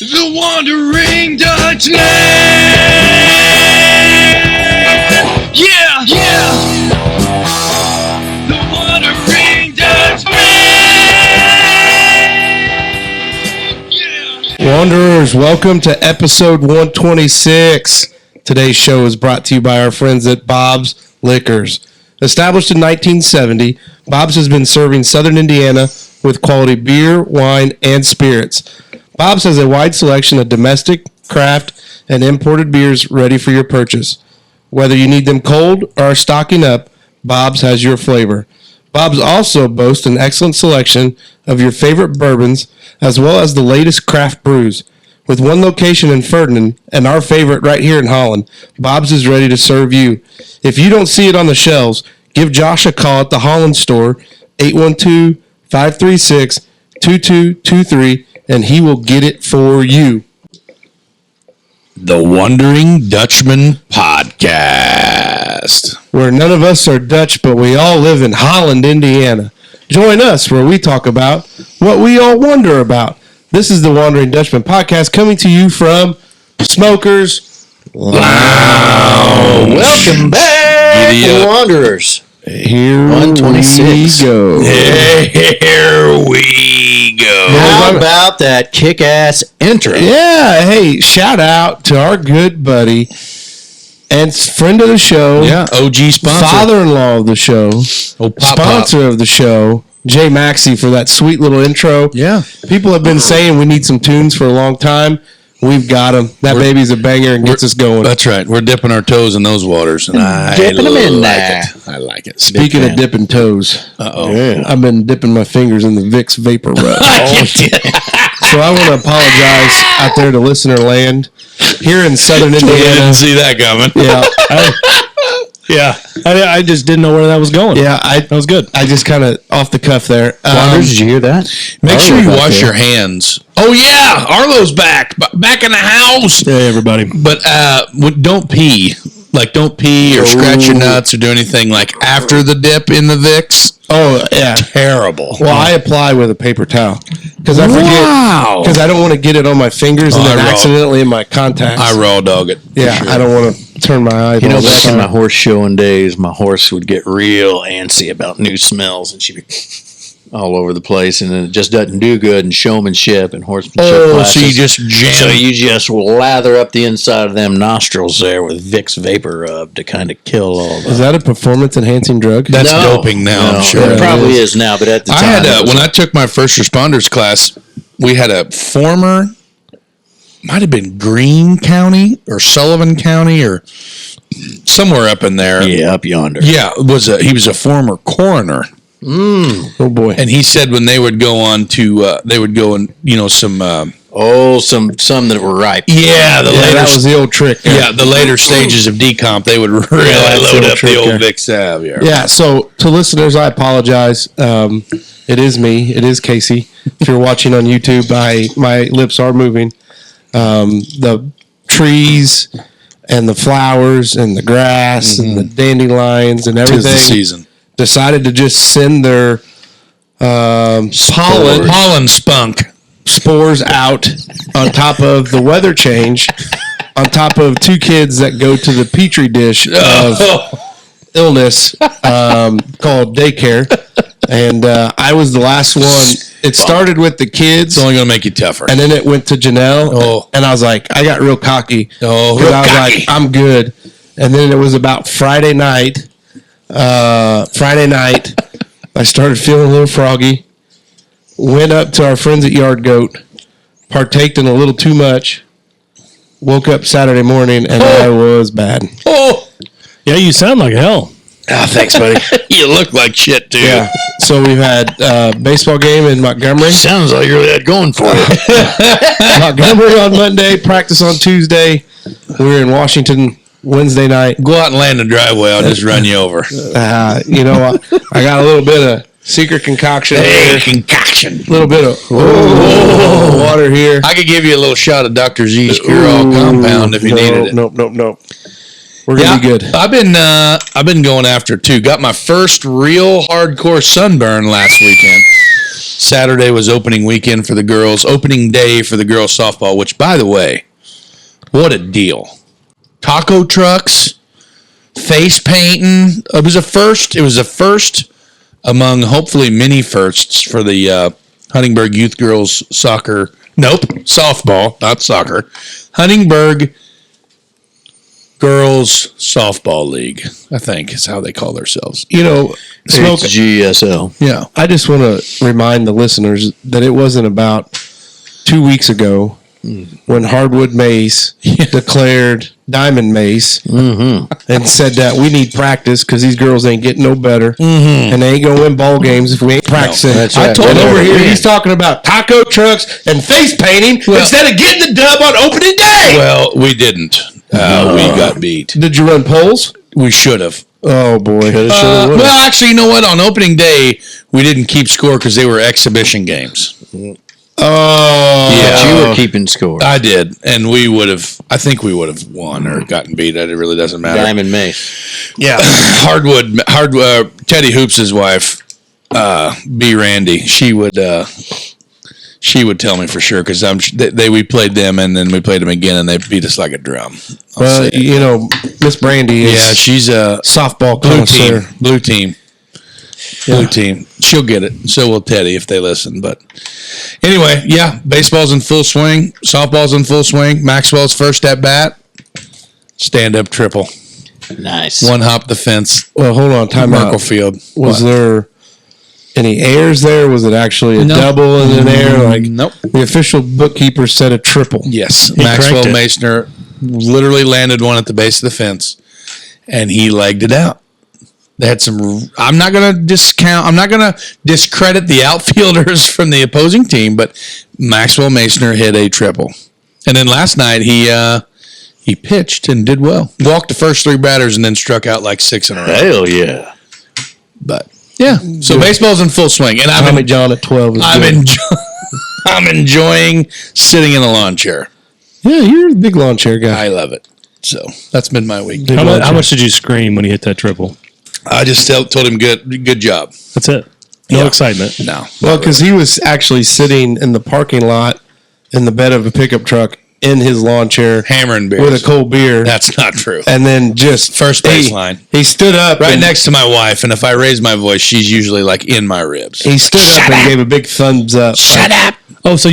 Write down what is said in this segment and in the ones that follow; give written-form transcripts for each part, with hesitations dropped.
The Wondering Dutchmen! Yeah, yeah! The Wondering Dutchmen! Yeah! Wanderers, welcome to episode 126. Today's show is brought to you by our friends at Bob's Liquors. Established in 1970, Bob's has been serving Southern Indiana with quality beer, wine, and spirits. Bob's has a wide selection of domestic, craft, and imported beers ready for your purchase. Whether you need them cold or are stocking up, Bob's has your flavor. Bob's also boasts an excellent selection of your favorite bourbons, as well as the latest craft brews. With one location in Ferdinand and our favorite right here in Holland, Bob's is ready to serve you. If you don't see it on the shelves, give Josh a call at the Holland store, 812-536-2223, and he will get it for you. The Wondering Dutchmen podcast, where none of us are Dutch, but we all live in Holland, Indiana. Join us where we talk about what we all wonder about. This is the Wondering Dutchmen podcast, coming to you from Smokers Lounge. Welcome back, Wanderers. Here 126. we go. Here we go. How about that kick-ass intro? Yeah, hey, shout out to our good buddy and friend of the show. Yeah, OG sponsor. Father-in-law of the show. Sponsor of the show. Jay Maxey for that sweet little intro. Yeah. People have been saying we need some tunes for a long time. We've got them. That baby's a banger and gets us going. That's right. We're dipping our toes in those waters, and I Dipping them in like there. it. I like it. Speaking of dipping toes, I've been dipping my fingers in the Vicks Vapor Rub. So I want to apologize out there to listener land here in Southern Indiana. Didn't see that coming. Yeah. I just didn't know where that was going. Yeah, that was good. I just kind of off the cuff there. Wanderers, did you hear that? Make sure you wash there. your hands. Oh yeah, Arlo's back in the house. Hey, everybody. But don't pee. Like, don't pee or scratch your nuts or do anything like after the dip in the Vicks. Oh yeah, Terrible. well, I apply with a paper towel because I forget because I don't want to get it on my fingers and then accidentally in my contacts. I raw dog it. Yeah, sure. I don't want to turn my eyeballs. You know, back in on. my horse showing days, my horse would get real antsy about new smells, and she'd be all over the place, and it just doesn't do good in showmanship and horsemanship classes. So you just jam. So you just lather up the inside of them nostrils there with Vicks Vapor Rub to kind of kill all Is the... that a performance-enhancing drug? That's doping now, I'm sure. It probably is now, but at the time... I had when I took my first responders class, we had a former, might have been Greene County or Sullivan County or somewhere up in there. Yeah, up yonder. Yeah, he was a former coroner. Oh boy! And he said when they would go on to, they would go and some some that were ripe. yeah, that was the old trick. Yeah, the later stages of decomp, they would really load up the old Vic Sav. Yeah. So to listeners, I apologize. It is me. It is Casey. If you're watching on YouTube, my lips are moving. The trees and the flowers and the grass and the dandelions and everything. 'Tis the season. Decided to just send their Pollen spunk. spores out on top of the weather change, on top of two kids that go to the petri dish of illness called daycare. And I was the last one. It started with the kids. It's only going to make you tougher. And then it went to Janelle. And I was like, I got real cocky. Oh, Because real I was cocky. like, I'm good. And then it was about Friday night. I started feeling a little froggy. Went up to our friends at Yard Goat. Partaked in a little too much. Woke up Saturday morning and I was bad. Oh, Yeah, you sound like hell. Thanks, buddy. you look like shit, too. Yeah. So we've had baseball game in Montgomery. Sounds like you really had going for you. Montgomery on Monday, practice on Tuesday. We were in Washington Wednesday night. Go out and land the driveway. I'll just run you over. I got a little bit of secret concoction. Concoction. A little bit of water here. I could give you a little shot of Dr. Z's Cure-All Compound if you needed it. Nope. We're gonna be good. I've been going after it too. Got my first real hardcore sunburn last weekend. Saturday was opening weekend for the girls, opening day for the girls softball, which, by the way, what a deal. Taco trucks, face painting. It was a first. It was a first among hopefully many firsts for the Huntingburg Youth Girls Soccer. Nope, softball, not soccer. Huntingburg Girls Softball League, I think is how they call themselves. You know, Smoke, GSL. Yeah. I just want to remind the listeners that it wasn't about 2 weeks ago when Hardwood Mace declared Diamond Mace and said that we need practice because these girls ain't getting no better and they ain't going to win ball games if we ain't practicing. that's I right. told They over never here win. he's talking about taco trucks and face painting instead of getting the dub on opening day. Well, we didn't. We got beat. Did you run polls? We should have. Oh, boy. Well, actually, you know what? On opening day, we didn't keep score because they were exhibition games. Oh. Yeah. But you were keeping score. I did, and we would have. I think we would have won or gotten beat. It really doesn't matter. Diamond Mace. Yeah, Teddy Hoops' wife, B. Randy. She would tell me for sure because we played them and then we played them again and they beat us like a drum. Well, you know, Miss Brandy is she's a softball blue connoisseur. team. Blue team. Blue team. She'll get it. So will Teddy if they listen. But anyway, yeah, baseball's in full swing. Softball's in full swing. Maxwell's first at bat. Stand up triple. Nice. One hop the fence. Well, hold on. Time Merkle out. Field. Was there any airs there? Was it actually a No. double and an air? Like Nope. the official bookkeeper said a triple. Yes. He Maxwell cranked it. Meissner literally landed one at the base of the fence and he legged it out. They had some. I'm not going to discredit the outfielders from the opposing team, but Maxwell Meissner hit a triple. And then last night he pitched and did well. Walked the first three batters and then struck out like six in a row. Hell yeah. But yeah, so baseball's in full swing, and Tommy John at 12 is good. I'm enjoying sitting in a lawn chair. Yeah, you're a big lawn chair guy. I love it. So that's been my week. How much did you scream when he hit that triple? I just told him good job. That's it. No Yeah. excitement. No, Well, because he was actually sitting in the parking lot in the bed of a pickup truck in his lawn chair hammering beers with a cold beer. That's not true. And then just First baseline. He stood up Right and next to my wife, and if I raise my voice, she's usually like in my ribs. He stood up and gave a big thumbs up. Shut up. Oh, so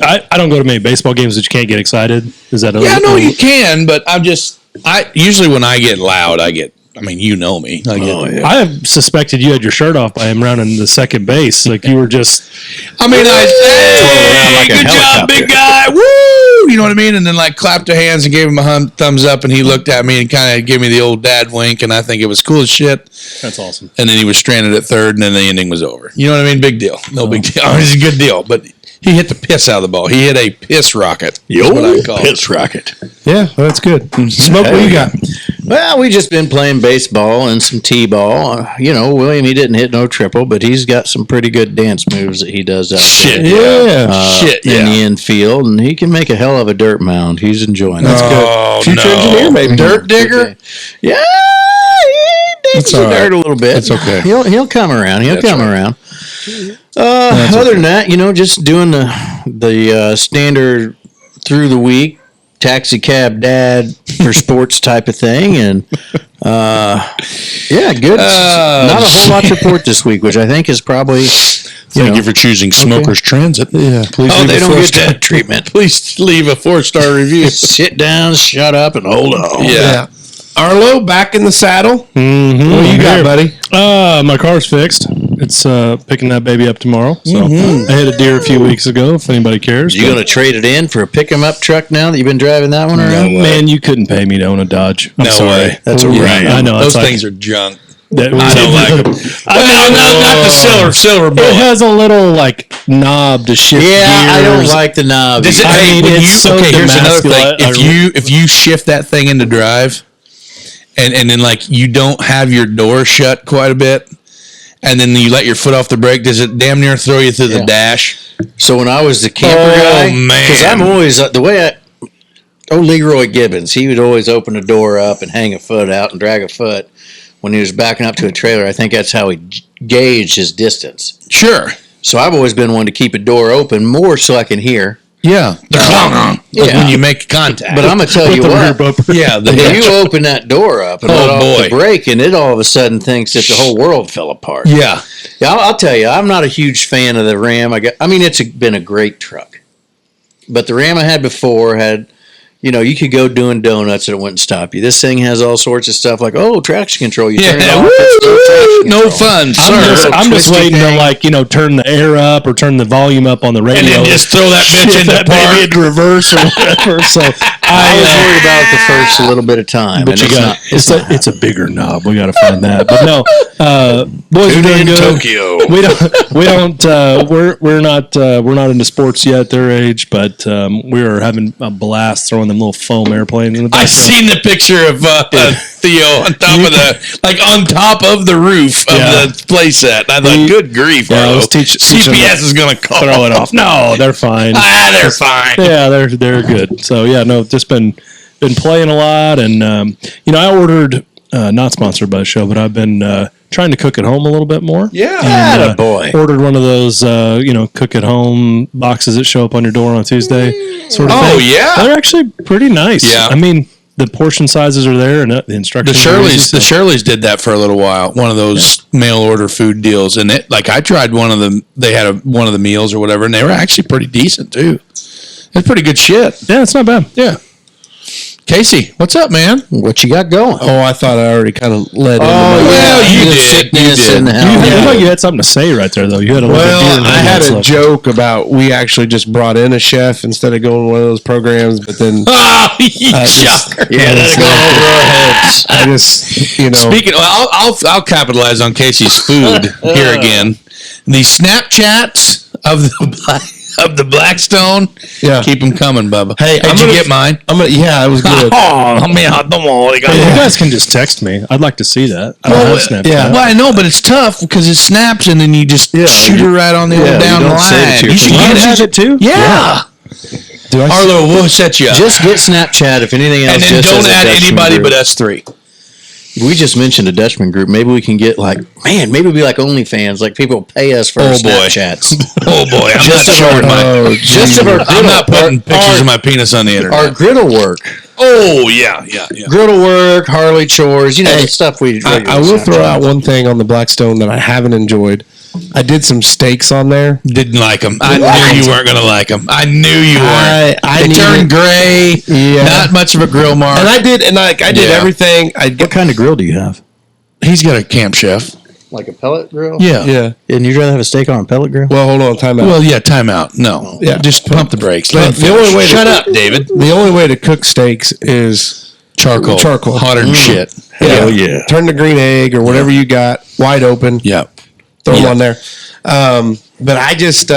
I don't go to many baseball games that you can't get excited. Is that Yeah, no, you can, but I usually when I get loud, I mean, you know me. I have suspected you had your shirt off by him rounding the second base. Like you were just. I mean, around like a good job, helicopter. big guy. Woo! You know what I mean? And then like clapped her hands and gave him a thumbs up, and he looked at me and kind of gave me the old dad wink, and I think it was cool as shit. That's awesome. And then he was stranded at third, and then the inning was over. You know what I mean? Big deal. No big deal. It's a good deal, but he hit the piss out of the ball. He hit a piss rocket. Is what I call it. Piss rocket. Yeah, well, that's good. Smoke, what you got? Well, we just been playing baseball and some t-ball. William, he didn't hit no triple, but he's got some pretty good dance moves that he does out Shit, there. Yeah. In the infield, and he can make a hell of a dirt mound. He's enjoying That's it. Oh, good. Future no. engineer, maybe. Dirt digger? Yeah, he digs the all right. dirt a little bit. It's okay. He'll come around. He'll That's come right. around. Other than that, just doing the standard through the week taxi cab dad for sports type of thing, and yeah, good. Not a whole lot to report this week, which I think is probably. Thank you for choosing Smokers Transit. Yeah. Please Oh, leave they a don't get 4-star that treatment. Please leave a 4-star review. Sit down, shut up, and hold on. Yeah. Arlo back in the saddle. Mm-hmm. What you got, buddy? My car's fixed. It's picking that baby up tomorrow. So I hit a deer a few weeks ago. If anybody cares, You going to trade it in for a pick 'em up truck now that you've been driving that one around? man, you couldn't pay me to own a Dodge. I'm No sorry. way. That's a Yeah, wrap. I know. Those it's things are junk. That, I don't like them. Not the silver It bullet. has a little like knob to shift. Yeah, I don't gears. like the knob. Does it, I hey, mean, when it's you, so okay, here's another thing. demasculated. If you shift that thing into drive, and then like you don't have your door shut quite a bit, and then you let your foot off the brake, does it damn near throw you through the dash? So when I was the camper Oh, guy, man. because I'm always the way Leroy Gibbons, he would always open a door up and hang a foot out and drag a foot when he was backing up to a trailer. I think that's how he gauged his distance. Sure. So I've always been one to keep a door open more so I can hear. Yeah. Yeah. When you make contact. But I'm going to tell you what. Yeah. If you open that door up and let off the brake, and it all of a sudden thinks that the whole world fell apart. Yeah. Yeah, I'll tell you, I'm not a huge fan of the Ram. It's been a great truck. But the Ram I had before had, you could go doing donuts and it wouldn't stop you. This thing has all sorts of stuff like, traction control. You turn it off, it's no fun, sir. I'm just waiting to turn the air up or turn the volume up on the radio. And then just throw that bitch into baby in reverse or whatever. So I was worried about it the first a little bit of time. But it's a bigger knob. We got to find that. But no, boys are doing good. Tokyo. We're not into sports yet, their age, but we are having a blast throwing them little foam airplanes in the back. I seen the picture of Theo on top of the roof of the playset. I thought, good grief, CPS is going to throw it off. No, they're fine. They're fine. Yeah, they're good. So just been playing a lot, and I ordered not sponsored by the show, but I've been trying to cook at home a little bit more. Yeah, boy. Ordered one of those cook at home boxes that show up on your door on Tuesday sort of thing. Oh yeah, they're actually pretty nice. Yeah, I mean the portion sizes are there and the instructions. The Shirleys did that for a little while. One of those mail order food deals, and I tried one of them. They had one of the meals or whatever, and they were actually pretty decent too. It's pretty good shit. Yeah, it's not bad. Yeah. Casey, what's up, man? What you got going? Oh, I thought I already kind of led into you did. You had something to say right there, though. You had I had a joke about we actually just brought in a chef instead of going to one of those programs, but then shocker. That's going over our heads. I just, Speaking, I'll capitalize on Casey's food here again. The Snapchats of the Blackstone, keep them coming, Bubba. Hey, did you get mine? It was good. You guys can just text me. I'd like to see that. I don't have Snapchat. Yeah. Well, I know, but it's tough because it snaps and then you just shoot it right on the old down line. You should have it too. Yeah. Arlo, we'll set you up. Just get Snapchat if anything else. And then don't add anybody but us three. We just mentioned a Dutchman group. Maybe we can get maybe it'll be like OnlyFans. Like people pay us for our Snapchats. Oh boy, I'm not putting pictures of my penis on the internet. Our griddle work. Oh yeah. Griddle work, Harley chores. The stuff we. I will throw out one thing on the Blackstone that I haven't enjoyed. I did some steaks on there. Didn't like them. I knew you weren't going to like them. I knew you weren't. They turned gray. Yeah. Not much of a grill mark. And I did everything. What kind of grill do you have? He's got a camp chef. Like a pellet grill? Yeah. And you'd rather have a steak on a pellet grill? Well, hold on. Time out. Well, yeah, time out. No. Yeah. Just pump the brakes. Shut up, David. The only way to cook steaks is charcoal. Hotter than shit. Hell yeah. Turn the green egg or whatever you got wide open. Yep. Throw them on there. But I just,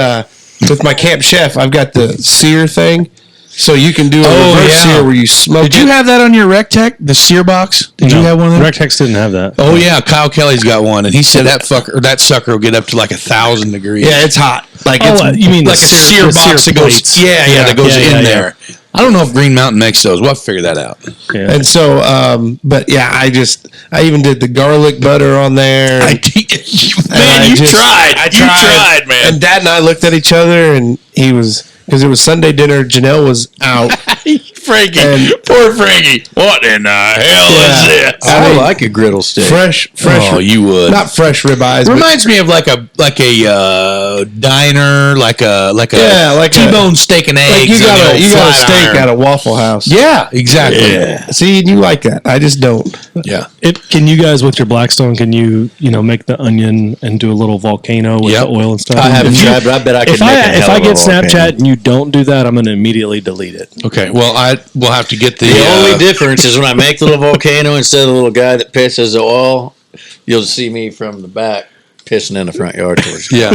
with my camp chef, I've got the sear thing. So you can do a reverse sear where you smoke. Did you have that on your RecTech, the sear box? Did you have one of them? RecTechs didn't have that. Oh yeah, Kyle Kelly's got one, and he said that sucker will get up to like 1,000 degrees. Yeah, it's hot. You mean like a sear box that goes? That goes in there. I don't know if Green Mountain makes those. We'll have to figure that out. Yeah. And so, but yeah, I even did the garlic butter on there. Man, you tried, man. And Dad and I looked at each other, and because it was Sunday dinner, Janelle was out. Poor Frankie. What in the hell is this? I like a griddle steak. Fresh. Oh, you would. Not fresh ribeyes. Reminds me of like a diner, like a T-bone steak and eggs. Like you got a steak at a Waffle House. Yeah, exactly. Yeah. See, you like that. I just don't. Yeah. Can you guys with your Blackstone? Can you make the onion and do a little volcano with the oil and stuff? I haven't tried, but I bet I could. If I get Snapchat and you don't do that, I'm going to immediately delete it. Okay. Well, we'll have to get the only difference is when I make the little volcano instead of the little guy that pisses the oil, you'll see me from the back pissing in the front yard towards you. Yeah.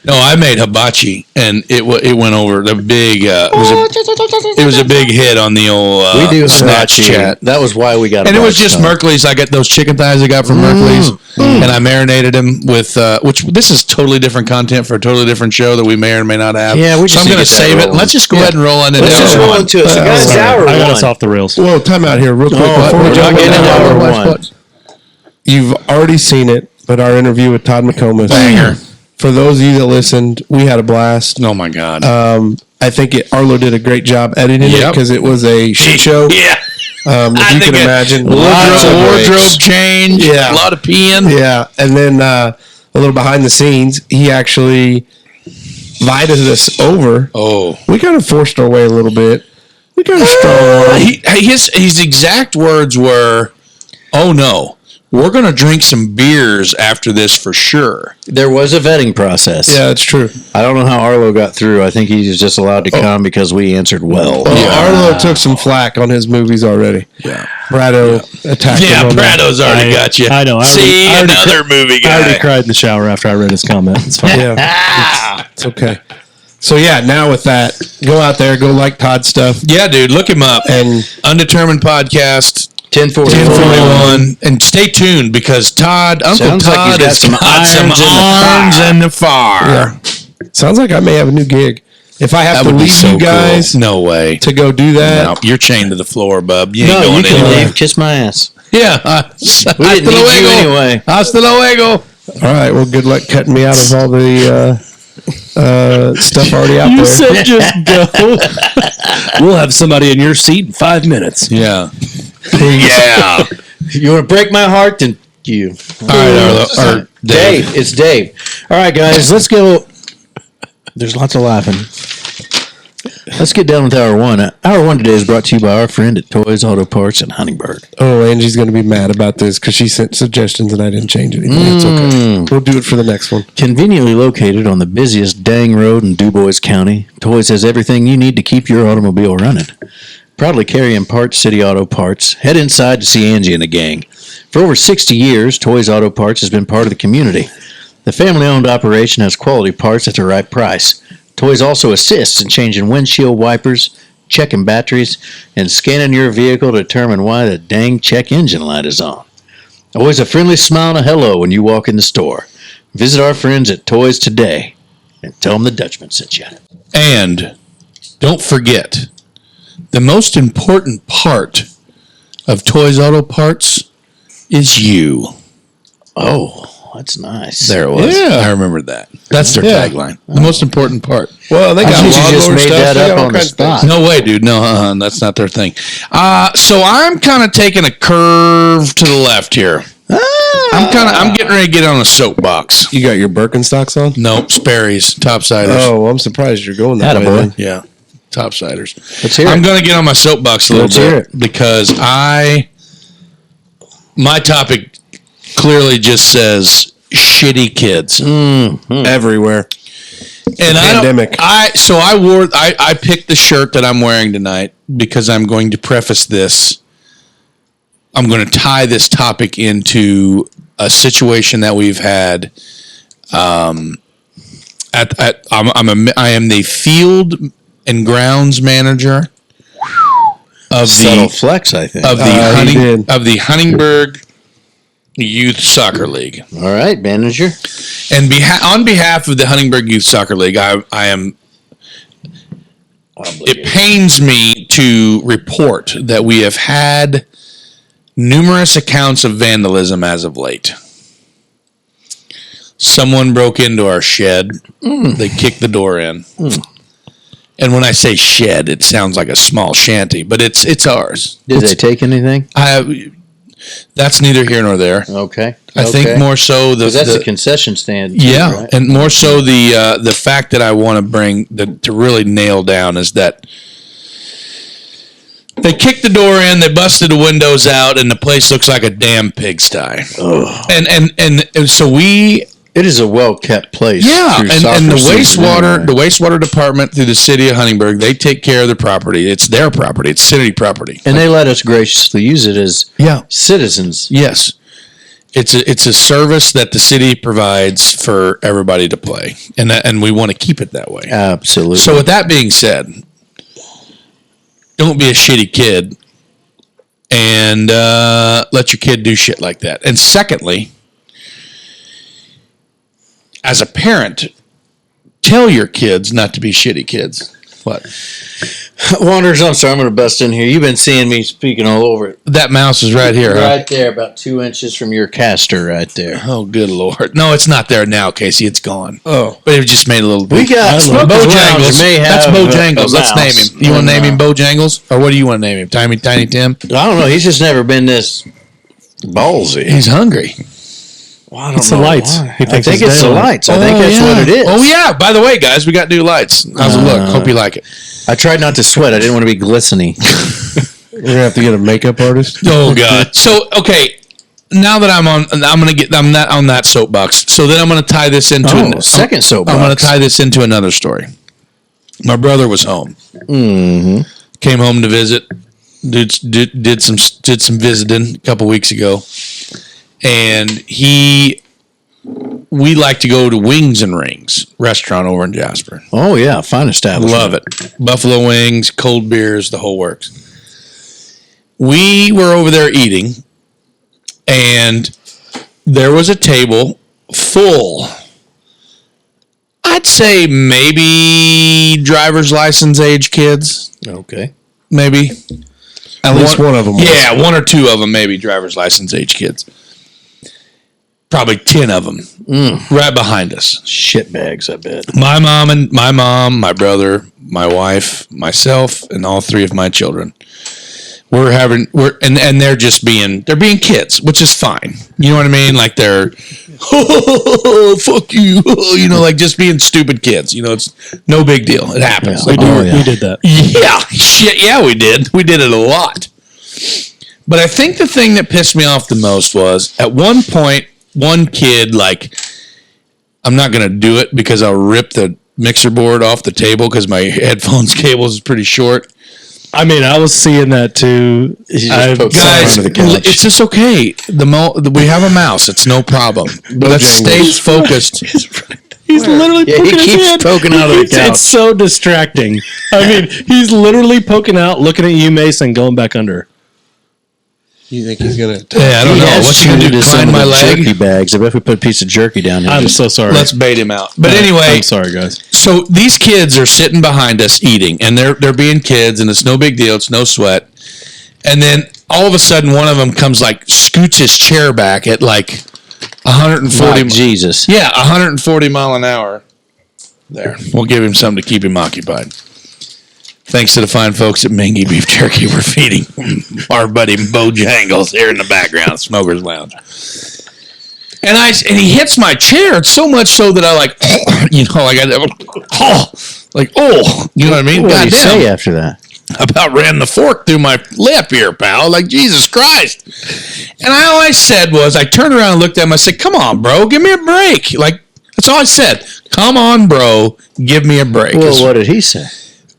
No, I made hibachi, and it went over the big. It was a big hit on the old we do Snapchat. That was why we got. And it was just Merkley's. I got those chicken thighs I got from Merkley's, and I marinated them with. Which this is totally different content for a totally different show that we may or may not have. Yeah, so I'm going to save it. Let's just go ahead and roll on into. Let's just roll into it. So guys, hour I got us off the rails. Whoa, time out here, real quick. Before we jump into hour one. You've already seen it, but our interview with Todd McComas. Banger. For those of you that listened, we had a blast. Oh my God. I think Arlo did a great job editing it Yep. because it was a shit show. Yeah. If you can imagine. Lots of Wardrobe breaks. change. Yeah. A lot of peeing. Yeah. And then a little behind the scenes, he actually invited us over. Oh. We kind of forced our way a little bit. We kind of strong. His exact words were, "Oh no, we're going to drink some beers after this for sure." There was a vetting process. Yeah, that's true. I don't know how Arlo got through. I think he was just allowed to come because we answered well. Arlo took some flack on his movies already. Yeah. Brado attacked him on that. Prado's already got you. I know. See, another movie guy. I already cried in the shower after I read his comment. It's fine. Yeah. It's okay. So, now with that, go out there, go like Todd's stuff. Yeah, dude, look him up. And Undetermined Podcast. 1041. And stay tuned because Uncle Sounds like Todd he's got has some got some irons irons in the fire. sounds like I may have a new gig. If I have That to would be leave so you guys cool. No way. to go do that, No, you're chained to the floor, bub. You ain't No, going you can anywhere. leave. Kiss my ass. Yeah. We didn't need you anyway. Hasta luego. all right, well, good luck cutting me out of all the stuff already out You there. said just go. We'll have somebody in your seat in 5 minutes. Yeah. Yeah. You want to break my heart? Then you. All right, Arlo. Or Dave. It's Dave. All right, guys, let's go. There's lots of laughing. Let's get down with hour one. Hour one today is brought to you by our friend at Toys Auto Parts in Huntingburg. Oh, Angie's going to be mad about this because she sent suggestions and I didn't change anything. It's okay. We'll do it for the next one. Conveniently located on the busiest dang road in DuBois County, Toys has everything you need to keep your automobile running. Proudly carrying Parts City Auto Parts, head inside to see Angie and the gang. For over 60 years, Toys Auto Parts has been part of the community. The family-owned operation has quality parts at the right price. Toys also assists in changing windshield wipers, checking batteries, and scanning your vehicle to determine why the dang check engine light is on. Always a friendly smile and a hello when you walk in the store. Visit our friends at Toys today and tell them the Dutchman sent you. And don't forget, the most important part of Toys Auto Parts is you. Oh, that's nice. There it was. Yeah. I remembered that. That's their tagline. The most important part. Well, they I got thought you just lawnmower made stuff. that They got up all on the kinds of things. spot. No way, dude. No, that's not their thing. So I'm kind of taking a curve to the left here. I'm getting ready to get on a soapbox. You got your Birkenstocks on? Nope, Sperry's, topsiders. Oh, I'm surprised you're going that way. Attaboy. then. Yeah, topsiders. Let's hear I'm it. going to get on my soapbox a little Let's hear bit because my topic clearly just says shitty kids. Everywhere. And pandemic. I picked the shirt that I'm wearing tonight because I'm going to preface this. I'm going to tie this topic into a situation that we've had. I am the field and grounds manager of Subtle the flex, I think. of the he did. Huntingburg Youth Soccer League. All right, manager. And on behalf of the Huntingburg Youth Soccer League, I am. It pains me to report that we have had numerous accounts of vandalism as of late. Someone broke into our shed. They kicked the door in. And when I say shed, it sounds like a small shanty, but it's ours. Did they take anything? That's neither here nor there. Okay. I think more so Because that's a concession stand. too, yeah, right? and more so the fact that I want to bring to really nail down is that they kicked the door in, they busted the windows out, and the place looks like a damn pigsty. And so we It is a well-kept place. yeah, through and soccer the season wastewater anyway. department through the city of Huntingburg, they take care of the property. It's their property. It's city property. And they let us graciously use it as Yeah. citizens. Yes. It's a service that the city provides for everybody to play, and we want to keep it that way. Absolutely. So with that being said, don't be a shitty kid and let your kid do shit like that. And secondly, as a parent, tell your kids not to be shitty kids. What? Wanderers, I'm sorry, I'm going to bust in here. You've been seeing me speaking all over it. That mouse is right here, huh? Right there, about 2 inches from your caster right there. Oh, good Lord. No, it's not there now, Casey. It's gone. Oh. But it just made a little... We got Bojangles. may have That's Bojangles. a Let's name mouse. him. You want to name him Bojangles? Or what do you want to name him? Tiny Tim? I don't know. He's just never been this ballsy. He's hungry. Well, I don't It's the know lights. why. He I thinks think it's it's the daylight. lights. I think that's what it is. Oh, yeah. By the way, guys, we got new lights. How's it look? Hope you like it. I tried not to sweat. I didn't want to be glistening. We're going to have to get a makeup artist. Oh, God. So, okay. Now that I'm not on that soapbox. So then I'm going to tie this into second soapbox. I'm going to tie this into another story. My brother was home. Mm-hmm. Came home to visit. Did some visiting a couple weeks ago, and we like to go to Wings and Rings restaurant over in Jasper. Oh, yeah. Fine establishment. Love it. Buffalo wings, cold beers, the whole works. We were over there eating, and there was a table full. I'd say maybe driver's license age kids. Okay. Maybe. At least one of them was. Yeah, one or two of them, maybe driver's license age kids. Probably 10 of them right behind us. Shit bags, I bet. My mom, my brother, my wife, myself, and all three of my children. And they're being kids, which is fine. You know what I mean? Like they're, oh, fuck you, you know, like just being stupid kids. You know, it's no big deal. It happens. Yeah. We did that. Yeah, shit, yeah, we did. We did it a lot. But I think the thing that pissed me off the most was at one point, one kid, like, I'm not going to do it because I'll rip the mixer board off the table because my headphones cable is pretty short. I mean, I was seeing that too. Guys, it's just okay. We have a mouse. It's no problem. Let's stay focused. He's literally he poking his keeps head. poking out of the couch. It's so distracting. I mean, he's literally poking out, looking at you, Mason, going back under. You think he's going to... Yeah, I don't know. What's he going to do? Climb my jerky leg? bags. I bet if we put a piece of jerky down here. I'm so sorry. Let's bait him out. But anyway, I'm sorry, guys. so these kids are sitting behind us eating, and they're being kids, and it's no big deal. It's no sweat. And then all of a sudden, one of them comes scoots his chair back at 140. Jesus. Yeah, 140 mile an hour. There, we'll give him something to keep him occupied. Thanks to the fine folks at Mingy Beef Jerky, we're feeding our buddy Bojangles here in the background, Smoker's Lounge. And he hits my chair so much so that I you know what I mean? What did Goddamn. you say after that? About ran the fork through my lip here, pal. Like, Jesus Christ. And all I said was, I turned around and looked at him. I said, come on, bro, give me a break. Like, that's all I said. Come on, bro, give me a break. Well, what did he say?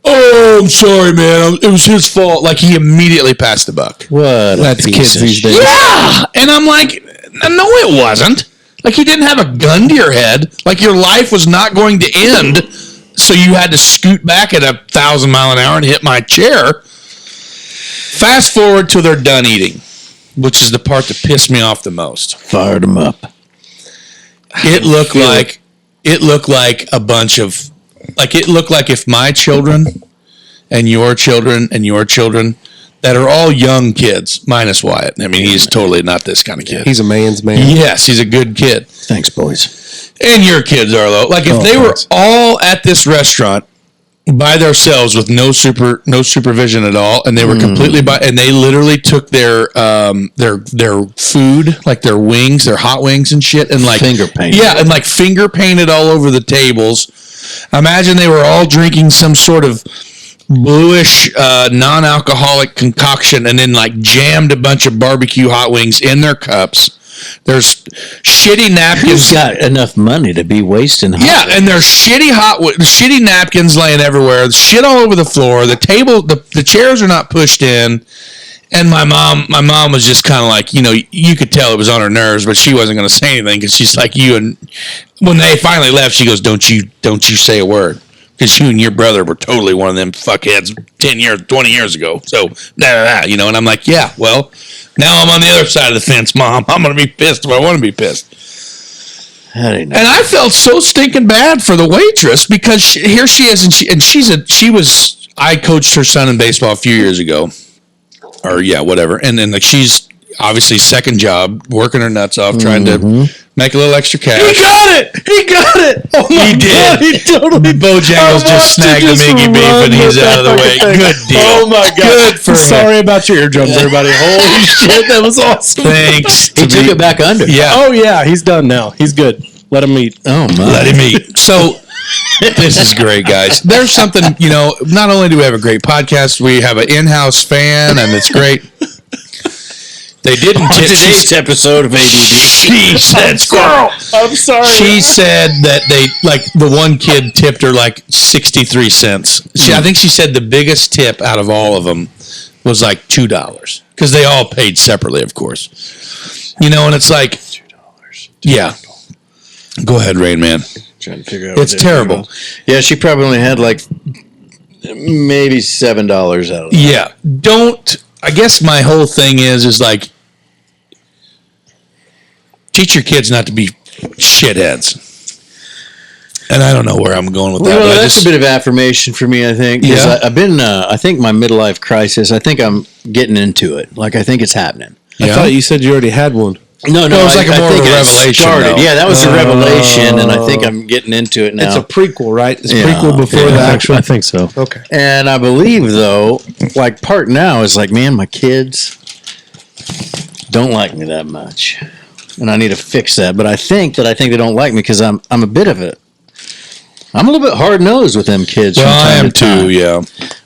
Oh, I'm sorry, man. It was his fault. Like, he immediately passed the buck. What? That's kids these days. Yeah. And I'm like, no, it wasn't. Like, he didn't have a gun to your head. Like, your life was not going to end, so you had to scoot back at 1,000 mile an hour and hit my chair. Fast forward till they're done eating, which is the part that pissed me off the most. Fired him up. It looked like a bunch of, it looked like if my children and your children that are all young kids, minus Wyatt. I mean, he's totally not this kind of kid. He's a man's man. Yes, he's a good kid. Thanks, boys. And your kids are, though. Like, if they were all at this restaurant by themselves with no supervision at all, and they were completely and they literally took their food, like their wings, their hot wings and shit, and finger painted. Yeah, and finger painted all over the tables. Imagine they were all drinking some sort of bluish non-alcoholic concoction and then jammed a bunch of barbecue hot wings in their cups. There's shitty napkins. Who's got enough money to be wasting? And there's shitty napkins laying everywhere. Shit all over the floor. The table, the chairs are not pushed in. And my mom was just kind of like, you could tell it was on her nerves, but she wasn't going to say anything because she's like you. And when they finally left, she goes, "Don't you say a word." Because you and your brother were totally one of them fuckheads 10 years, 20 years ago. So, and I'm like, yeah, well, now I'm on the other side of the fence, Mom. I'm going to be pissed if I want to be pissed. And I felt so stinking bad for the waitress because here she is, I coached her son in baseball a few years ago, or whatever. And then like she's obviously second job, working her nuts off, trying to make a little extra cash. He got it. Oh my He did. God, he totally. Bojangles just snagged the Mickey beef and he's out of the way. Good deal. Oh my God. Good for him. Sorry about your eardrums, everybody. Holy shit, that was awesome. Thanks. He took it back under. Yeah. Oh yeah, he's done now. He's good. Let him eat. Oh my. Let him eat. So this is great, guys. There's something, not only do we have a great podcast, we have an in-house fan, and it's great. They didn't tip Today's episode of ADD. She said, "Squirrel." I'm sorry. She said that the one kid tipped her like 63 cents. I think she said the biggest tip out of all of them was like $2 because they all paid separately, of course. And it's like $2. Yeah. Go ahead, Rain Man. Trying to figure out. It's terrible. Yeah, she probably only had like maybe $7 out of it. Yeah. I guess my whole thing is like, teach your kids not to be shitheads. And I don't know where I'm going with that. Well, that's a bit of affirmation for me, I think. Yeah. I've been, I think my midlife crisis, I think I'm getting into it. Like, I think it's happening. I thought you said you already had one. No, it was like more of a revelation, though. Yeah, that was a revelation, and I think I'm getting into it now. It's a prequel, right? It's a Yeah. prequel before the actual. I think so. Okay. And I believe, though, like part now is like, man, my kids don't like me that much, and I need to fix that. But I think they don't like me because I'm a bit of it. I'm a little bit hard nosed with them kids. Well, from time I am to time. too. Yeah.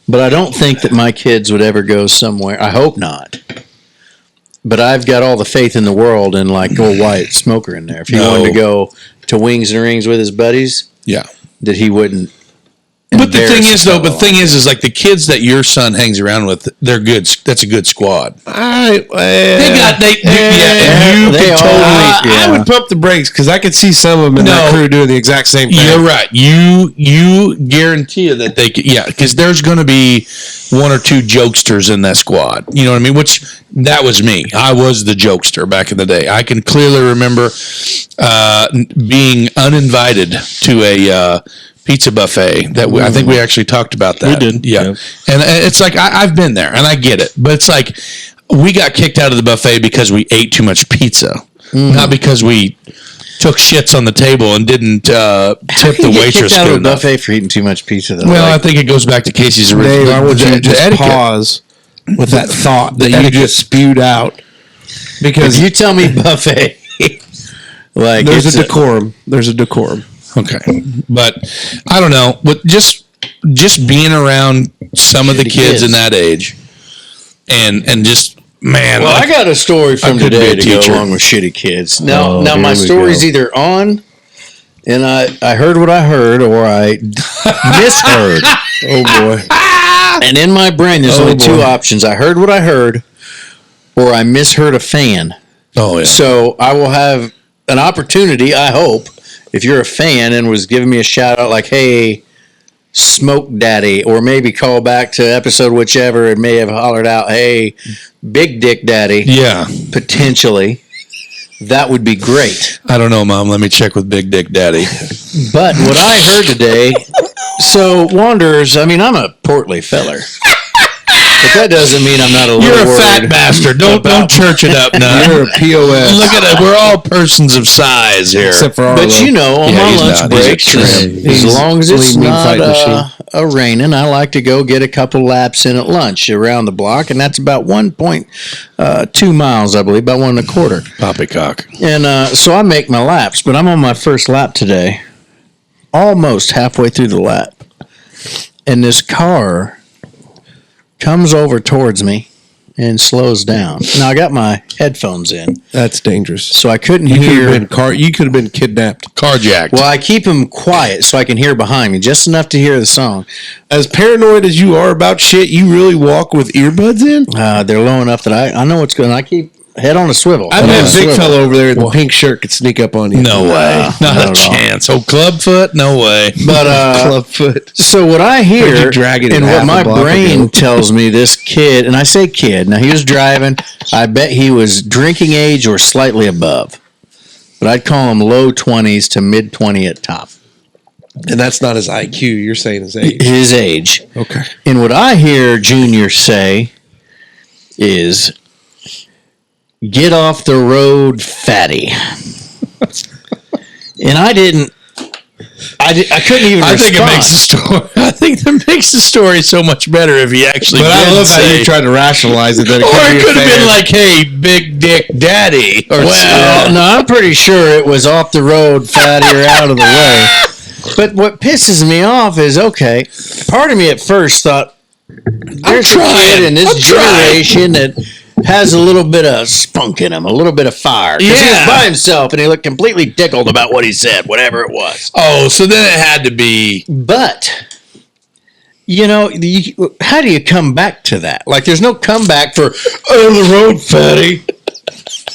But I don't think that my kids would ever go somewhere. I hope not. But I've got all the faith in the world in like old Wyatt Smoker in there. If he wanted to go to Wings and Rings with his buddies, Yeah. that he wouldn't. But the thing embarrass is, though, fellow. is like the kids that your son hangs around with, they're good. That's a good squad. And you They could all- totally. yeah. I would pump the brakes because I could see some of them in that crew doing the exact same thing. You're right. You guarantee that they could, because there's going to be one or two jokesters in that squad. You know what I mean? Which that was me. I was the jokester back in the day. I can clearly remember being uninvited to a pizza buffet that I think we actually talked about that. We did. Yeah. Yeah. And it's like, I've been there and I get it, but it's like we got kicked out of the buffet because we ate too much pizza, not because we took shits on the table and didn't tip the waitress Kicked out of good a enough. buffet for eating too much pizza. Though. Well, Like, I think it goes back to Casey's Dave, original I want you to just etiquette. pause with that thought that you etiquette. just spewed out because if you tell me buffet, like there's it's a decorum. There's a decorum. Okay, but I don't know. But just being around some of the Shitty kids kids. in that age, and just man, Well, I got a story from I could be today a to go teacher. along with shitty kids. Now, Oh, now my here we story's go. either on, and I heard what I heard, or I misheard. Oh boy. And in my brain, there's Oh, only two boy. options: I heard what I heard, or I misheard a fan. oh yeah, So I will have an opportunity, I hope, if you're a fan and was giving me a shout out like, hey, Smoke Daddy, or maybe call back to episode whichever and may have hollered out, hey, Big Dick Daddy, yeah. potentially. That would be great. I don't know, Mom. Let me check with Big Dick Daddy. But what I heard today, so Wanderers, I mean, I'm a portly feller. But that doesn't mean I'm not a little You're a fat worried bastard. Don't church it up now. You're a POS. Look at it. We're all persons of size here. Except for Arlo. But you know, on Yeah, my he's lunch not. He's a breaks, trim. as He's long as it's lean, mean not fight machine. raining, I like to go get a couple laps in at lunch around the block, and that's about 1.2 miles, I believe, about 1.25. Poppycock. And so I make my laps, but I'm on my first lap today, almost halfway through the lap, and this car comes over towards me and slows down. Now I got my headphones in, That's dangerous. so I couldn't You hear. could have been kidnapped. Carjacked. Well, I keep them quiet so I can hear behind me, just enough to hear the song. As paranoid as you are about shit, you really walk with earbuds in? They're low enough that I know what's going on. I keep head on a swivel. I Head on bet a a big swivel. fellow over there in the pink shirt could sneak up on you. No way. Not not a at all. chance. Oh, Clubfoot? No way. But Clubfoot. so what I Heard hear you drag it and half what a my block brain ago. tells me, this kid, and I say kid, now he was driving, I bet he was drinking age or slightly above. but I'd call him low 20s to mid 20 at top. And that's not his IQ. You're saying his age. His age. Okay. And what I hear Junior say is, "Get off the road, fatty." And I couldn't even. I think it respond. makes the story. I think that makes the story so much better if he actually. But did I love how say, you tried to rationalize it. That or it could have fan. been like, "Hey, big dick daddy." Or Well, no, I'm pretty sure it was off the road, fatty, or out of the way. But what pisses me off is, okay, part of me at first thought, there's a kid in this generation that has a little bit of spunk in him, a little bit of fire. Because he was by himself and he looked completely tickled about what he said, whatever it was. Oh, so then it had to be. But, you know, how do you come back to that? Like, there's no comeback for, "On the road, fatty."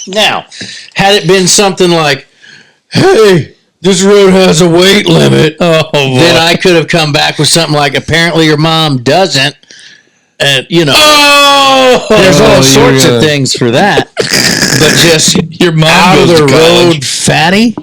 Now, had it been something like, "Hey, this road has a weight limit," then I could have come back with something like, "Apparently your mom doesn't." And, you know, there's all sorts of things for that. But just Your mom out of goes the to college. road, fatty?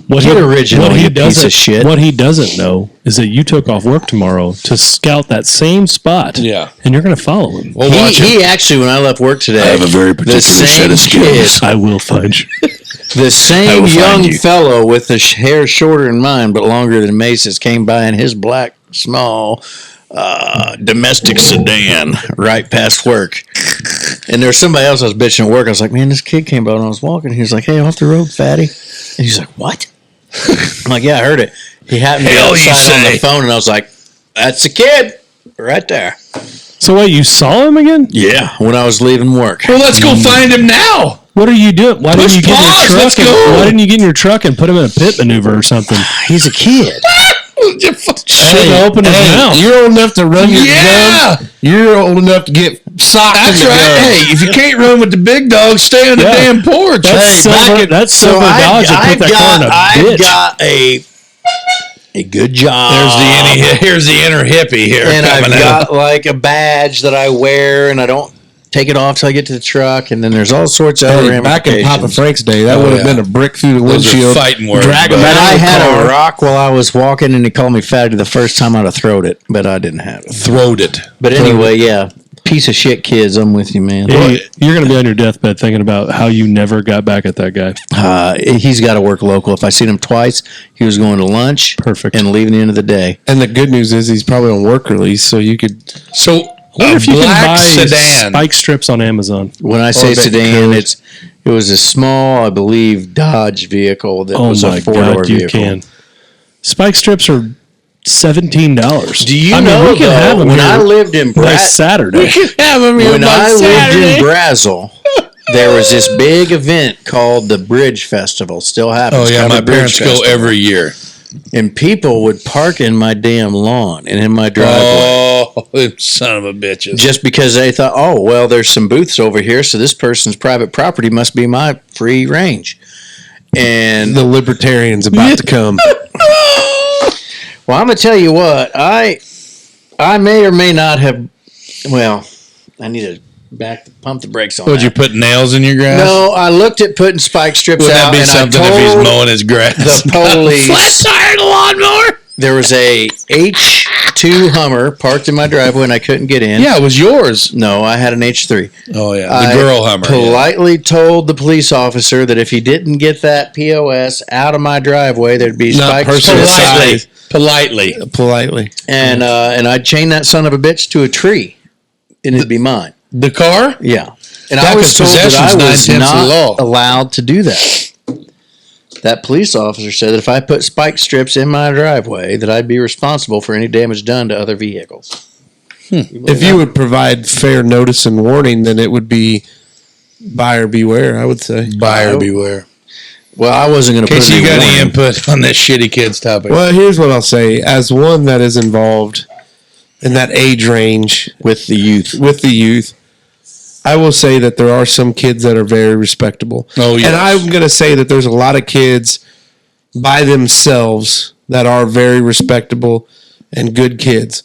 Get original, you piece of shit. What he doesn't know is that you took off work tomorrow to scout that same spot. Yeah. And you're going to follow him. Well, watch him. He actually, when I left work today, I have a very particular set of skills. I will find you. The same will find young you. fellow with the hair shorter than mine but longer than Mace's came by in his black, small, domestic sedan right past work. And there was somebody else I was bitching at work. I was like, "Man, this kid came by when I was walking." He was like, "Hey, off the road, fatty." And he's like, "What?" I'm like, "Yeah, I heard it." He happened to be Hell, you outside on say. the phone, and I was like, "That's the kid right there." So wait, you saw him again? Yeah, when I was leaving work. Well, let's go find him now. What are you doing? Why didn't Push you get in pause, your let's truck? go. Why didn't you get in your truck and put him in a pit maneuver or something? He's a kid. Shouldn't open his mouth. You're old enough to run your Yeah. gun. You're old enough to get socked in That's the right. gun. Hey, if you can't run with the big dogs, stay on the Yeah. damn porch. That's Silver Dodge So that put that car in a I ditch. got a good job. Here's the inner hippie here and I've coming out. got like a badge that I wear, and I don't take it off till I get to the truck. And then there's all sorts of other Hey, back in Papa ramifications. Frank's day, that Oh, would have yeah. been a brick through the Those are windshield. fighting words, Drag him but- out And of I the had car. a rock while I was walking, and he called me fatty the first time I'd have throwed it, but I didn't have it. Throwed it. But anyway, yeah, piece of shit kids. I'm with you, man. Hey, you're going to be on your deathbed thinking about how you never got back at that guy. He's got to work local. If I seen him twice, he was going to lunch, Perfect. and leaving the end of the day. And the good news is he's probably on work release, so you could. So, I wonder if you can buy sedan. spike strips on Amazon. When I say bet sedan, you it was a small, I believe, Dodge vehicle that Oh was my a four-door God, you vehicle. can. Spike strips are $17. Do you I mean, know, we can have though, them when here I lived in next Saturday. have him when I lived in Brazel, there was this big event called the Bridge Festival. Still happens. Oh yeah, Covered my Bridge parents go Festival. every year. And people would park in my damn lawn and in my driveway. Oh, them son of a bitches! Just because they thought, oh, well, there's some booths over here, so this person's private property must be my free range. And The libertarian's about to come. well, I'm gonna tell you what, I may or may not have. Well, I need to pump the brakes on. Would that. you put nails in your grass? No, I looked at putting spike strips Would out, that be and something I if he's told mowing his grass? the police. Flat tire lawnmower. There was a H2 Hummer parked in my driveway, and I couldn't get in. Yeah, it was yours. No, I had an H3. Oh yeah, the I girl Hummer. yeah. politely told the police officer that if he didn't get that POS out of my driveway, there'd be Not spike personal strips. Politely. Politely. And I'd chain that son of a bitch to a tree, and it'd be mine. The car? Yeah. And Yeah, I was 'cause told that possession's I was 9/10 of the not law. allowed to do that. That police officer said that if I put spike strips in my driveway, that I'd be responsible for any damage done to other vehicles. If you would provide fair notice and warning, then it would be buyer beware, I would say. Buyer beware. Well, I wasn't going to In put case you any got any warning. input on this shitty kids topic. Well, here's what I'll say. As one that is involved in that age range with the youth. I will say that there are some kids that are very respectable. Oh, yes. And I'm going to say that there's a lot of kids by themselves that are very respectable and good kids.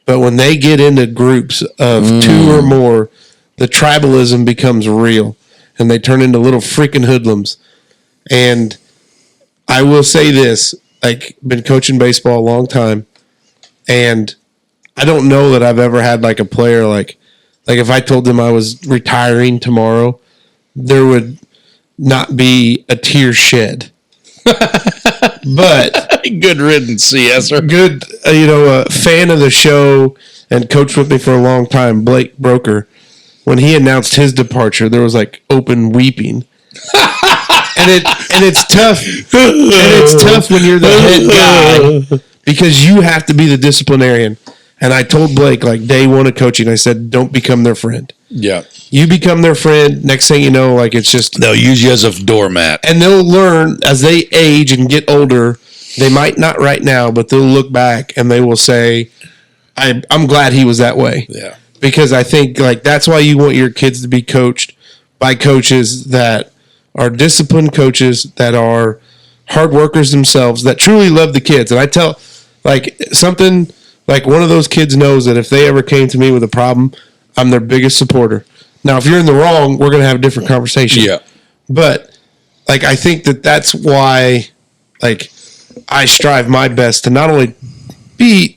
But when they get into groups of two or more, the tribalism becomes real and they turn into little freaking hoodlums. And I will say this, like, been coaching baseball a long time, and I don't know that I've ever had like a player like if I told them I was retiring tomorrow, there would not be a tear shed. But good riddance, CSer. good, fan of the show and coached with me for a long time, Blake Broker. When he announced his departure, there was like open weeping. and it's tough. And it's tough when you're the head guy because you have to be the disciplinarian. And I told Blake, like, day one of coaching, I said, don't become their friend. Yeah. You become their friend. Next thing you know, like, it's just. They'll use you as a doormat. And they'll learn as they age and get older. They might not right now, but they'll look back and they will say, I'm glad he was that way. Yeah. Because I think, like, that's why you want your kids to be coached by coaches that are disciplined coaches, that are hard workers themselves, that truly love the kids. And I tell, like, something. Like, one of those kids knows that if they ever came to me with a problem, I'm their biggest supporter. Now, if you're in the wrong, we're going to have a different conversation. Yeah. But, like, I think that's why, like, I strive my best to not only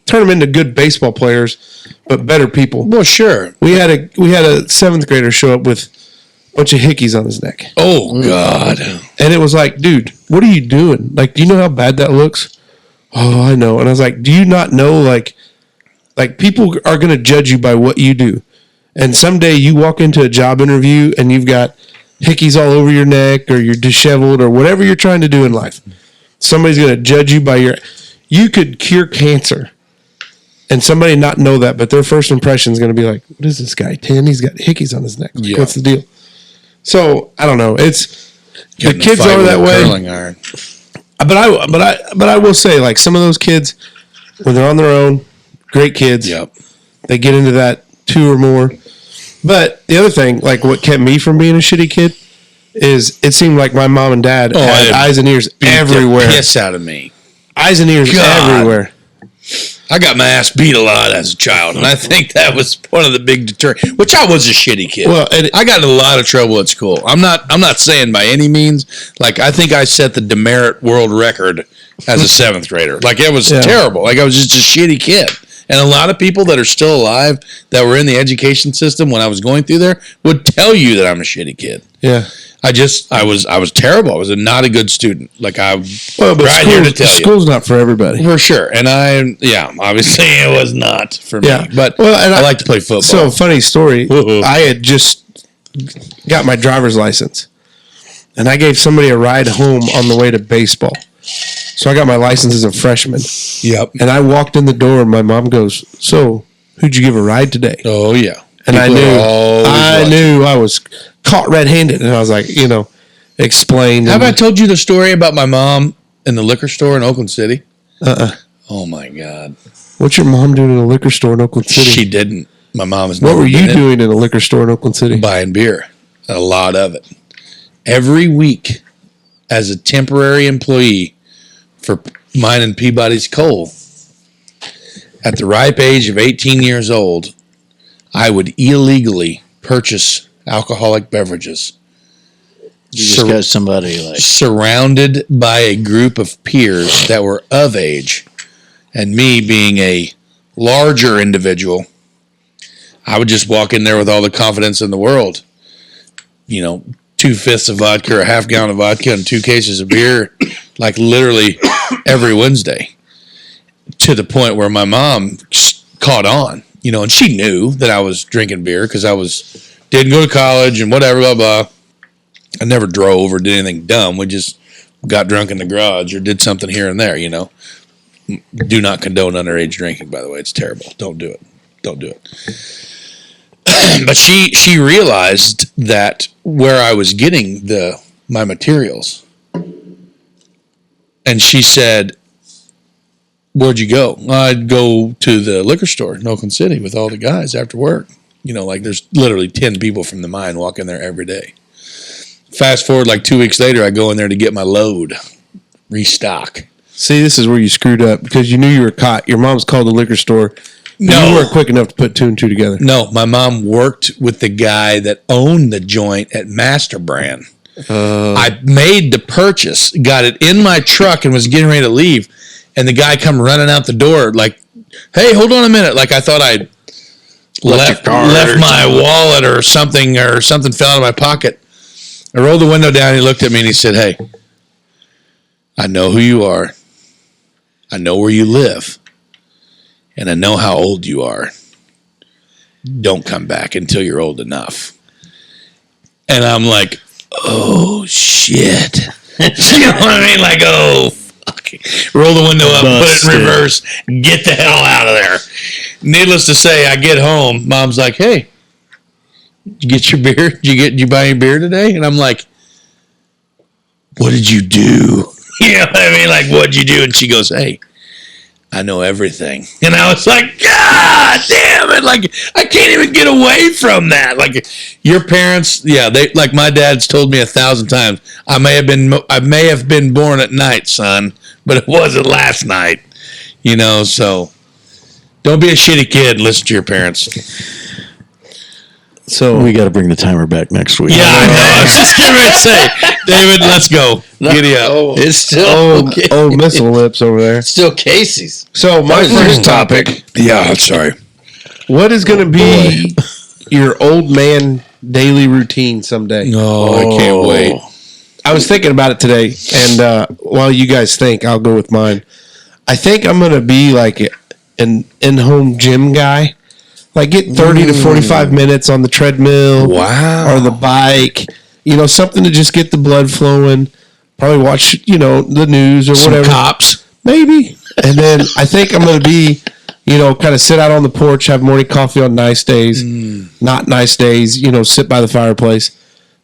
turn them into good baseball players, but better people. Well, sure. We had a seventh grader show up with a bunch of hickeys on his neck. Oh, God. And it was like, dude, what are you doing? Like, do you know how bad that looks? Oh, I know. And I was like, do you not know, like people are going to judge you by what you do. And someday you walk into a job interview and you've got hickeys all over your neck or you're disheveled or whatever you're trying to do in life. Somebody's going to judge you by you could cure cancer and somebody not know that, but their first impression is going to be like, what is this guy, 10? He's got hickeys on his neck. Like, Yeah. what's the deal? So, I don't know. It's Getting the kids a fight are with that a way. curling iron. But I will say, like, some of those kids, when they're on their own, great kids. Yep. They get into that 2 or more. But the other thing, like what kept me from being a shitty kid, is it seemed like my mom and dad had eyes and ears everywhere. Piss out of me. Eyes and ears everywhere. I got my ass beat a lot as a child, and I think that was one of the big deterrents. Which I was a shitty kid. Well, and I got in a lot of trouble at school. I'm not saying by any means. Like, I think I set the demerit world record as a seventh grader. Like, it was terrible. Like, I was just a shitty kid. And a lot of people that are still alive that were in the education system when I was going through there would tell you that I'm a shitty kid. Yeah. I was terrible. I was not a good student. Like, Well, but right here to tell you. school's not for everybody. For sure. And obviously it was not for me. Yeah. But and I like to play football. So, funny story. Woo-hoo. I had just got my driver's license, and I gave somebody a ride home on the way to baseball. So I got my license as a freshman. Yep. And I walked in the door, and my mom goes, "So, who'd you give a ride today?" Oh, yeah. And People I knew I was caught red-handed, and I was like, explain. Have I told you the story about my mom in the liquor store in Oakland City? Oh, my God. What's your mom doing in a liquor store in Oakland City? She didn't. My mom is. What were you doing in a liquor store in Oakland City? Buying beer. A lot of it. Every week, as a temporary employee for mine and Peabody's Coal, at the ripe age of 18 years old, I would illegally purchase alcoholic beverages. You just got somebody like Surrounded by a group of peers that were of age, and me being a larger individual, I would just walk in there with all the confidence in the world. 2/5 of vodka or a half gallon of vodka and 2 cases of beer, like literally every Wednesday, to the point where my mom caught on, and she knew that I was drinking beer because didn't go to college and whatever, blah, blah. I never drove or did anything dumb. We just got drunk in the garage or did something here and there, Do not condone underage drinking, by the way. It's terrible. Don't do it. Don't do it. But she realized that where I was getting my materials. And she said, "Where'd you go?" "I'd go to the liquor store in Oakland City with all the guys after work." Like there's literally 10 people from the mine walking there every day. Fast forward like 2 weeks later, I go in there to get my load, restock. See, this is where you screwed up because you knew you were caught. Your mom's called the liquor store. No. You weren't quick enough to put 2 and 2 together. No, my mom worked with the guy that owned the joint at Master Brand. I made the purchase, got it in my truck, and was getting ready to leave. And the guy come running out the door like, "Hey, hold on a minute!" Like I thought I'd left my wallet or something fell out of my pocket. I rolled the window down. And he looked at me and he said, "Hey, I know who you are. I know where you live, and I know how old you are. Don't come back until you're old enough." And I'm like, "Oh shit!" You know what I mean? Like, oh. Roll the window up, put it in reverse, get the hell out of there. Needless to say, I get home. Mom's like, "Hey, did you get your beer? Did you buy any beer today?" And I'm like, "What did you do?" You know what I mean? Like, what'd you do? And she goes, "Hey, I know everything." And I was like, "God damn it. Like, I can't even get away from that." Like, your parents, yeah, they, like my dad's told me 1,000 times, I may have been born at night, son, but it wasn't last night. You know, so don't be a shitty kid. Listen to your parents. So we got to bring the timer back next week. Yeah, I know. I was just going to say, David, let's go. Giddy up. It's still missile lips over there. Still Casey's. So my first topic. Yeah, sorry. What is going to be your old man daily routine someday? Oh, I can't wait. I was thinking about it today, and while you guys think, I'll go with mine. I think I'm going to be like an in-home gym guy. Like get 30 to 45 minutes on the treadmill. Wow. Or the bike. You know, something to just get the blood flowing. Probably watch, you know, the news or whatever. Cops. Maybe. And then I think I'm going to be, you know, kind of sit out on the porch, have morning coffee on nice days. Not nice days, you know, sit by the fireplace.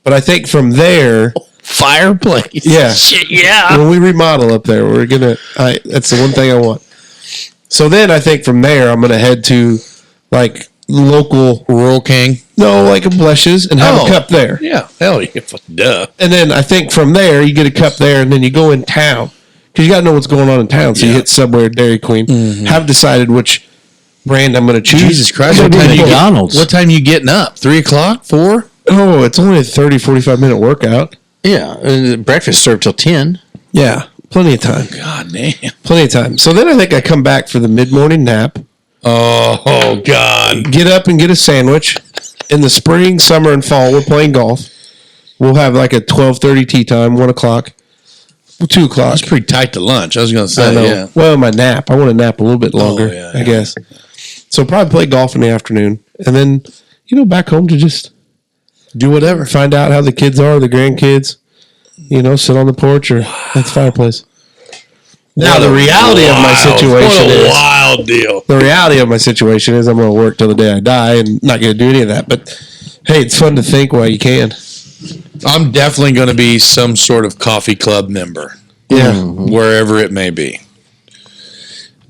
But I think from there... Fireplace. Yeah. Shit, yeah. When we remodel up there, we're going to... That's the one thing I want. So then I think from there, I'm going to head to... like local Rural King. No, like a Blesh's and have a cup there. Yeah, hell yeah, duh. And then I think from there you get a cup there, and then you go in town because you got to know what's going on in town. So you hit Subway or Dairy Queen. Have decided which brand I'm going to choose. Jesus Christ! What time you getting up? 3 o'clock? 4? Oh, it's only a 30, 45-minute workout. Yeah, breakfast served till 10. Yeah, plenty of time. God damn, plenty of time. So then I think I come back for the mid-morning nap. Oh, God. Get up and get a sandwich. In the spring, summer, and fall, we're playing golf. We'll have like a 12:30 tea time, 1 o'clock, 2 o'clock. That's pretty tight to lunch. I was going to say, yeah. Well, my nap. I want to nap a little bit longer, I guess. So probably play golf in the afternoon. And then, you know, back home to just do whatever. Find out how the kids are, the grandkids. You know, sit on the porch or at the fireplace. Now, the reality of my situation is... wild deal. The reality of my situation is I'm going to work till the day I die and not going to do any of that. But, hey, it's fun to think while you can. I'm definitely going to be some sort of coffee club member. Yeah. Wherever it may be.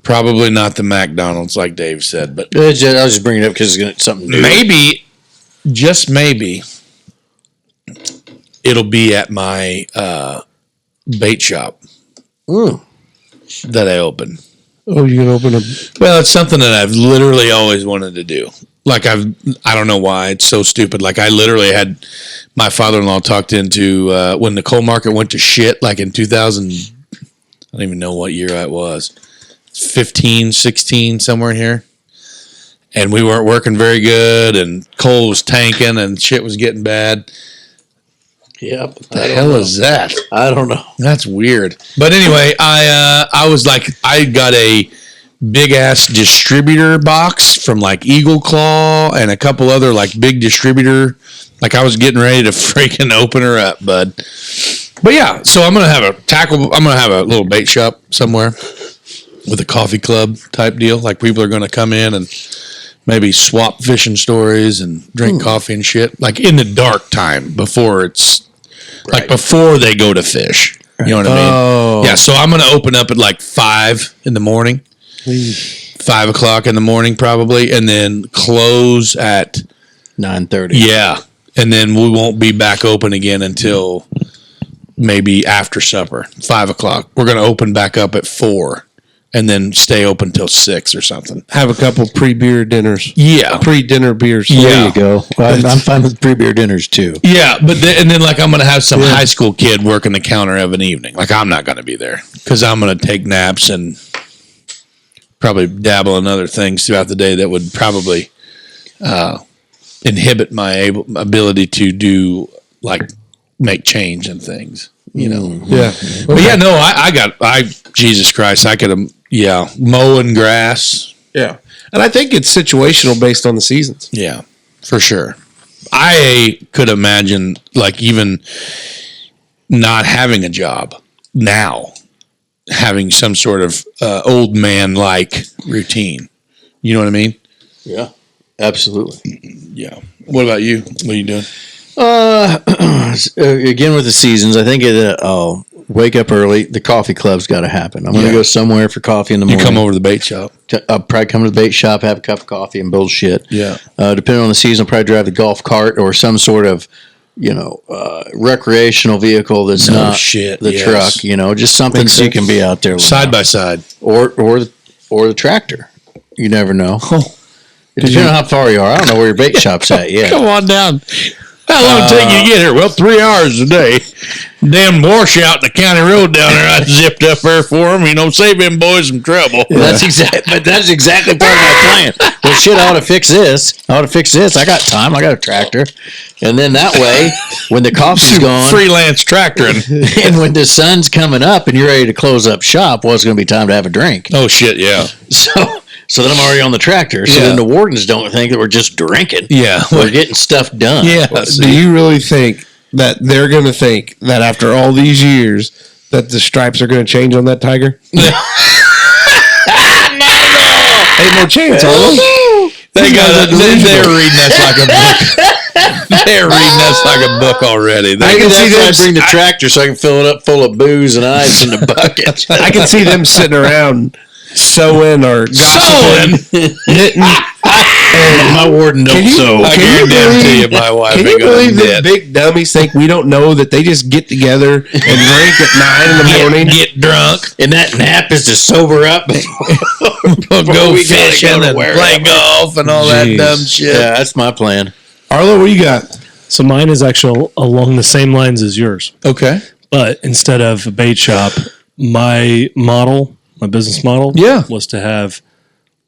Probably not the McDonald's, like Dave said. But I was just bringing it up because it's something new. Maybe, just maybe, it'll be at my bait shop. That I open. Oh, you can open a... Well, it's something that I've literally always wanted to do. Like I don't know why. It's so stupid. Like I literally had my father-in-law talked into when the coal market went to shit, like in 2000, I don't even know what year it was. 15, 16, somewhere in here. And we weren't working very good and coal was tanking and shit was getting bad. Yep. What the hell is that? I don't know. That's weird. But anyway, I was like, I got a big ass distributor box from like Eagle Claw and a couple other like big distributor. Like I was getting ready to freaking open her up, bud. But yeah, so I'm gonna have a little bait shop somewhere with a coffee club type deal. Like people are gonna come in and maybe swap fishing stories and drink coffee and shit. Like in the dark time before it's like before they go to fish. You know what I mean? Oh. Yeah, so I'm going to open up at like 5 in the morning. 5 o'clock in the morning probably. And then close at 9:30. Yeah. And then we won't be back open again until maybe after supper. 5 o'clock. We're going to open back up at 4. and then stay open till 6 or something. Have a couple pre-beer dinners. Yeah. Pre-dinner beers. Yeah. There you go. Well, I'm fine with pre-beer dinners too. Yeah, but then like I'm going to have some high school kid working the counter of an evening. Like I'm not going to be there because I'm going to take naps and probably dabble in other things throughout the day that would probably inhibit my ability to do like make change and things. You know. Yeah. But yeah, no, I Jesus Christ, I could mowing grass. Yeah. And I think it's situational based on the seasons. Yeah, for sure. I could imagine like even not having a job now, having some sort of old man like routine. You know what I mean? Yeah, absolutely. Yeah. What about you? What are you doing? Again with the seasons, I think I'll wake up early. The coffee club's got to happen. I'm going to go somewhere for coffee in the morning. You come over to the bait shop. I'll probably come to the bait shop, have a cup of coffee, and bullshit. Yeah. Depending on the season, I'll probably drive the golf cart or some sort of, recreational vehicle that's not the truck. Just something so you can be out there side by side, or the tractor. You never know. It depends on how far you are. I don't know where your bait shop's at yet. Come on down. How long did it take you to get here? Well, 3 hours a day. Damn washout in the county road down there. I zipped up there for them. Save them boys some trouble. Yeah. That's exactly part of my plan. Well, shit, I ought to fix this. I got time. I got a tractor. And then that way, when the coffee's gone. Freelance tractoring. And when the sun's coming up and you're ready to close up shop, it's going to be time to have a drink. Oh, shit, yeah. So then I'm already on the tractor. So then the wardens don't think that we're just drinking. Yeah. We're getting stuff done. Yeah. Do you really think that they're going to think that after all these years that the stripes are going to change on that tiger? Not at all. Ain't no chance, are they? They're reading us like a book. They're reading us like a book already. I can see them bring the tractor so I can fill it up full of booze and ice in the bucket. I can see them sitting around sewing or gossiping, knitting. My warden don't sew. I guarantee you, my wife. Can you believe that big dummies think we don't know that they just get together and drink at 9 in the morning, get drunk, and that nap is to sober up, go fishing and play golf and all that dumb shit. Yeah, that's my plan. Arlo, what you got? So mine is actually along the same lines as yours. Okay, but instead of a bait shop, my business model, was to have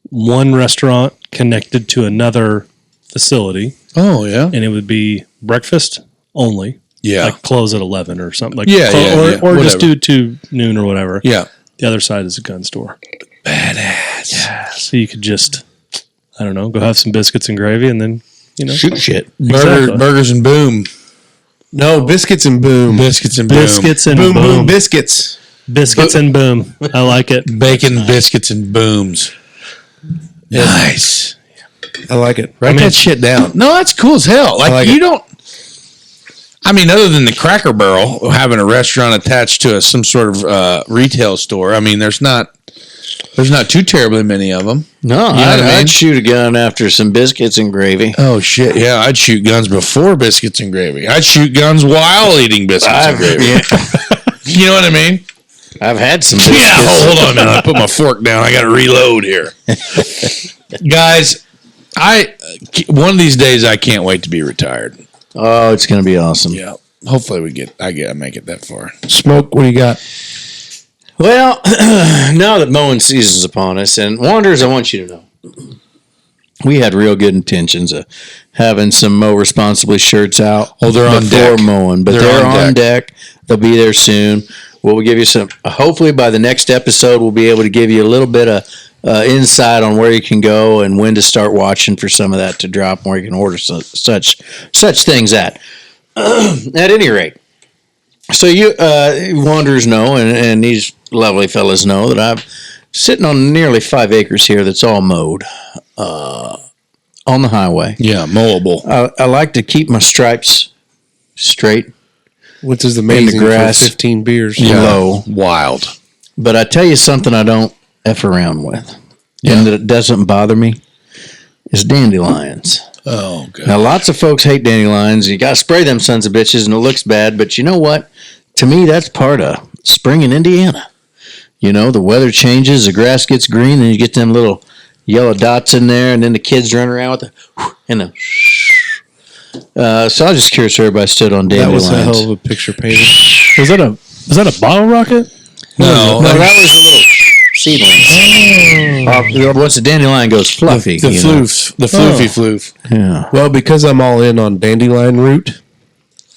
one restaurant connected to another facility. Oh, yeah. And it would be breakfast only. Yeah. Like close at 11 or something. Like or just do 2 noon or whatever. Yeah. The other side is a gun store. Badass. Yeah. So you could just, I don't know, go have some biscuits and gravy and then, shoot shit. Burgers and boom. No, biscuits and boom. Biscuits and boom. Biscuits and boom. boom. Boom biscuits. Biscuits and boom. I like it. Bacon, biscuits, and booms. Nice. I like it. Write that shit down. No, that's cool as hell. Like you don't. I mean, other than the Cracker Barrel having a restaurant attached to some sort of retail store, I mean, there's not too terribly many of them. No, I'd shoot a gun after some biscuits and gravy. Oh shit! Yeah, I'd shoot guns before biscuits and gravy. I'd shoot guns while eating biscuits and gravy. Yeah. You know what I mean? I've had some biscuits. Yeah, hold on a minute. I put my fork down. I got to reload here. Guys, one of these days I can't wait to be retired. Oh, it's going to be awesome. Yeah. Hopefully I make it that far. Smoke, what do you got? Well, now that mowing season's upon us, and Wanderers, I want you to know, we had real good intentions of having some Mow Responsibly shirts out. Oh, they're on deck. Before mowing, but they're on deck. They'll be there soon. We'll give you some, hopefully by the next episode, we'll be able to give you a little bit of insight on where you can go and when to start watching for some of that to drop and where you can order such things at. At any rate, so you Wanderers know, and these lovely fellas know that I'm sitting on nearly 5 acres here that's all mowed on the highway. Yeah, mowable. I like to keep my stripes straight. Which is amazing in the grass, for 15 beers. Low. Wild. But I tell you something I don't F around with. And that it doesn't bother me is dandelions. Oh, God. Now, lots of folks hate dandelions. You got to spray them sons of bitches and it looks bad. But you know what? To me, that's part of spring in Indiana. the weather changes, the grass gets green, and you get them little yellow dots in there, and then the kids run around with so I was just curious where everybody stood on dandelions. That was a hell of a picture painted. Was that a bottle rocket? No, that was the little seedlings. Once the dandelion goes fluffy, the floof, the floofy floof. Yeah. Well, because I'm all in on dandelion root.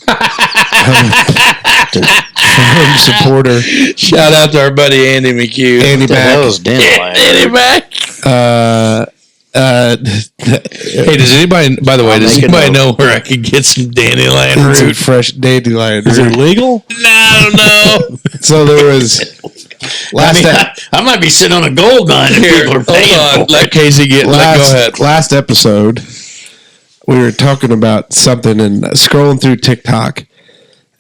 I'm a supporter. Shout out to our buddy Andy McHugh. Andy back. That was dandelion. Andy back. Hey, does anybody? By the way, does anybody know where I could get some dandelion Some root? fresh dandelion Is root. it legal? No, I don't know. So there was I might be sitting on a gold mine if people are paying Hold on, for let it. Casey get. Go ahead. last episode, we were talking about something and scrolling through TikTok,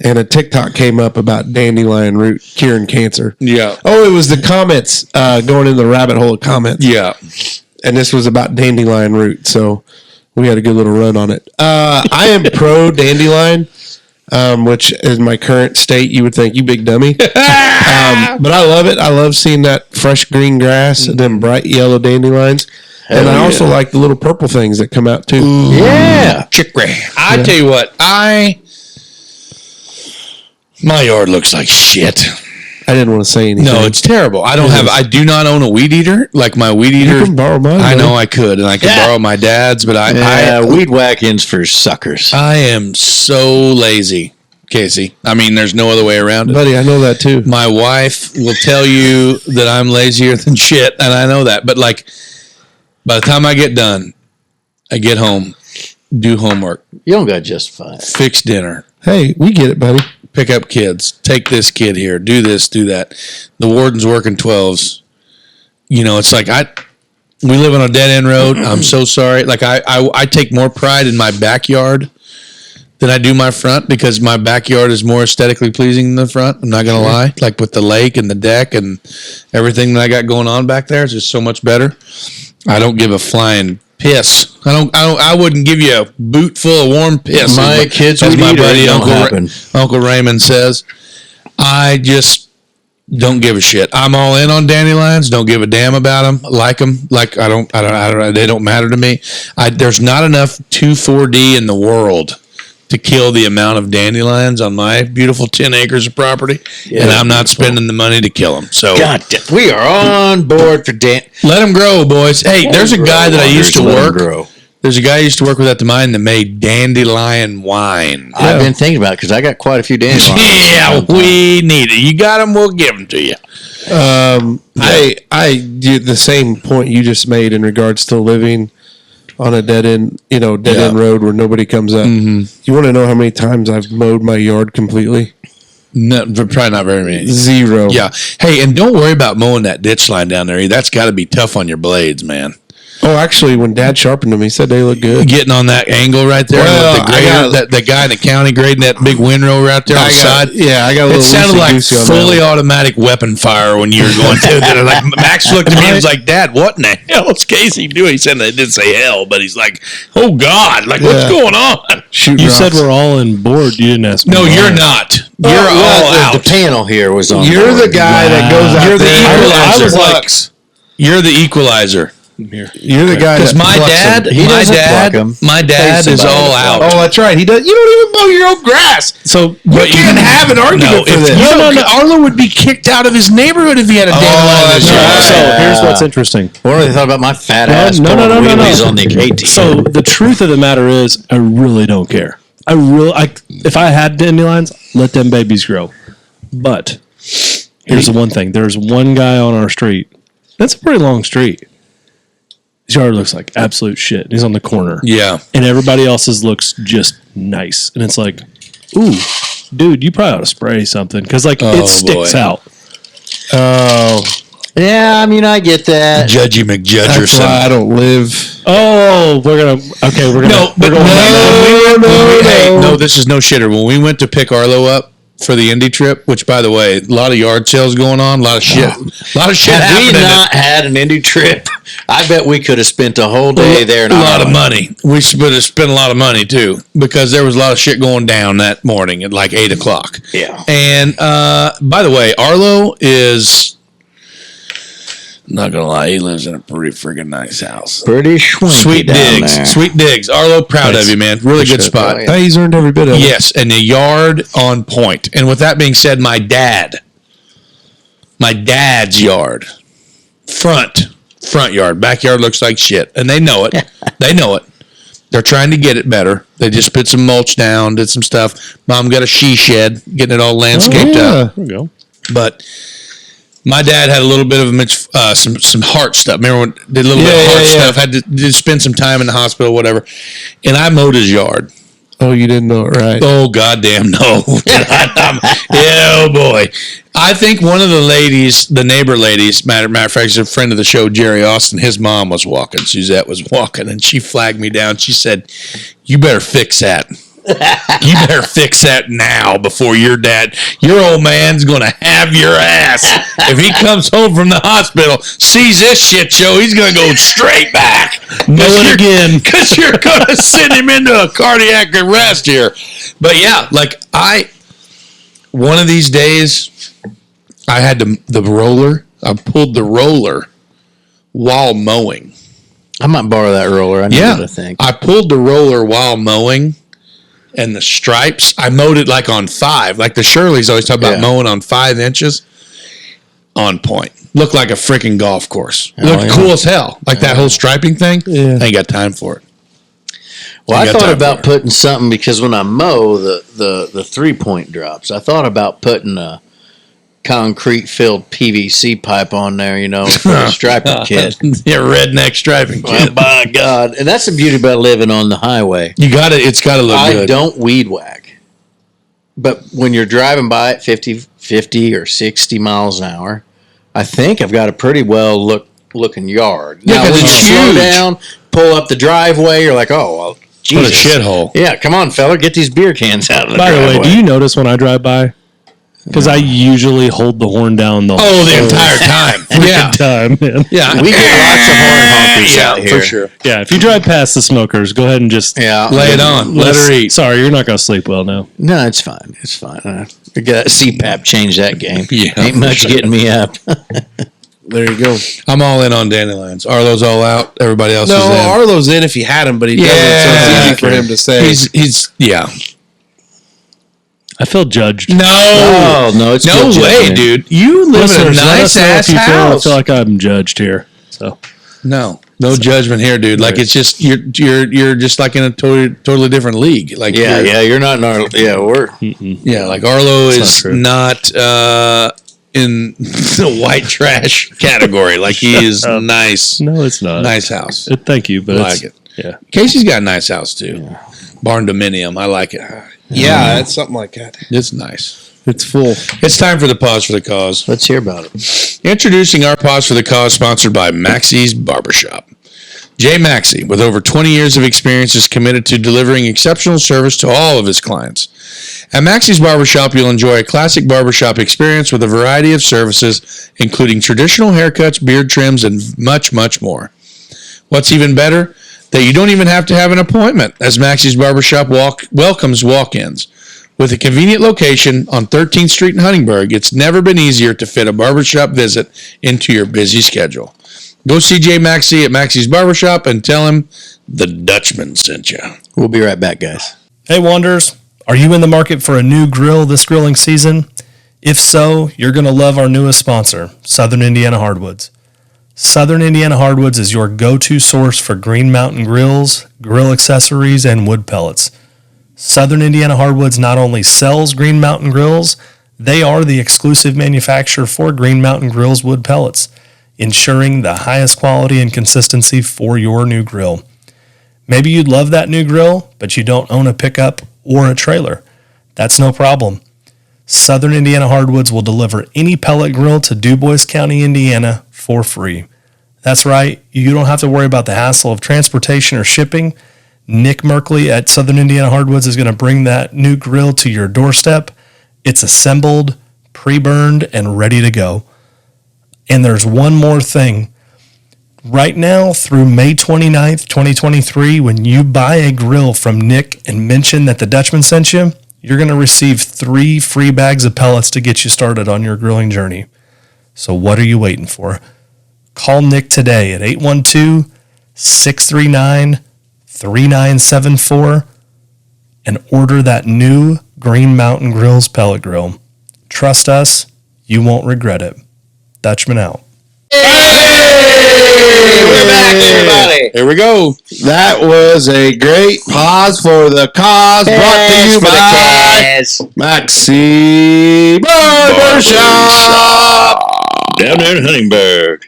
and a TikTok came up about dandelion root curing cancer. Yeah, Oh, it was the comments going in the rabbit hole of comments. yeah. And this was about dandelion root, so we had a good little run on it. I am pro dandelion, which is my current state. You would think, you big dummy. But I love it. I love seeing that fresh green grass and then bright yellow dandelions. And I also like the little purple things that come out too. Yeah. Chicory. I tell you what, my yard looks like shit. I didn't want to say anything. No, it's terrible. I do not own a weed eater. Like my weed eater. You can borrow mine. I buddy. know I could, and I could borrow my dad's, but Weed whacking's for suckers. I am so lazy, Casey. I mean, there's no other way around it. Buddy, I know that too. My wife will tell you that I'm lazier than shit, and I know that. But like, by the time I get done, I get home, do homework, You don't got to justify it. fix dinner, Hey, we get it, buddy. pick up kids, take this kid here, do this, do that. The warden's working 12s. It's like we live on a dead end road. I'm so sorry. Like I take more pride in my backyard than I do my front because my backyard is more aesthetically pleasing than the front. I'm not gonna lie. Like with the lake and the deck and everything that I got going on back there is just so much better. I don't give a flying piss. I wouldn't give you a boot full of warm piss. My kids as would my eat it, buddy it don't happen. Uncle Raymond says. I just don't give a shit. I'm all in on dandelions. Don't give a damn about them. Like them. Like I don't. They don't matter to me. There's not enough 2,4-D in the world to kill the amount of dandelions on my beautiful 10 acres of property, and I'm not spending the money to kill them. So God, we are on board for let them grow, boys. Hey, there's a guy that I used to work. There's a guy I used to work with at the mine that made dandelion wine. I've been thinking about it because I got quite a few dandelions. Yeah, we need it. You got them, we'll give them to you. I do the same point you just made in regards to living on a dead end road where nobody comes up. Mm-hmm. You want to know how many times I've mowed my yard completely? No, probably not very many. 0. Yeah. Hey, and don't worry about mowing that ditch line down there. That's got to be tough on your blades, man. Oh, actually, when Dad sharpened them, he said they look good. Getting on that angle right there with the grader, the guy in the county grading that big windrow right there on the side. Yeah, I got a little. It sounded like fully automatic weapon fire when you were going through there. Like Max looked at me and was like, "Dad, what in the hell is Casey doing?" He said they didn't say hell, but he's like, "Oh God, like what's going on?" You said we're all on board. You didn't ask me. No, you're not. You're all out. The panel here was on. You're the guy that goes out You're the there. equalizer. I was like, you're the equalizer. Here. You're the guy Because that my dad is all out. Oh, that's right. He does. You don't even mow your own grass. So You can't have an argument for this. No. Arlo would be kicked out of his neighborhood if he had a dandelion this year. right. So here's what's interesting. What do they thought about my fat ass? No. wheelies on the KT. So the truth of the matter is, I really don't care. If I had dandelions, let them babies grow. But here's the one thing: there's one guy on our street. That's a pretty long street. His yard looks like absolute shit. He's on the corner. Yeah. And everybody else's looks just nice. And it's like, ooh, dude, you probably ought to spray something. Because, it sticks out. Oh, yeah, I mean, I get that. Judgy that's why I McJudgerson. don't live. Oh, we're going to. No, this is no shitter. When we went to pick Arlo up for the Indy trip, which, by the way, a lot of yard sales going on, a lot of shit Had we happening. not had an Indy trip, I bet we could have spent a whole day there. A lot of money. We would have spent a lot of money too, because there was a lot of shit going down that morning at like 8:00. Yeah. And by the way, Arlo is Not gonna lie, he lives in a pretty friggin' nice house. Pretty swanky Sweet down digs, there. Sweet digs. Arlo, proud Thanks. of you, man. Really good Appreciate spot. it. Oh, yeah. Hey, he's earned every bit of it. Yes, and the yard on point. And with that being said, my dad's yard, front yard, backyard looks like shit, and they know it. They know it. They're trying to get it better. They just put some mulch down, did some stuff. Mom got a she shed, getting it all landscaped up. There we go. But my dad had a little bit of some heart stuff. Remember when did a little bit of heart stuff? Had to spend some time in the hospital, whatever. And I mowed his yard. Oh, you didn't know it, right? Oh, goddamn no. Oh, boy. I think one of the ladies, the neighbor ladies, matter of fact, she's a friend of the show, Jerry Austin, his mom was walking. Suzette was walking, and she flagged me down. She said, you better fix that. You better fix that now before your old man's going to have your ass. If he comes home from the hospital, sees this shit show, he's going to go straight back. Know it again. Because you're going to send him into a cardiac arrest here. But yeah, one of these days, I had the roller. I pulled the roller while mowing. I might borrow that roller. I need it, I think. I pulled the roller while mowing. And the stripes, I mowed it like on 5. Like the Shirleys always talk about mowing on 5 inches. On point. Looked like a freaking golf course. Looked cool as hell. Like that whole striping thing. Yeah. I ain't got time for it. Well, I thought about putting something, because when I mow the 3-point drops, I thought about putting a concrete-filled PVC pipe on there, for a striping kit. Yeah, redneck striping kit. Oh, by God. And that's the beauty about living on the highway. It's got to look good. I don't weed whack. But when you're driving by at 50 or 60 miles an hour, I think I've got a pretty well looking yard. Now, when you slow down, pull up the driveway, you're like, oh, well, Jesus. What a shithole. Yeah, come on, fella, get these beer cans out of the driveway. By the way, do you notice when I drive by? Because I usually hold the horn down the entire time. Time, man. Yeah. We get lots of horn honkers out here. For sure. Yeah, if you drive past the smokers, go ahead and just lay it on. Let her eat. Sorry, you're not going to sleep well now. No, it's fine. It's fine. I got CPAP changed that game. Yeah, ain't much getting me up. There you go. I'm all in on dandelions. Arlo's all out. Everybody else is in. No, Arlo's in if he had him, but he doesn't, so it's easy for him to say. He's I feel judged. No, it's no good way, judgment. dude. You live in a nice ass house. I feel like I'm judged here. So no judgment here, dude. Like it's just you're just like in a totally different league. Like you're not in our we're like Arlo is not in the white trash category. Like he is nice. No, it's not nice house. Thank you, but I like it. Yeah, Casey's got a nice house too. Barn dominium. I like it. Yeah, it's something like that. It's nice. It's full. It's time for the Pause for the Cause. Let's hear about it. Introducing our Pause for the Cause, sponsored by Maxie's Barbershop. Jay Maxie, with over 20 years of experience, is committed to delivering exceptional service to all of his clients. At Maxie's Barbershop, you'll enjoy a classic barbershop experience with a variety of services, including traditional haircuts, beard trims, and much, much more. What's even better? That you don't even have to have an appointment, as Maxie's Barbershop welcomes walk-ins. With a convenient location on 13th Street in Huntingburg, it's never been easier to fit a barbershop visit into your busy schedule. Go see Jay Maxie at Maxie's Barbershop and tell him the Dutchman sent you. We'll be right back, guys. Hey, Wanderers. Are you in the market for a new grill this grilling season? If so, you're going to love our newest sponsor, Southern Indiana Hardwoods. Southern Indiana Hardwoods is your go-to source for Green Mountain grills, grill accessories, and wood pellets. Southern Indiana Hardwoods not only sells Green Mountain grills, they are the exclusive manufacturer for Green Mountain Grills wood pellets, ensuring the highest quality and consistency for your new grill. Maybe you'd love that new grill, but you don't own a pickup or a trailer. That's no problem. Southern Indiana Hardwoods will deliver any pellet grill to Dubois County, Indiana for free. That's right, you don't have to worry about the hassle of transportation or shipping. Nick Merkley at Southern Indiana Hardwoods is going to bring that new grill to your doorstep. It's assembled, pre-burned, and ready to go. And there's one more thing. Right now, through May 29th, 2023, when you buy a grill from Nick and mention that the Dutchman sent you, you're going to receive 3 free bags of pellets to get you started on your grilling journey. So what are you waiting for? Call Nick today at 812-639-3974 and order that new Green Mountain Grills pellet grill. Trust us, you won't regret it. Dutchman out. We're back, everybody. Here we go. That was a great pause for the cause, brought to you by Maxi Barbershop. Down there in Huntingburg.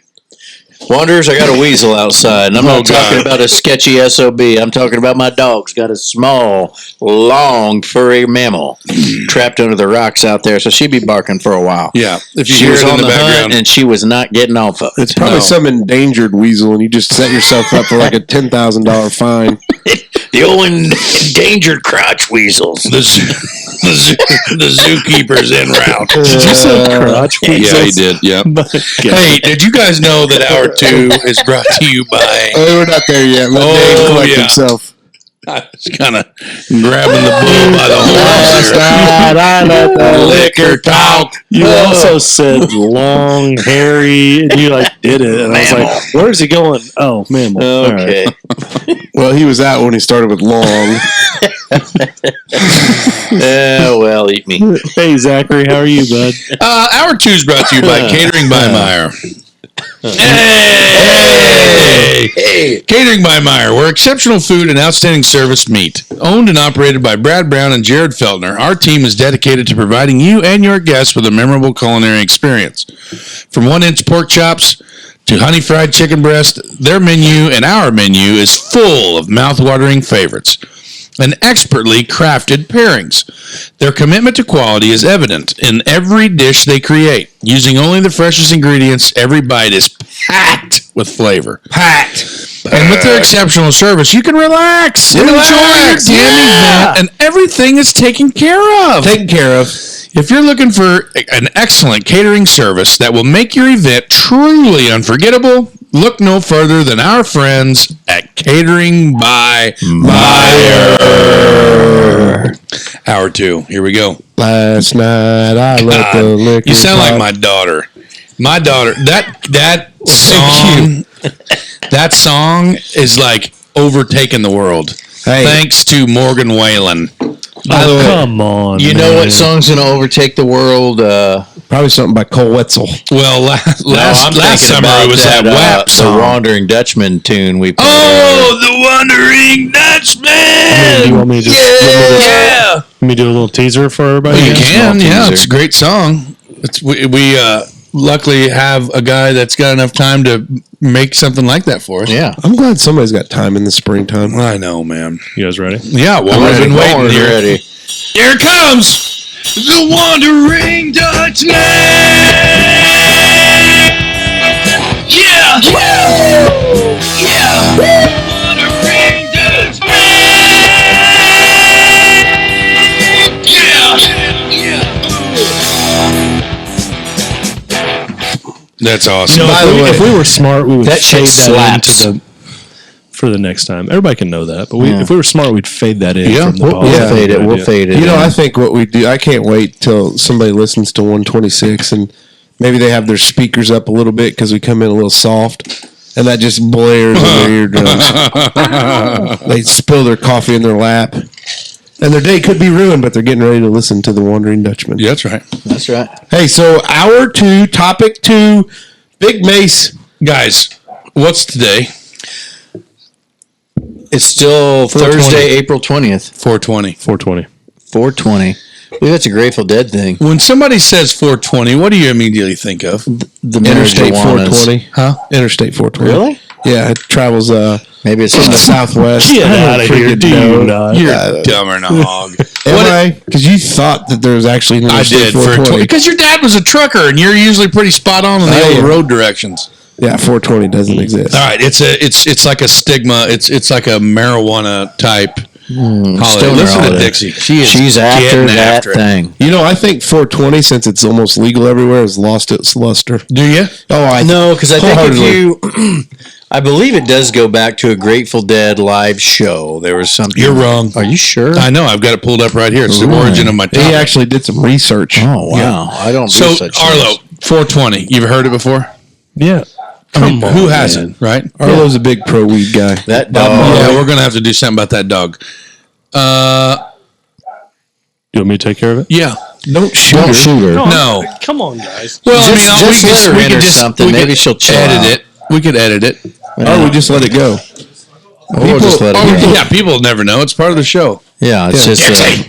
Wanderers, I got a weasel outside, and I'm not talking about a sketchy SOB. I'm talking about my dog's got a small, long, furry mammal trapped under the rocks out there, so she'd be barking for a while. Yeah. If you She hear was it in on the the hunt, background. and she was not getting off of it. It's probably some endangered weasel, and you just set yourself up for like a $10,000 fine. The old endangered crotch weasels. The zookeeper's en route. Did you say crotch? Yeah, he did. Yeah. Hey, did you guys know that Hour 2 is brought to you by... Oh, we're not there yet. Let Dave collect himself. I was kind of grabbing the bull by the horns there. Liquor talk. You also said long, hairy, and you like did it. And I was like, where's he going? Oh, mammal. Okay. Well, he was out when he started with long. Well, eat me. Hey, Zachary, how are you, bud? Hour 2 is brought to you by Catering by Meyer. Hey! Catering by Meyer, where exceptional food and outstanding service meet. Owned and operated by Brad Brown and Jared Feltner, our team is dedicated to providing you and your guests with a memorable culinary experience. From 1-inch pork chops to honey fried chicken breast, their menu and our menu is full of mouth-watering favorites and expertly crafted pairings. Their commitment to quality is evident in every dish they create. Using only the freshest ingredients, every bite is packed with flavor. And with their exceptional service, you can relax and enjoy your damn event, and everything is taken care of. If you're looking for an excellent catering service that will make your event truly unforgettable, look no further than our friends at Catering by Meyer. Hour 2. Here we go. Last night I let the liquor You sound like pop. my daughter. My daughter. That song. That song is like overtaking the world. Hey. Thanks to Morgan Whalen. By the way, Come on. you know what song's going to overtake the world? Probably something by Cole Wetzel. Well, last thinking summer about it was that WAP the song. Wandering Dutchman tune we played. Oh, the Wondering Dutchmen! Do you want me to just Yeah! let me do a little teaser for everybody? You can, small yeah. teaser. It's a great song. We luckily have a guy that's got enough time to make something like that for us. Yeah. I'm glad somebody's got time in the springtime. I know, man. You guys ready? Yeah, well, I've been waiting Born here. ready. Here it comes! The Wandering Dutchman! Yeah! Yeah! Wandering Dutchman! Yeah! That's awesome. No, By the way, if we were smart, we would that shit fade that slaps. into for the next time. Everybody can know that, but if we were smart, we'd fade that in. Yeah, from the we'll- pod. we'll That'd be Fade a it. good We'll idea. fade it. You know, in. I think what we do, I can't wait till somebody listens to 126 and maybe they have their speakers up a little bit because we come in a little soft and that just blares in their eardrums. They spill their coffee in their lap and their day could be ruined, but they're getting ready to listen to the Wandering Dutchman. Yeah, that's right. That's right. Hey, so hour 2, topic 2, Big Mace. Guys, what's today? It's still 420. Thursday, April 20th. 420. 420. 420. I believe that's a Grateful Dead thing. When somebody says 420, what do you immediately think of? The Interstate marijuanas. 420. Huh? Interstate 420. Really? Yeah, it travels Maybe it's from the not. southwest. Get out of here, Freaking do you no. not? You're dumber than a hog. Am I? Because you thought that there was actually an I Interstate did for 420. because your dad was a trucker and you're usually pretty spot on the I old am. road directions. Yeah, 420 doesn't exist. All right, it's like a stigma. It's like a marijuana type. Holly, Stoner listen to holiday. Dixie. She's after getting that after it. thing. You know, I think 420, since it's almost legal everywhere, has lost its luster. Do you? Oh, I No, because I think if wholeheartedly. you, I believe it does go back to a Grateful Dead live show. There was something. You're wrong. Are you sure? I know. I've got it pulled up right here. It's the origin of my He topic. actually did some research. Oh wow! I don't. So do such Arlo, things. 420. You've heard it before? Yeah. Come on, who hasn't, right? Arlo's a big pro weed guy. That dog. Yeah, we're gonna have to do something about that dog. You want me to take care of it? Yeah. Don't shoot her. No. Come on, guys. Well, Just let her in or something. we Maybe could she'll chill edit out. it. We could edit it. Oh, we just let it go. We'll just let it go. Yeah, people will never know. It's part of the show. Yeah, it's just.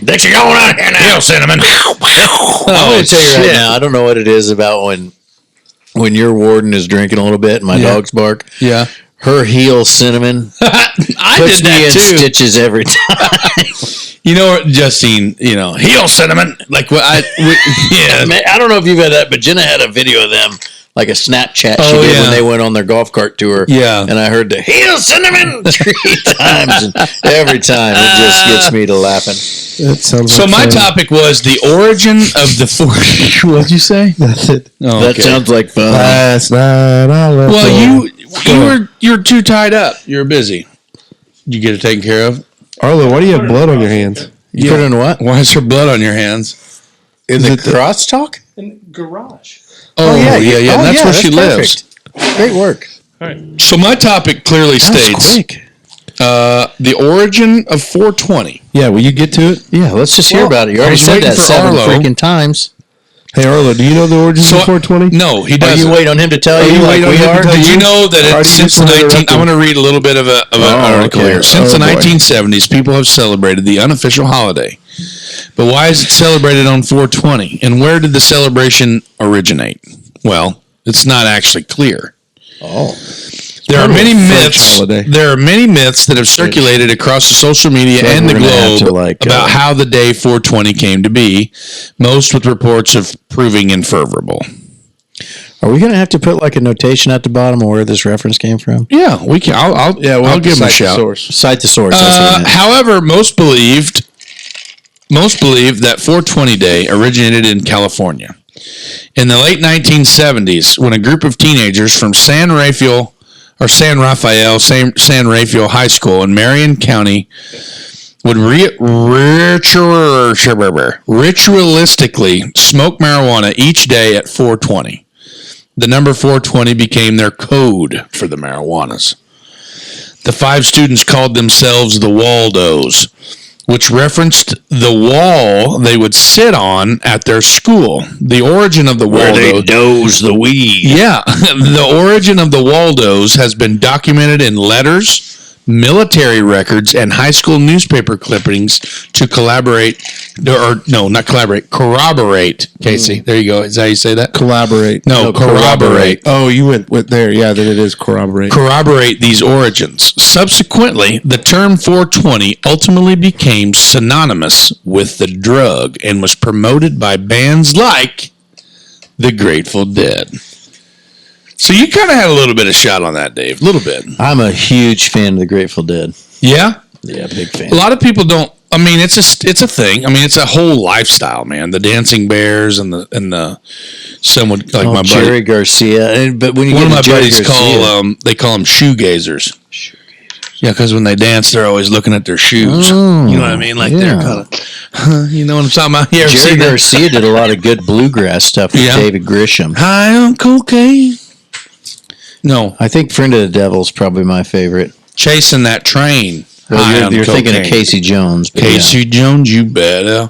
Dixie, going on here now, Cinnamon. I'm going to tell you right now, I don't know what it is about when your warden is drinking a little bit and my dogs bark. Yeah. Her heel, Cinnamon, I puts did me that in too. stitches every time. You know what, Justine? Heel Cinnamon. Like what? Yeah. Man, I don't know if you've had that, but Jenna had a video of them, like a Snapchat she did when they went on their golf cart tour. Yeah. And I heard the heel, Cinnamon 3 times. And every time it just gets me to laughing. That sounds So like my fun. topic was the origin of the What'd you say? That's it. Oh, That okay. sounds like fun. Last night I left Well, you were too tied up. You were busy. You get it taken care of. Arlo, why do you have blood on your hands? You put in what? Why is there blood on your hands? In the crosstalk? In garage. Oh, yeah. Oh, That's yeah, where she lives. perfect. Great work. All right. So my topic clearly states quick. the origin of 420. Yeah, will you get to it? Yeah, let's just hear Well, about it. You I already was said waiting that for 7 Arlo. freaking times. Hey, Arlo, do you know the origin So of 420? No, he Are doesn't. you waiting on him to tell you you like waiting on we him to are? tell Did you know that Or it's do you since just wanna 19? interrupt I him? want to read a little bit of an article okay. here. Since Oh, the boy. 1970s, people have celebrated the unofficial holiday. But why is it celebrated on 420? And where did the celebration originate? Well, it's not actually clear. Oh. There are many French myths. holiday. There are many myths that have circulated across the social media like and the we're gonna have globe to, about how the day 420 came to be. Most with reports of proving unfavorable. Are we going to have to put like a notation at the bottom of where this reference came from? Yeah, we can. I'll have give to him a cite the shout. source. Cite the source. That's what I meant. However, most believe that 420 Day originated in California. In the late 1970s, when a group of teenagers from San Rafael High School in Marion County would ritualistically smoke marijuana each day at 420. The number 420 became their code for the marijuanas. The 5 students called themselves the Waldos, which referenced the wall they would sit on at their school. The origin of the Waldos... doze the weed. Yeah, the origin of the Waldos has been documented in letters, military records, and high school newspaper clippings to corroborate, Casey. There you go. Is that how you say that? Collaborate. No, corroborate. Oh, you went with there. Yeah, then it is corroborate. Corroborate these origins. Subsequently, the term 420 ultimately became synonymous with the drug and was promoted by bands like the Grateful Dead. So you kind of had a little bit of shot on that, Dave. A little bit. I'm a huge fan of the Grateful Dead. Yeah? Yeah, big fan. A lot of people don't. I mean, it's a thing. I mean, it's a whole lifestyle, man. The dancing bears and the someone like my Jerry buddy. Garcia. But when you One of get my to Jerry buddies Garcia, they call them shoegazers. Yeah, because when they dance, they're always looking at their shoes. You know what I mean? Like they're kind of, you know what I'm talking about? You ever Jerry seen that? Garcia did a lot of good bluegrass stuff with Yeah. David Grisham. High on cocaine. No, I think Friend of the Devil is probably my favorite. chasing that train. High Well, on you're thinking of cocaine. Casey Jones. But Casey Jones, you better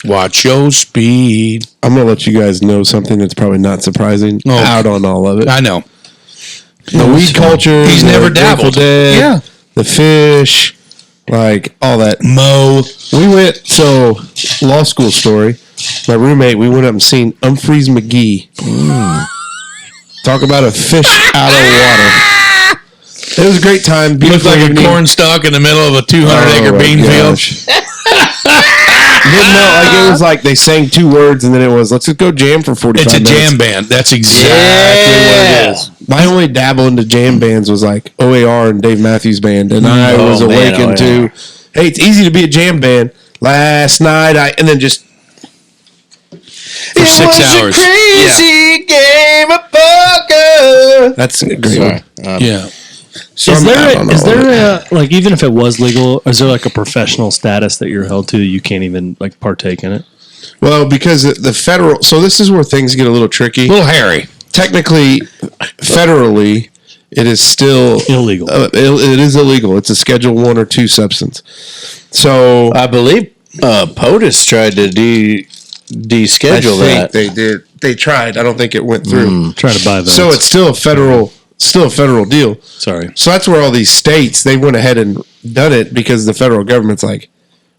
watch your speed. I'm going to let you guys know something that's probably not surprising Oh. out on all of it. I know. The weed culture. He's the never Grateful dabbled. Dead, Yeah. the fish, like all that. Mo. We went, law school story. My roommate, we went up and seen Humphreys McGee. Talk about a fish out of water. It was a great time. Looked Beautiful like a evening. corn stalk in the middle of a 200-acre Oh, bean my field. gosh. Didn't know, like it was like they sang 2 words and then it was, let's just go jam for 45 It's a minutes. jam band. That's exactly Yeah. what it is. My only dabble into jam bands was like OAR and Dave Matthews Band, and I Oh, was man, awakened to, hey, it's easy to be a jam band. Last night, and then just For 6 hours. Crazy game of poker. that's a great one. Yeah. So Is I'm out there on is all of it. there a, like, even if it was legal, is there like a professional status that you're held to? You can't even like partake in it. Well, because the federal, so this is where things get a little tricky. Little hairy. technically, federally, it is still Illegal. It is illegal. It's a Schedule 1 or 2 substance. So I believe POTUS tried to deschedule I think that. they did. They tried. I don't think it went through. Trying to buy votes. So it's still a federal deal. Sorry. So that's where all these states, they went ahead and done it because the federal government's like,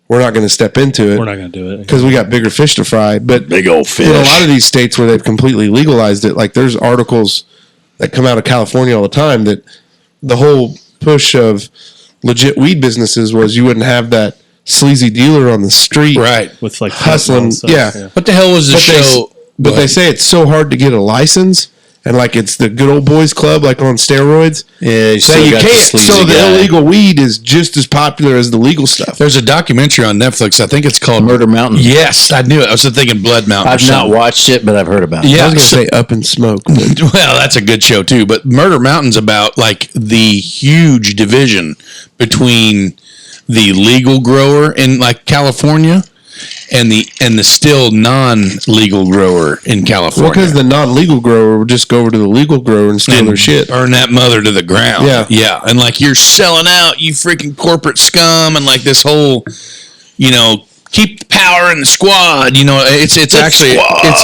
we're not going to step into it. We're not going to do it. Because we got bigger fish to fry. But Big old fish. in a lot of these states where they've completely legalized it, like there's articles that come out of California all the time that the whole push of legit weed businesses was you wouldn't have that sleazy dealer on the street. Right. With like Hustling, and stuff, yeah. What the hell was the show? But they say it's so hard to get a license, and like it's the good old boys club, like on steroids. Yeah, you So still you got can't. sleazy So the guy. illegal weed is just as popular as the legal stuff. There's a documentary on Netflix. I think it's called Murder Mountain. Yes, I knew it. I was thinking Blood Mountain. I've not watched it, but I've heard about it. I Yeah, was gonna so- say Up in Smoke. But well, that's a good show too. But Murder Mountain's about like the huge division between the legal grower in like California and the still non-legal grower in California. well, because the non-legal grower would just go over to the legal grower and steal and their shit. burn that mother to the ground. Yeah. Yeah. And like you're selling out, you freaking corporate scum, and like this whole, keep the power in the squad. It's actually it's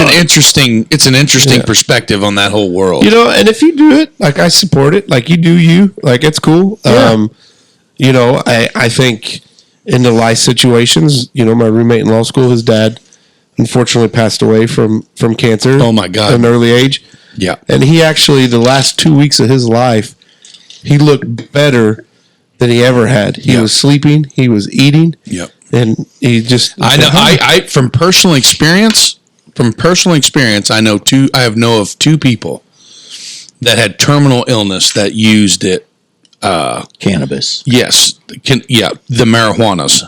an interesting Yeah. perspective on that whole world. And if you do it, like I support it. Like you do you. Like it's cool. Yeah. I think in the life situations, my roommate in law school, his dad unfortunately passed away from cancer. Oh, my God. At an early age. Yeah. And he actually, the last 2 weeks of his life, he looked better than he ever had. He Yeah. was sleeping, he was eating, Yep. and he just. I know. I from personal experience, I know of two people that had terminal illness that used it. Cannabis. Yes, the marijuanas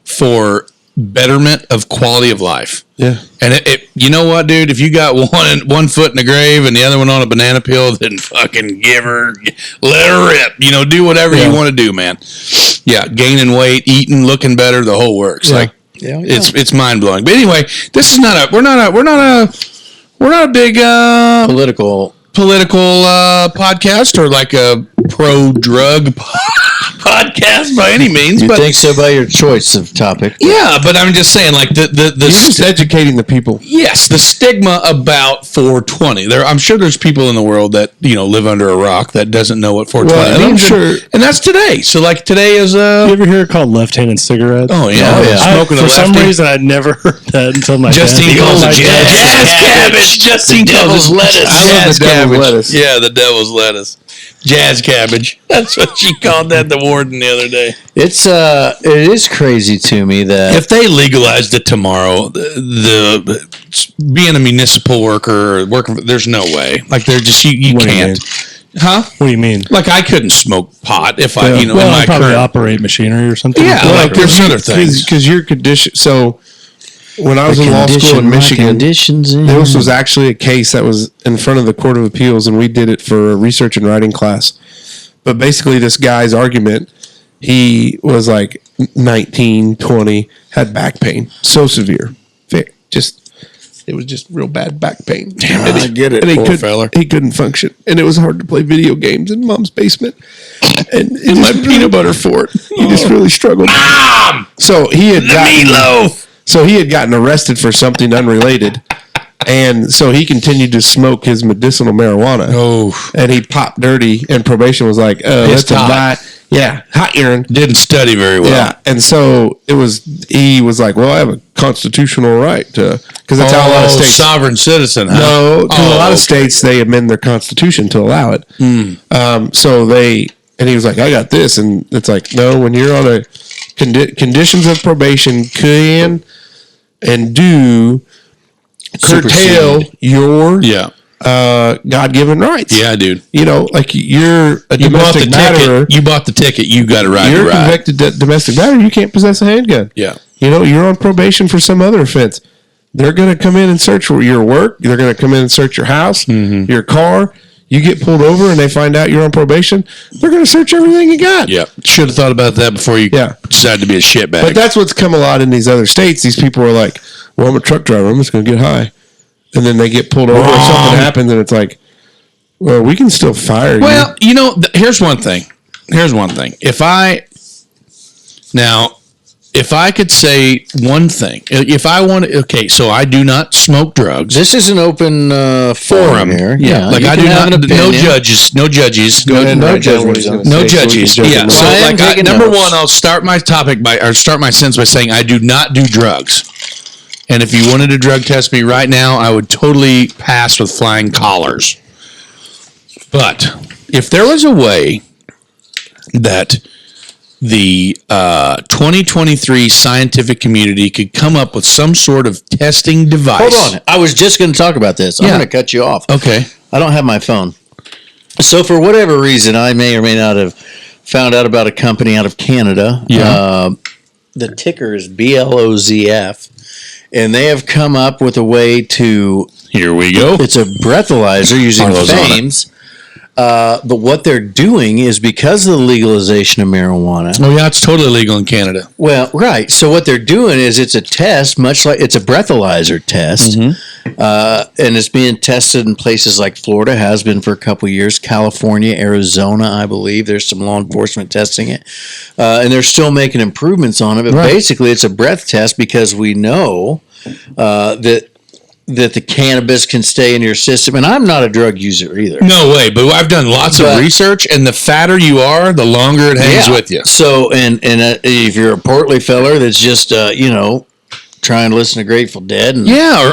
for betterment of quality of life. Yeah. And it you know what, dude? If you got one foot in the grave and the other one on a banana peel, then fucking let her rip. Do whatever you want to do, man. Yeah, gaining weight, eating, looking better, the whole works. Yeah. Like Yeah. it's mind blowing. But anyway, this is we're not a big Political. political podcast or like a pro drug podcast by any means. You But think so by your choice of topic? yeah, but I'm just saying, like You're just educating the people. yes, the stigma about 420. I'm sure there's people in the world that live under a rock that doesn't know what 420 Well, and I'm means. sure- and that's today. So like today is You ever hear it called left-handed cigarettes? oh yeah, Oh, yeah. smoking a For some lefty. reason, I'd never heard that until my Justine dad. calls My it dad- jazz cabbage. Justine The calls devil's it lettuce. I love jazz the devil's cabbage. lettuce. Yeah, the devil's lettuce. Jazz cabbage. That's what she called that, the warden, the other day. It is crazy to me that If they legalized it tomorrow, the being a municipal worker or working, there's no way. Like they're just you What do you can't. Huh? What do you mean? Like I couldn't smoke pot if I, Yeah. in Well, my I probably current. operate machinery or something. Yeah, like there's other things. Because your condition. So when I was the in law school condition in my Michigan, conditions in. this was actually a case that was in front of the Court of Appeals, and we did it for a research and writing class. But basically, this guy's argument, he was like 19, 20, had back pain, so severe, it was just real bad back pain. Damn, I get it, And poor fella. he couldn't function, and it was hard to play video games in Mom's basement. And My peanut butter fort. he just really struggled. Mom, So he had the gotten meatloaf. so he had gotten arrested for something unrelated, and so he continued to smoke his medicinal marijuana. Oh, And he popped dirty, and probation was like, Pissed that's a hot. bite. Yeah, hot urine. didn't study very well. Yeah, and so he was like, well, I have a constitutional right to, because that's how a lot of states. sovereign citizen. Huh? No, 'cause a lot of okay. states, they amend their constitution to allow it. Hmm. And he was like, I got this. And it's like, no, when you're on a conditions of probation can and do curtail your Yeah, God-given rights. yeah, dude. Like you're a You bought the domestic batterer. ticket. You bought the ticket. You got to ride. You're Your ride. convicted domestic batterer. You can't possess a handgun. Yeah. You're on probation for some other offense. They're going to come in and search your work. They're going to come in and search your house, your car. You get pulled over and they find out you're on probation. They're going to search everything you got. Yeah. Should have thought about that before you decided to be a shitbag. But that's what's come a lot in these other states. These people are like, well, I'm a truck driver. I'm just going to get high. And then they get pulled over or something happens and it's like, Well, we can still fire you. Well, you know, here's one thing. If I could say one thing, if I want to, okay, so I do not smoke drugs. This is an open forum here. Yeah, Like I do not, no judges. Go ahead, no judgment. No judges. Yeah. So, I am like, taking number notes. one, I'll start my sentence by saying I do not do drugs. And if you wanted to drug test me right now, I would totally pass with flying collars. But if there was a way that the 2023 scientific community could come up with some sort of testing device. Hold on. I was just going to talk about this. I'm Yeah. going to cut you off. Okay. I don't have my phone. So for whatever reason, I may or may not have found out about a company out of Canada. Yeah. The ticker is BLOZF, and they have come up with a way to. Here we go. It's a breathalyzer using Arlo's on it. FAMES. But what they're doing is because of the legalization of marijuana. Oh, yeah, it's totally legal in Canada. Well, right. So what they're doing is it's a test, much like it's a breathalyzer test, and it's being tested in places like Florida, has been for a couple of years, California, Arizona, I believe. There's some law enforcement testing it, and they're still making improvements on it. But basically, it's a breath test because we know that the cannabis can stay in your system. And I'm not a drug user either. No way, but I've done lots of research, and the fatter you are, the longer it hangs with you. So, and if you're a portly feller that's just, trying to listen to Grateful Dead. And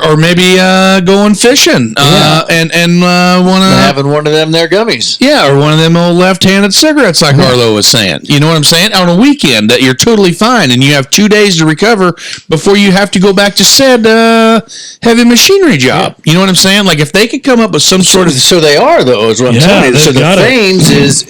or maybe going fishing and want to... having one of them there gummies. Yeah, or one of them old left-handed cigarettes like Arlo was saying. You know what I'm saying? On a weekend that you're totally fine, and you have 2 days to recover before you have to go back to said heavy machinery job. You know what I'm saying? Like if they could come up with some sort of... So they are, though, is what I'm telling you. So the got it. FAMES is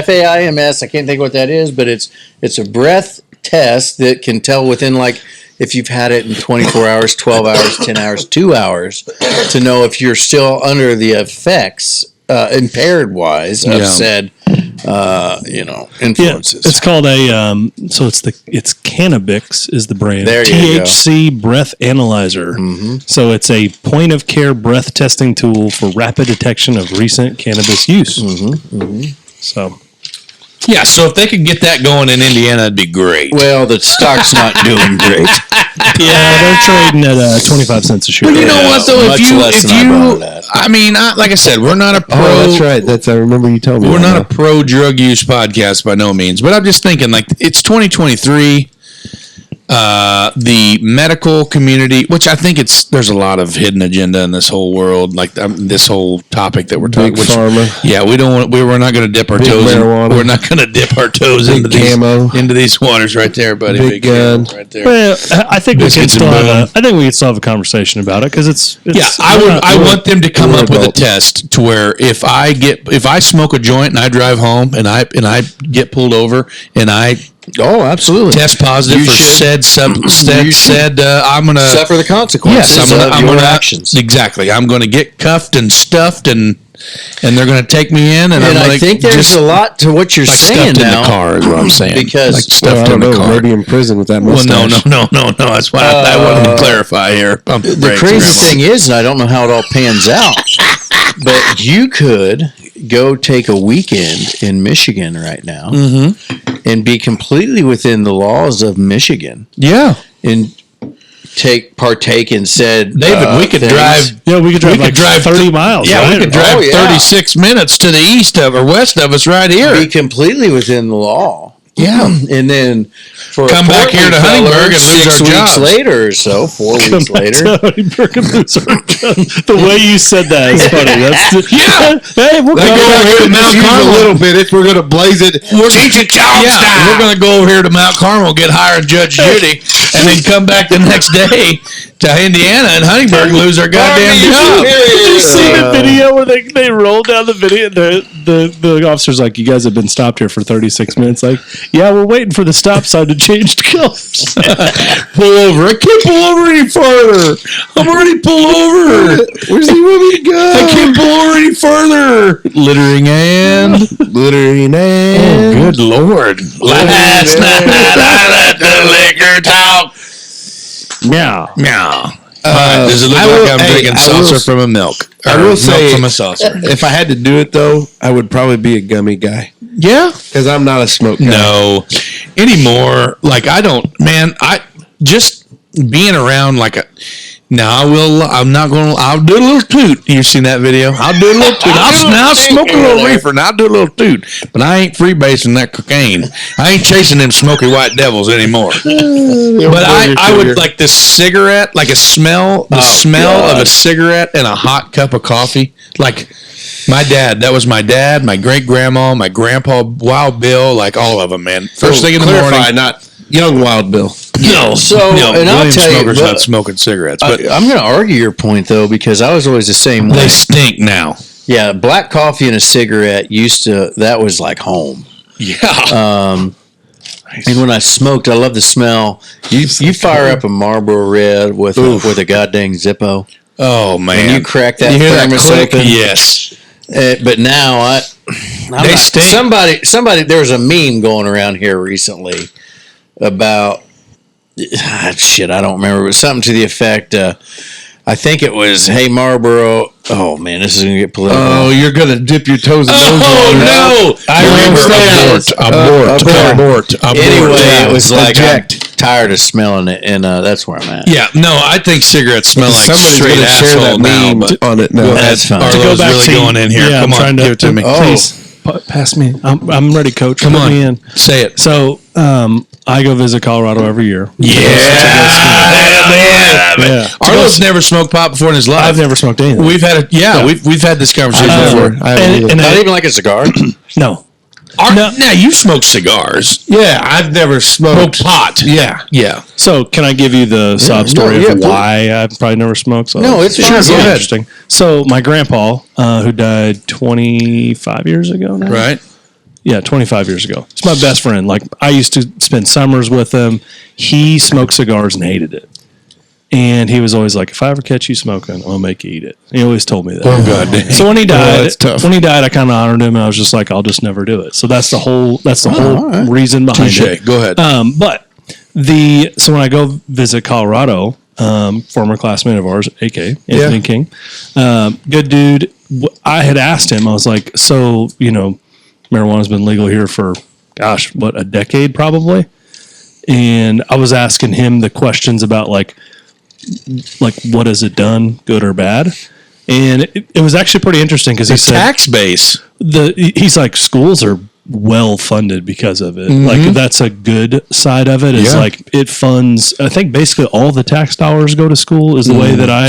FAIMS. I can't think what that is, but it's a breath test that can tell within like... if you've had it in 24 hours, 12 hours, 10 hours, 2 hours, to know if you're still under the effects, impaired-wise, of said, influences. Yeah, it's called it's Cannabix is the brand. There you go. THC Breath Analyzer. Mm-hmm. So it's a point-of-care breath testing tool for rapid detection of recent cannabis use. Mm-hmm. Mm-hmm. So... Yeah, so if they could get that going in Indiana, it'd be great. Well, the stock's not doing great. Yeah, they're trading at 25 cents a share. Well, you know what, though? Much less than I bought it at. I mean, like I said, we're not a pro... Oh, that's right. I remember you told me. We're not a pro drug use podcast by no means, but I'm just thinking, like, it's 2023. The medical community, which I think there's a lot of hidden agenda in this whole world, like this whole topic that we're talking. Big pharma. Yeah, we're not going to dip our Big toes. marijuana. We're not going to dip our toes Big into camo. these waters right there, buddy. Big gun. camo right there. Well, I think we can Biscuits still and have I a conversation about it because it's I want them to come we're up with a adults. test to where if I smoke a joint and I drive home and I get pulled over and I absolutely. test positive You for should. I'm gonna Suffer the consequences Yes, of your gonna actions. Exactly. I'm going to get cuffed and stuffed, and they're going to take me in, and I'm I like, think there's just a lot to what you're like saying stuffed now. in the car is what I'm saying. Because- like Well, stuffed I in don't the know. car. Maybe in prison with that Well, mustache. no. That's why I wanted to clarify here. The crazy thing is, and I don't know how it all pans out, but you could go take a weekend in Michigan right now and be completely within the laws of Michigan Yeah, and partake in said David, we could things. drive. Yeah, we could drive 30 miles. Yeah, right? we could drive Oh, yeah. 36 minutes to the east of or west of us right here. Be completely within the law. Yeah. And then for Come a back here to portly Huntingburg feller, and lose 6 our weeks jobs. later or so, 4 weeks later. The way you said that is funny. Yeah. Hey, we'll They go go over here to Mount Excuse Carmel. a little bit if we're going to blaze it. Teach it we're going to go over here to Mount Carmel, get hired Judge Judy, and then come back the next day to Indiana and Huntingburg and lose our goddamn job. Did you see the video where they rolled down the video? The officer's like, "You guys have been stopped here for 36 minutes." Like, yeah, we're waiting for the stop sign to change to colors. Pull over. I can't pull over any further. I'm already pulled over. Where's he want me to go? I can't pull over any further. Littering and... Littering and... Good Lord. Last night I let the liquor talk. Yeah. Meow. Does it look like I'm drinking saucer from a milk? I will say, milk from a saucer. if I had to do it though, I would probably be a gummy guy Yeah. because I'm not a smoke guy. No. Anymore. Like, I don't, man, I just being around like a, now I'll do a little toot. You seen that video? I'll do a little toot. I'll smoke a little reefer and I'll do a little toot. But I ain't freebasing that cocaine. I ain't chasing them smoky white devils anymore. But I would like this cigarette, like the smell of a cigarette and a hot cup of coffee. Like my dad, that was my dad, my great grandma, my grandpa, Wild Bill, like all of them, man. First thing in the morning. Not young Wild Bill. No, and I'll tell you, smokers not smoking cigarettes, but I'm going to argue your point though, because I was always the same way. they stink now. Yeah, black coffee and a cigarette that was like home. Yeah. And when I smoked, I love the smell. You fire up a Marlboro Red with a goddamn Zippo. Oh man. And you crack that thermos open. Yes. But now They stink. Somebody. There was a meme going around here recently about shit. I don't remember. It was something to the effect. I think it was, "Hey Marlboro." Oh man, this is gonna get political. Oh, you're gonna dip your toes in those waters. no! Abort. Anyway, it was like I'm tired of smelling it, and that's where I'm at. Yeah, no, I think cigarettes smell like Somebody's straight gonna share asshole that now. meme But on it now. That's fine. Arlo's To go back really to- going in here. Yeah, Come I'm on, trying to- give it to me. Please pass me. I'm ready, Coach. Come Put on, me in. say it. So I go visit Colorado every year. Yeah, Yeah. Arlo's never smoked pot before in his life. I've never smoked anything. We've had we've had this conversation before. Not even like a cigar. No. Now you smoke cigars. Yeah, I've never smoked pot. Yeah. Yeah. So can I give you the sob story of why I've probably never smoked? So No, it's fine. It's Go ahead. interesting. So my grandpa, who died 25 years ago now. Right. Yeah, 25 years ago. It's my best friend. Like, I used to spend summers with him. He smoked cigars and hated it. And he was always like, if I ever catch you smoking, I'll make you eat it. He always told me that. Oh God. So when he died, that's tough. I kind of honored him, and I was just like, I'll just never do it. So that's the whole reason behind Touche. it. Go ahead. So when I go visit Colorado, former classmate of ours, AK Anthony King, good dude. I had asked him, I was like, so marijuana's been legal here for a decade probably, and I was asking him the questions about like what has it done, good or bad, and it was actually pretty interesting because he said tax base. he's like, schools are well funded because of it. Like, that's a good side of it. Is Yeah. like it funds. I think basically all the tax dollars go to school. Is the way that I.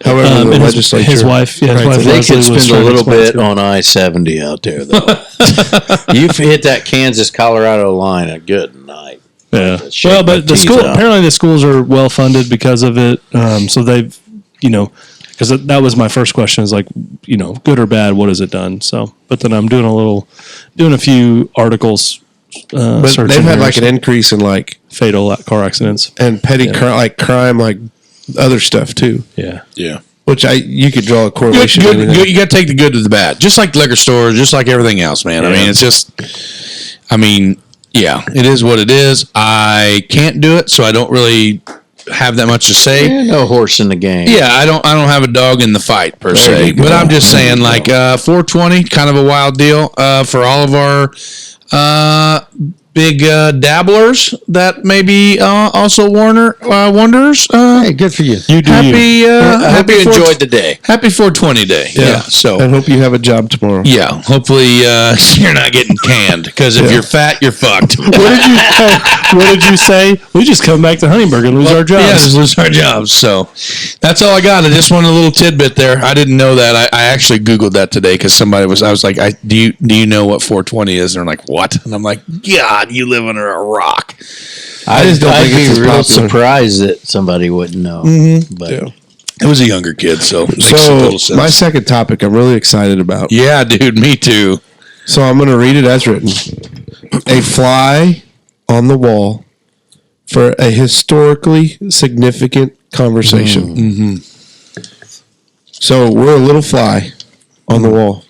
However, the and legislature. his wife, his wife They Leslie could was spend a trying to little explain bit to me. on I-70 out there, though. You've hit that Kansas-Colorado line a good night. Yeah. Shake Well, my but the teeth school out. apparently the schools are well funded because of it. So they've, because that was my first question is like, good or bad, what has it done? So, but then I'm doing a few articles. But searching they've had here. like an increase in like fatal car accidents. and petty crime, like other stuff too. Yeah. Yeah. Which you could draw a Good, correlation. to anything. you got to take the good to the bad, just like liquor stores, just like everything else, man. I mean, it's just, yeah, it is what it is. I can't do it, so I don't really have that much to say. No horse in the game. Yeah, I don't have a dog in the fight per se, but I'm just saying, like 420, kind of a wild deal for all of our big dabblers that maybe also wonders. Hey, good for you. You do Happy, I hope you enjoyed the day. Happy 420 day. Yeah. So. I hope you have a job tomorrow. Yeah, hopefully you're not getting canned because if you're fat, you're fucked. What did you say? We just come back to Huntingburg and lose our jobs. Yeah, just lose our jobs. So that's all I got. I just wanted a little tidbit there. I didn't know that. I actually Googled that today because I was like, do you know what 420 is? And they're like, what? And I'm like, God, you live under a rock. I just don't think it's it's as real popular. surprised that somebody wouldn't know. But It was a younger kid, so it makes a So little sense. my second topic, I'm really excited about. Yeah, dude, me too. So I'm going to read it as written. A fly on the wall for a historically significant conversation. So we're a little fly on the wall,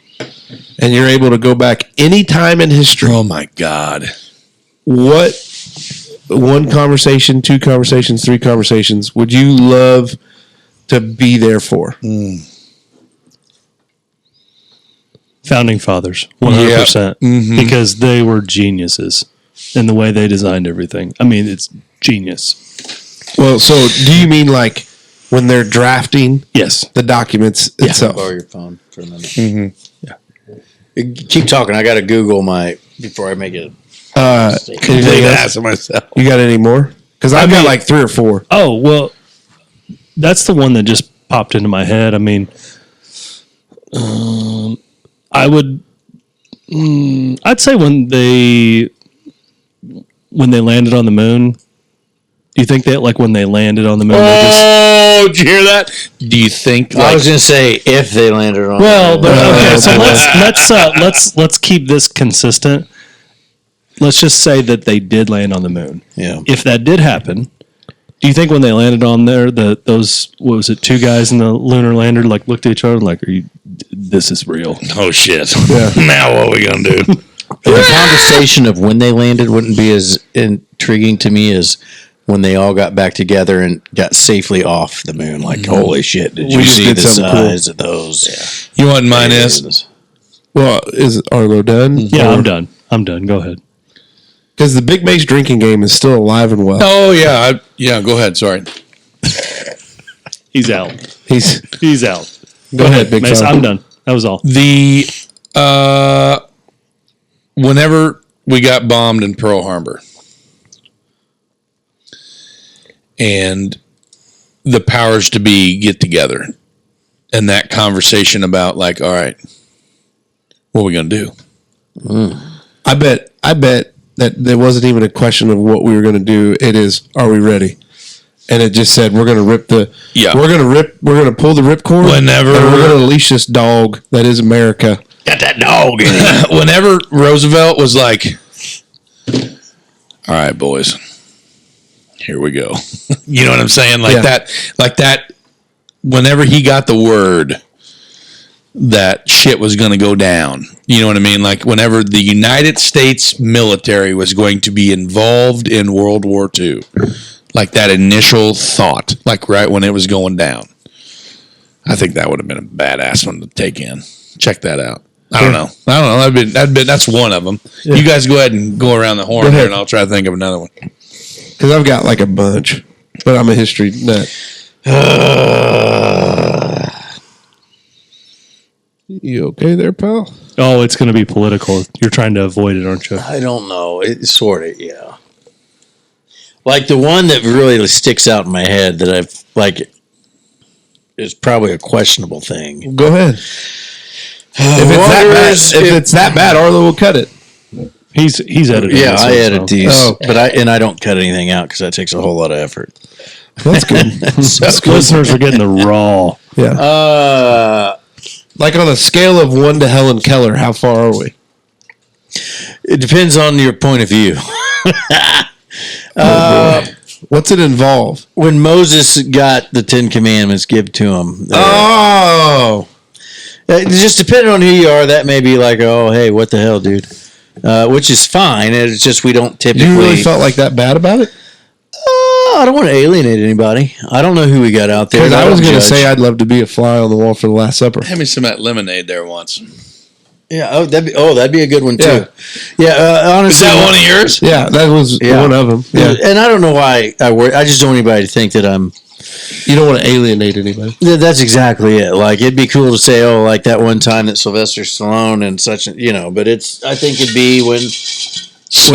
and you're able to go back any time in history. Oh my God. What one conversation, two conversations, three conversations would you love to be there for? Founding fathers, 100%, because they were geniuses in the way they designed everything. I mean, it's genius. Well, so do you mean like when they're drafting Yes. the documents itself? Borrow your phone for a minute. Keep talking. I got to Google before I make it. Anything else? myself. You got any more? Because I've got like 3 or 4. Oh, well, that's the one that just popped into my head. I mean, I would, I'd say when they landed on the moon. Do you think that like when they landed on the moon? Oh, did you hear that? Do you think? I was going to say if they landed on. Well, okay. So let's keep this consistent. Let's just say that they did land on the moon. Yeah. If that did happen, do you think when they landed on there, those what was it, 2 guys in the lunar lander like looked at each other like, this is real? Oh shit! Now what are we gonna do? The conversation of when they landed wouldn't be as intriguing to me as when they all got back together and got safely off the moon. Like, holy shit! Did you see the size of those? You know what mine is? Well, is Arlo done? Yeah, I'm done. Go ahead. Because the Big Mace drinking game is still alive and well. Oh yeah, Go ahead. Sorry. He's out. He's out. Go ahead, Big Mace. fella. I'm done. That was all. Whenever we got bombed in Pearl Harbor, and the powers to be get together, and that conversation about like, all right, what are we gonna do? I bet that there wasn't even a question of what we were going to do. It is, are we ready? And it just said, we're going to we're going to pull the ripcord. Whenever and we're going to unleash this dog that is America. Got that dog in it. Whenever Roosevelt was like, all right, boys, here we go. You know what I'm saying? Like that, whenever he got the word that shit was going to go down. You know what I mean? Like whenever the United States military was going to be involved in World War II, like that initial thought, like right when it was going down, I think that would have been a badass one to take in. Check that out. I don't know. That's one of them. Yeah. You guys go ahead and go around the horn here, and I'll try to think of another one. Because I've got like a bunch, but I'm a history nut. You okay there, pal? Oh, it's going to be political. You're trying to avoid it, aren't you? I don't know. It's sort of, yeah. Like the one that really sticks out in my head that I've like is probably a questionable thing. Go ahead. If it's that bad, Arlo will cut it. He's editing. Yeah, I edit these, but I don't cut anything out because that takes a whole lot of effort. That's good. Listeners are getting the raw. Yeah. Like on a scale of 1 to Helen Keller, how far are we? It depends on your point of view. What's it involve? When Moses got the 10 Commandments given to him. Just depending on who you are, that may be like, oh, hey, what the hell, dude? Which is fine. It's just we don't typically. You really felt like that bad about it? I don't want to alienate anybody. I don't know who we got out there. Because I was going to say I'd love to be a fly on the wall for the Last Supper. Hand me some of that lemonade there once. Yeah. That'd be a good one too. Yeah. Honestly, is that one of yours? Yeah, that was one of them. Yeah. And I don't know why I just don't want anybody to think that I'm. You don't want to alienate anybody. That's exactly it. Like it'd be cool to say, oh, like that one time that Sylvester Stallone and such, but I think it'd be when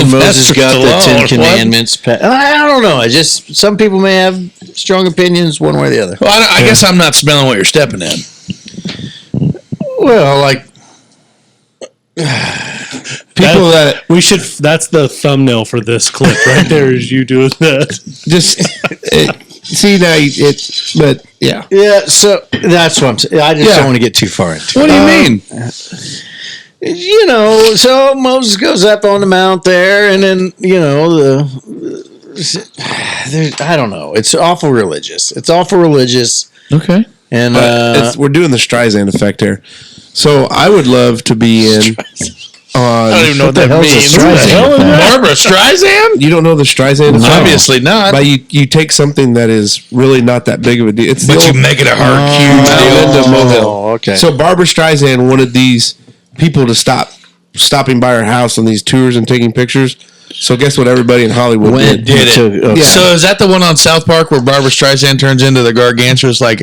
Moses got the 10 Commandments. I don't know. Some people may have strong opinions one way or the other. Well, I guess I'm not smelling what you're stepping in. Well, like people that we should. That's the thumbnail for this clip right there. Is you doing that? See now, but yeah. Yeah, so that's what I'm saying. I just don't want to get too far into it. What do you mean? So Moses goes up on the mount there, and then, I don't know. It's awful religious. Okay. And we're doing the Streisand effect here. So I would love to be in on. I don't even know what the that hell's a means. Streisand? Barbara Streisand? You don't know the Streisand effect? Obviously not. But you take something that is really not that big of a deal. It's But you make it a hard, huge deal. Linda Mohill. Oh, okay. So Barbara Streisand wanted these people to stopping by her house on these tours and taking pictures. So guess what? Everybody in Hollywood did. Did it? Okay. Yeah. So is that the one on South Park where Barbara Streisand turns into the gargantuous like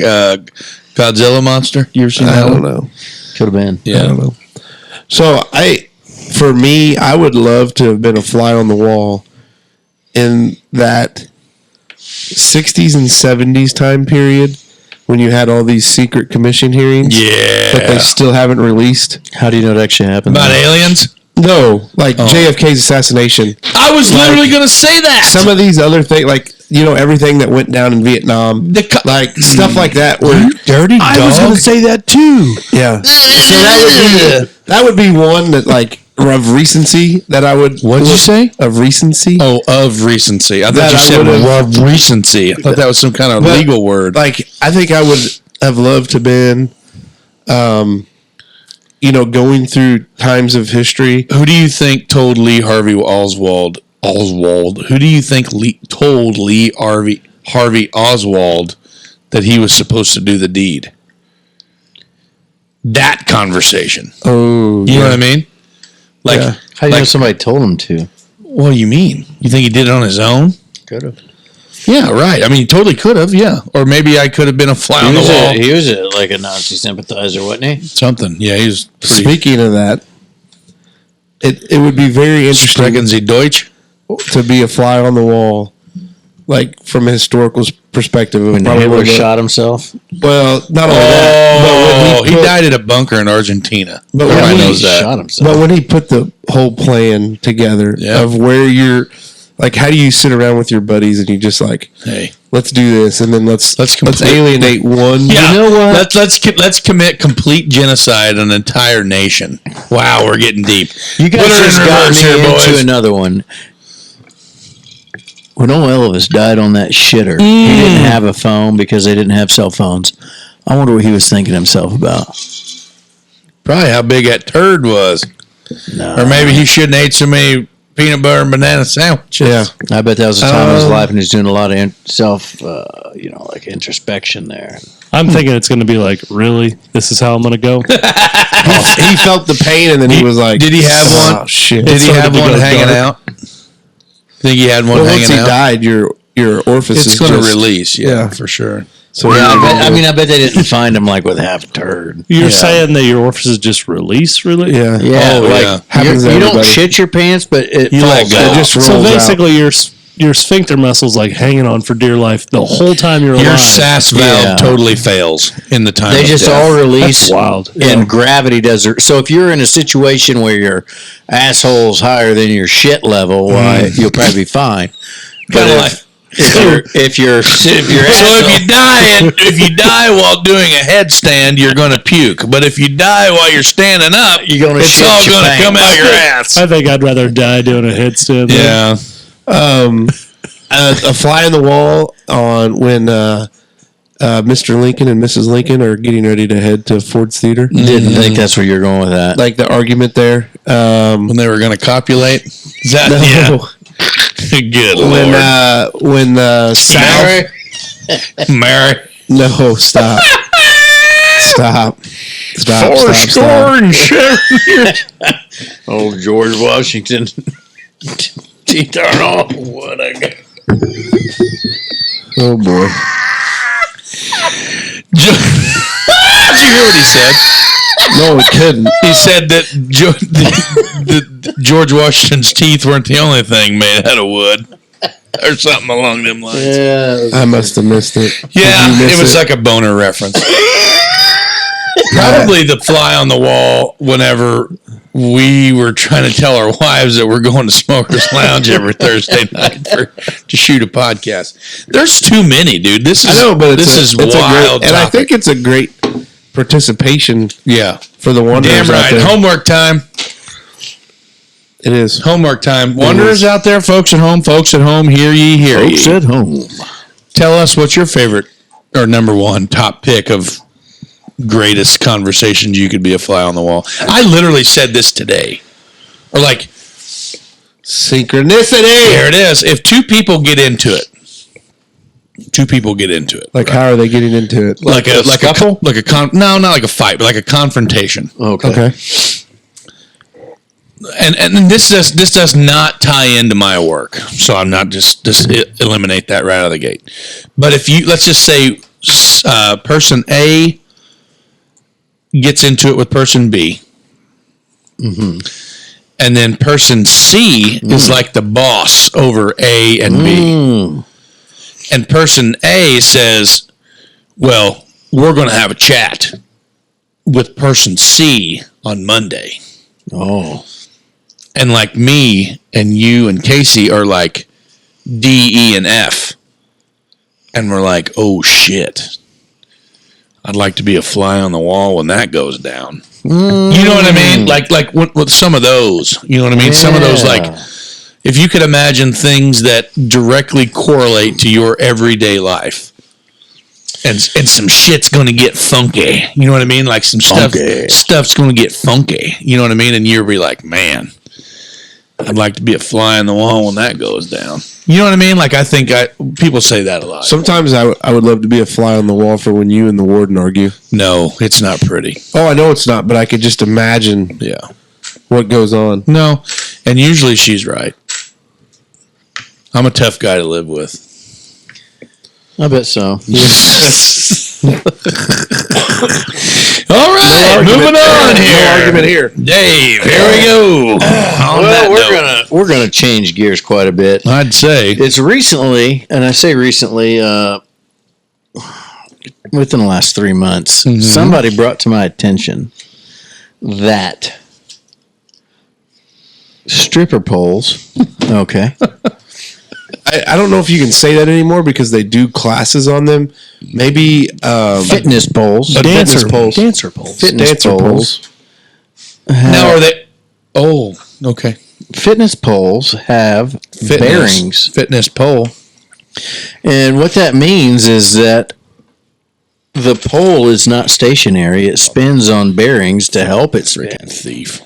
Godzilla monster? You ever seen that I don't one? know. Could have been. I don't know. So for me, I would love to have been a fly on the wall in that 60s and 70s time period when you had all these secret commission hearings that they Yeah. still haven't released. How do you know it actually happened? About aliens? No, like JFK's assassination. I was literally going to say that. Some of these other things, like, everything that went down in Vietnam, like stuff like that. Where dirty dog. I was going to say that too. yeah, so that would be one that like of recency that I would. What'd you say? Of recency? Oh, of recency. I thought That you I said would've- of recency. I thought that was some kind of But, legal word. Like, I think I would have loved to been, going through times of history. Who do you think told Lee Harvey Oswald? Who do you think told Lee Harvey Oswald that he was supposed to do the deed? That conversation. Oh, You know what I mean? Like, Yeah. How do you know somebody told him to? what do you mean? You think he did it on his own? Could have. Yeah, right. I mean, he totally could have, yeah. Or maybe I could have been a fly on the wall. He was like a Nazi sympathizer, wasn't he? Something. Yeah, he was pretty. Speaking of that, it would be very interesting Sprechen Sie Deutsch? to be a fly on the wall, like from a historical perspective. Of When probably one Hitler of the- shot himself. Well, not only that, Oh, but he put- died at a bunker in Argentina. But Everybody when he knows that. Shot himself. But when he put the whole plan together Yeah. of where you're, like, how do you sit around with your buddies and you just like, Hey. let's do this, and then let's complete- alienate one. Yeah, You know what? Let's commit complete genocide on an entire nation. Wow, we're getting deep. You guys Put her in just got reverse me here, into boys. another one. When old Elvis died on that shitter, he didn't have a phone because they didn't have cell phones. I wonder what he was thinking himself about. Probably how big that turd was, No. or maybe he shouldn't ate so many peanut butter and banana sandwiches. Yeah. I bet that was a time in his life, and he's doing a lot of like introspection there. I'm thinking it's going to be like, really? This is how I'm going to go? He felt the pain, and then he was like, Did he have oh, one? shit. Did he started have to one go hanging dark. out? Think he had one Well, once hanging he out? died, your orifice It's is going to just- release, yeah. for sure. So Yeah, you're- I bet they didn't find him like with half a turd. You're Yeah. saying that your orifices just release, really? yeah, Yeah, Oh, like yeah. Happens to you don't everybody. shit your pants, but it You let falls go. out. It just rolls So out. basically, your sphincter muscles like hanging on for dear life the whole time you're Your alive. SAS valve Yeah. totally fails in the time They of just death. all release. That's wild. And gravity does it. So if you're in a situation where your asshole's higher than your shit level, why you'll probably be fine. But Kinda like- if your So if you die while doing a headstand, you're going to puke. But if you die while you're standing up, You're gonna it's shit all your going to pants. come out your ass. I think I'd rather die doing a headstand. than- Yeah. a fly in the wall on when Mr. Lincoln and Mrs. Lincoln are getting ready to head to Ford's Theater. didn't think that's where you're going with that. Like the argument there. When they were going to copulate. Is that, No. Good When Lord. South. Mary. No, stop. Stop. Stop. Four Stop. score and 7 years. Old George Washington. Teeth aren't all what I got. Oh boy. Did you hear what he said? No, it couldn't. He said that the George Washington's teeth weren't the only thing made out of wood. Or something along them lines. Yeah. I must have missed it. Yeah, Did you miss it was like a boner reference. Probably the fly on the wall whenever we were trying to tell our wives that we're going to Smokers Lounge every Thursday night to shoot a podcast. There's too many, dude. This is I know, but this is wild. a great, and I topic. think it's a great participation yeah, for the Wanderers. damn out right. there. Homework time. It is. Homework time. Wanderers out there, folks at home, hear ye, hear Folks ye. at home. Tell us what's your favorite or number one top pick of greatest conversations you could be a fly on the wall. I literally said this today. Or like synchronicity. there it is. If two people get into it. Like how are they getting into it? Not like a fight, but like a confrontation. Okay. And this does not tie into my work, so I'm not just eliminate that right out of the gate. But if you let's just say person A gets into it with person B, and then person C is like the boss over A and B, and person A says, "Well, we're going to have a chat with person C on Monday." Oh. And like me and you and Casey are like D, E, and F. And we're like, oh shit. I'd like to be a fly on the wall when that goes down. You know what I mean? Like with some of those, you know what I mean? Yeah. Some of those, like, if you could imagine things that directly correlate to your everyday life. And some shit's going to get funky. You know what I mean? Like some stuff's going to get funky. You know what I mean? And you'll be like, man, I'd like to be a fly on the wall when that goes down. You know what I mean? Like I think people say that a lot. Sometimes I would love to be a fly on the wall for when you and the warden argue. No, it's not pretty. Oh, I know it's not, but I could just imagine what goes on. No, and usually she's right. I'm a tough guy to live with. I bet so. All right, moving on here. No argument here. Dave, here we go. Well, we're gonna change gears quite a bit. I'd say It's recently, and I say recently, within the last 3 months, somebody brought to my attention that stripper poles. Okay. I don't know if you can say that anymore because they do classes on them. Maybe Fitness poles. dancer poles. Dancer poles. Fitness dancer poles. now are they? Oh, okay. Fitness poles have bearings. Fitness pole. And what that means is that the pole is not stationary. It spins on bearings to help it spin. Thief.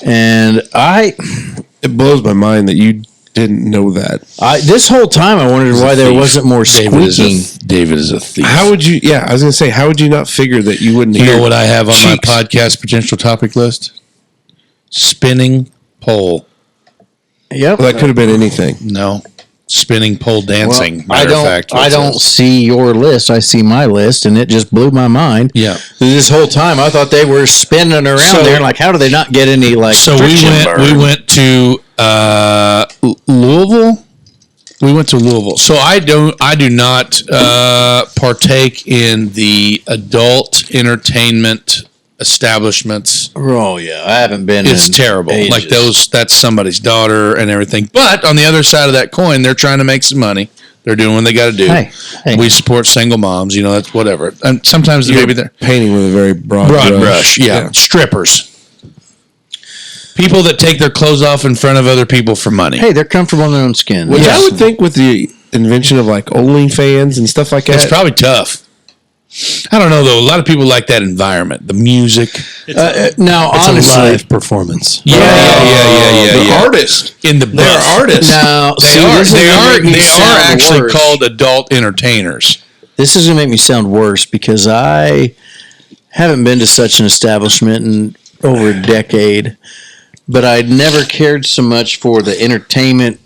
And It blows my mind that you didn't know that. this whole time I wondered why there wasn't more squeaking. David is a thief. How would you? Yeah, I was going to say, how would you not figure that you wouldn't You hear? know what I have on cheeks? my podcast potential topic list? Spinning pole. Yep. Well, that could have been anything. No. Spinning pole dancing. I don't see your list. I see my list, and it just blew my mind. Yeah. This whole time, I thought they were spinning around there. Like, how do they not get any So friction we burn? went to Louisville. We went to Louisville. So I do not partake in the adult entertainment establishments. Oh yeah, I haven't been. It's in terrible. ages. Like that's somebody's daughter and everything. But on the other side of that coin, they're trying to make some money. They're doing what they got to do. Hey. We support single moms. You know, that's whatever. And sometimes maybe they're Painting with a very broad brush. Yeah. Strippers. People that take their clothes off in front of other people for money. Hey, they're comfortable in their own skin. Which I would think with the invention of like OnlyFans and stuff like that. It's probably tough. I don't know though. A lot of people like that environment, the music. Now, It's honestly, a live performance. Yeah. the artist. In the They're artists. now They are this is gonna make me sound actually worse. called adult entertainers. This is going to make me sound worse because I haven't been to such an establishment in over a decade, but I'd never cared so much for the entertainment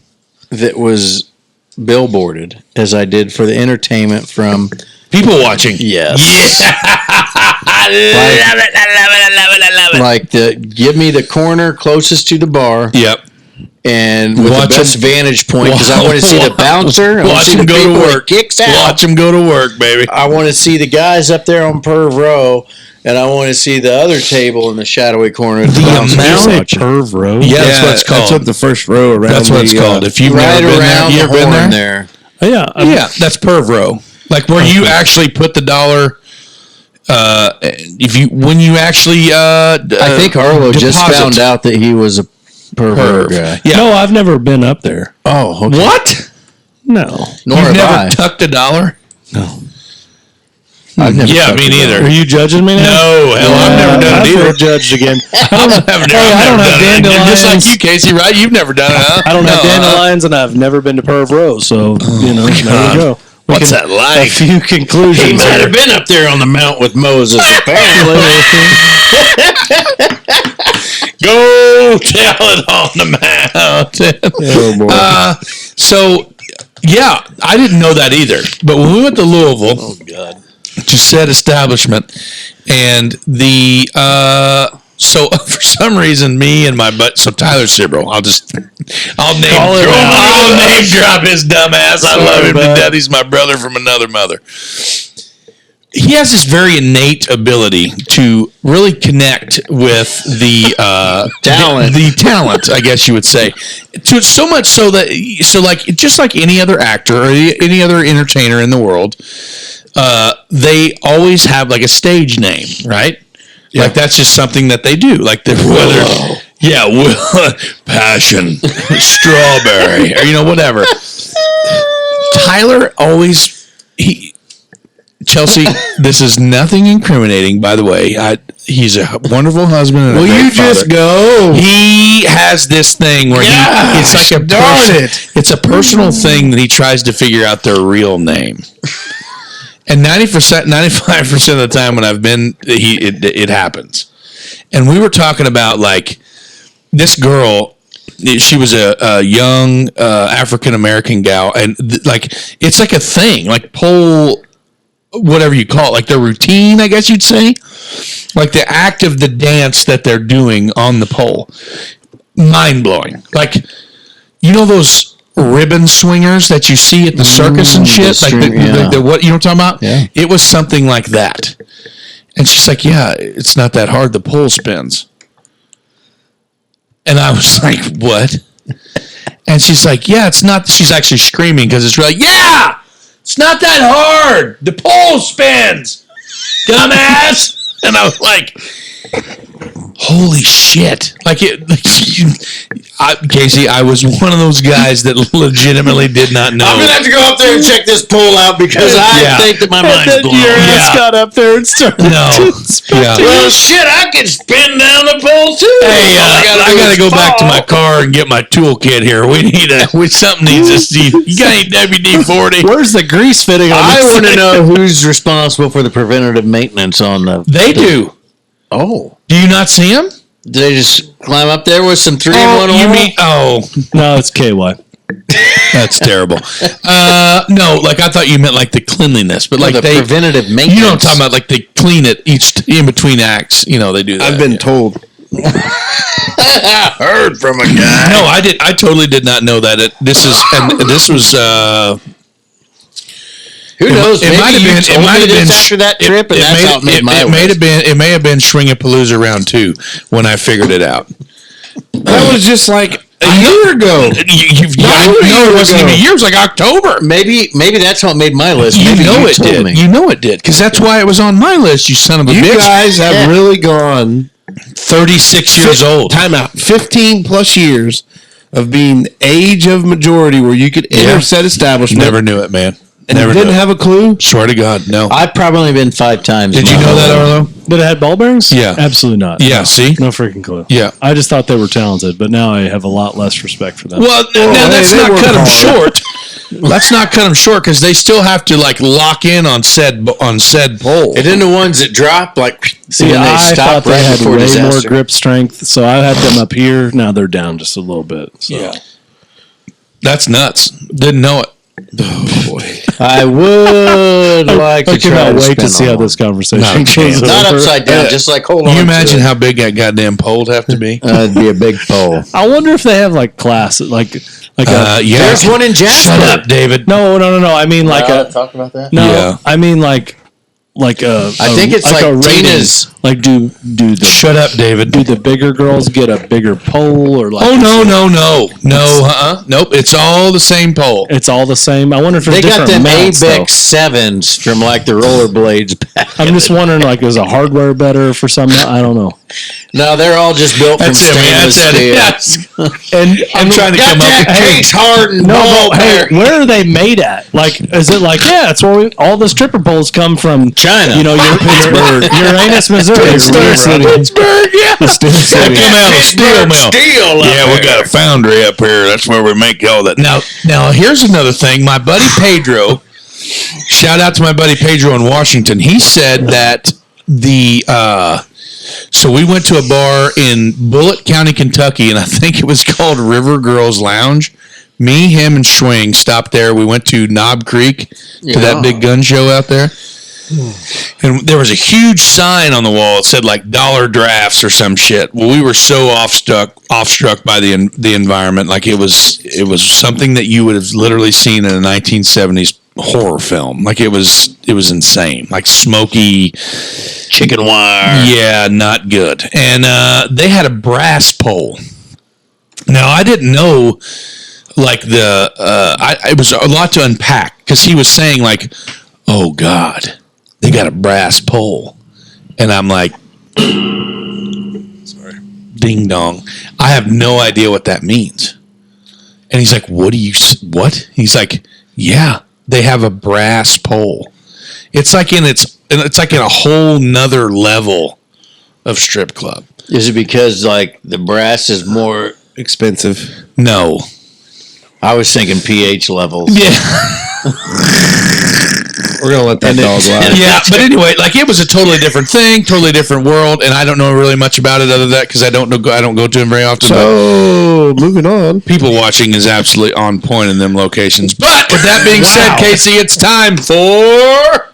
that was billboarded as I did for the entertainment from. People watching. Yes. Yeah. I love it. Like give me the corner closest to the bar Yep. and with Watch the best 'em- vantage point because I want to see the bouncer. I want to Watch see them the go people to that work. kicks out. Watch them go to work, baby. I want to see the guys up there on Perv Row, and I want to see the other table in the shadowy corner. Of the bouncer amount- watching. Perv row. Yeah, that's what it's called. That's what the first row around. That's what it's called. If you've right never been there, around you the ever been horn there? there. Oh, yeah. Yeah, that's perv row. Like where you actually put the dollar. When you actually, I think Arlo just deposit. found out that he was a perv guy. Yeah. No, I've never been up there. Oh, okay. What? No. Nor You've have never I. tucked a dollar? No. I've never Yeah, talked me about neither. Are you judging me now? No, hell, I've never done I it feel either. judged again. I've never done it. Just like you, Casey, right? You've never done it, huh? I don't have No, dandelions, and I've never been to Perv Row, so there we go. What's that A like? few He conclusions. might here. have been up there on the mount with Moses, apparently. Go tell it on the mountain. Oh, boy. So, yeah, I didn't know that either. But when we went to Louisville, Oh, God. to said establishment, and the so for some reason me and my Tyler Sibrel, I'll name drop his dumb ass. I love him to death. He's my brother from another mother. He has this very innate ability to really connect with the Talent. the talent, I guess you would say. To so much so that like just like any other actor or any other entertainer in the world, they always have like a stage name, right? Yeah. Like that's just something that they do. Like passion, strawberry, or whatever. Tyler always Chelsea, this is nothing incriminating, by the way. He's a wonderful husband. And Will you just go? He has this thing where it's like it's a personal thing that he tries to figure out their real name. And 95% of the time when I've been, it happens. And we were talking about like this girl. She was a young African American gal, and it's like a thing, like pole. Whatever you call it, like their routine, I guess you'd say, like the act of the dance that they're doing on the pole, mind blowing. Like those ribbon swingers that you see at the circus and shit, like the what you know what I'm talking about? Yeah. It was something like that. And she's like, "Yeah, it's not that hard. The pole spins." And I was like, "What?" And she's like, "Yeah, it's not." She's actually screaming because it's really, "Yeah, it's not that hard. The pole spins, dumbass." And I was like, holy shit. Casey, I was one of those guys that legitimately did not know. I'm going to have to go up there and check this pole out because I think that my mind's blown. Your ass got up there and started. Well, shit, I can spin down the pole too. Hey, I gotta go back to my car and get my toolkit here. Something needs to see. You got any WD-40? Where's the grease fitting on I this want to thing? know who's responsible for the preventative maintenance on the... They do. Oh. Do you not see them? Do they just climb up there with some 3-in-1 oil? You mean? Oh, No, it's KY. that's terrible. No, like I thought you meant like the cleanliness, but like the preventative maintenance. You know what I'm talking about? Like they clean it in between acts. They do that. I've been told. I heard from a guy. No, I did. I totally did not know that. This was. Who knows? It might have been. It might have been after that trip, and that's how it made my may have been. It may have been Shringapalooza round 2 when I figured it out. That was just like a year ago. It wasn't even a year. It was like October. Maybe that's what made my list. You Maybe know it told did. me. You know it did because that's why it was on my list. You son of a You bitch. guys have really gone 36 years old. Time out. 15 plus years of being age of majority where you could enter said establishment. Never knew it, man. And Never didn't knew it. have a clue. Swear to God, no. I've probably been 5 times. Did you know that, Arlo? But it had ball bearings? Yeah. Absolutely not. Yeah, No. see? No freaking clue. Yeah. I just thought they were talented, but now I have a lot less respect for them. Well, now let's they not work cut them hard. short. Let's not cut them short because they still have to lock in on said pole. And then the ones that drop, See, when I they thought stop they right had before way disaster. more grip strength, so I had them up here. Now they're down just a little bit. So. Yeah. That's nuts. Didn't know it. Oh, boy. I would like I to try cannot to wait spin to see how on this conversation No, goes. Not over. upside down, just hold on. Can you imagine to how big that goddamn pole'd have to be? it'd be a big pole. I wonder if they have class, Yeah. There's one in Jasper. Shut up, David. No. I mean talk about that. No, Yeah. I mean I think it's like a rating. Tina's- Do the Shut up, David. do the bigger girls get a bigger pole or Oh, no. Nope. It's all the same pole. It's all the same. I wonder if there's They got different them mounts, though. ABEX 7s from the rollerblades back. I'm just wondering, is the hardware better for some? I don't know. No, they're all just built from stainless steel. Yes. And I'm trying to come up with Case hardened. no, but hey, where are they made at? Like, is it like, it's where all the stripper poles come from? China. You know, Uranus, Missouri. Pittsburgh, yeah. Steel City. Come out of steel mill. Steel. Yeah, we got a foundry up here. That's where we make all that. Now here's another thing. My buddy Pedro, shout out to my buddy Pedro in Washington. He said that so we went to a bar in Bullitt County, Kentucky, and I think it was called River Girls Lounge. Me, him, and Schwing stopped there. We went to Knob Creek to that big gun show out there. And there was a huge sign on the wall. It said like dollar drafts or some shit. Well, we were so offstruck by the environment. Like it was something that you would have literally seen in a 1970s horror film. Like it was insane. Like smoky Chicken wire. Yeah, not good. And they had a brass pole. Now I didn't know. Like it was a lot to unpack because he was saying like, "Oh God, they got a brass pole," and I'm like, "Sorry, ding dong." I have no idea what that means. And he's like, "What? He's like, "Yeah, they have a brass pole." It's like in a whole nother level of strip club. Is it because like the brass is more Expensive. No. I was thinking pH levels. Yeah. We're gonna let that dog lie. Yeah, but anyway, like it was a totally different thing, totally different world, and I don't know really much about it other than that because I don't go to them very often. So moving on. People watching is absolutely on point in them locations. But with that being said, Casey, it's time for.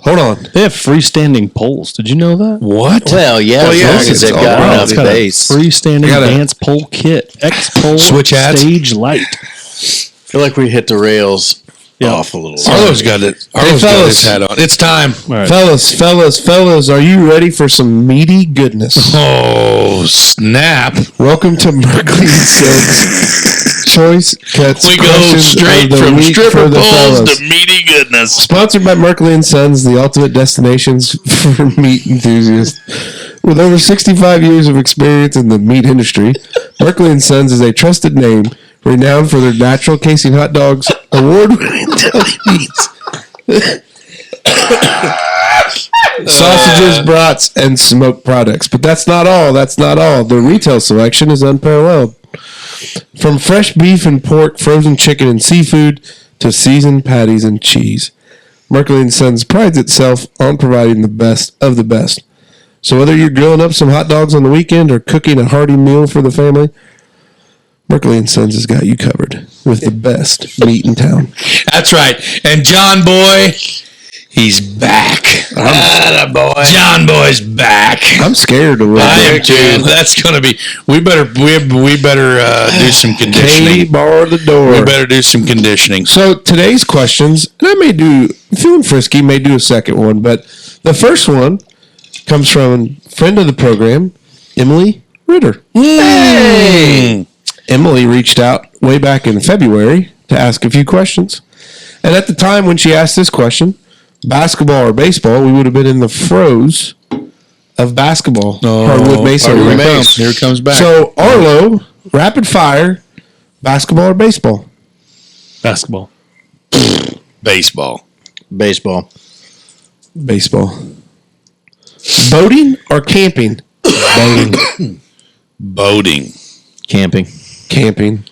Hold on. They have freestanding poles. Did you know that? What? Well, yeah, Well, yeah, because it's they've all got around. enough It's got a base. freestanding dance pole kit. X-pole Switch hats? stage light. I feel like we hit the rails off a little. Arlo's got it. Arlo's got his fellas. hat on. It's time. Right. Fellas, are you ready for some meaty goodness? Oh, snap. Welcome to Merkley & Sons Choice Cuts. We go Questions straight of the from week stripper for the poles fellas. to meaty goodness. Sponsored by Merkley & Sons, the ultimate destinations for meat enthusiasts. With over 65 years of experience in the meat industry, Merkley & Sons is a trusted name renowned for their natural casing hot dogs, award-winning deli meats, sausages, brats, and smoked products. But that's not all. The retail selection is unparalleled. From fresh beef and pork, frozen chicken and seafood, to seasoned patties and cheese, Merkley & Sons prides itself on providing the best of the best. So whether you're grilling up some hot dogs on the weekend or cooking a hearty meal for the family, Merkley & Sons has got you covered with the best meat in town. That's right. And John Boy, he's back. Boy. John Boy's back. I'm scared a little I am bit. too. That's gonna be. We better do some Katie, conditioning. bar the door. We better do some conditioning. So today's questions, and I may do, feeling frisky, may do a second one, but the first one comes from a friend of the program, Emily Ritter. Hey. Emily reached out way back in February to ask a few questions. And at the time when she asked this question, basketball or baseball, we would have been in the throes of basketball. Hardwood masonry. Here it comes back. So, Arlo, rapid fire, basketball or baseball? Basketball. Baseball. Baseball. Baseball. Boating or camping? Boating. Boating. Camping. Camping.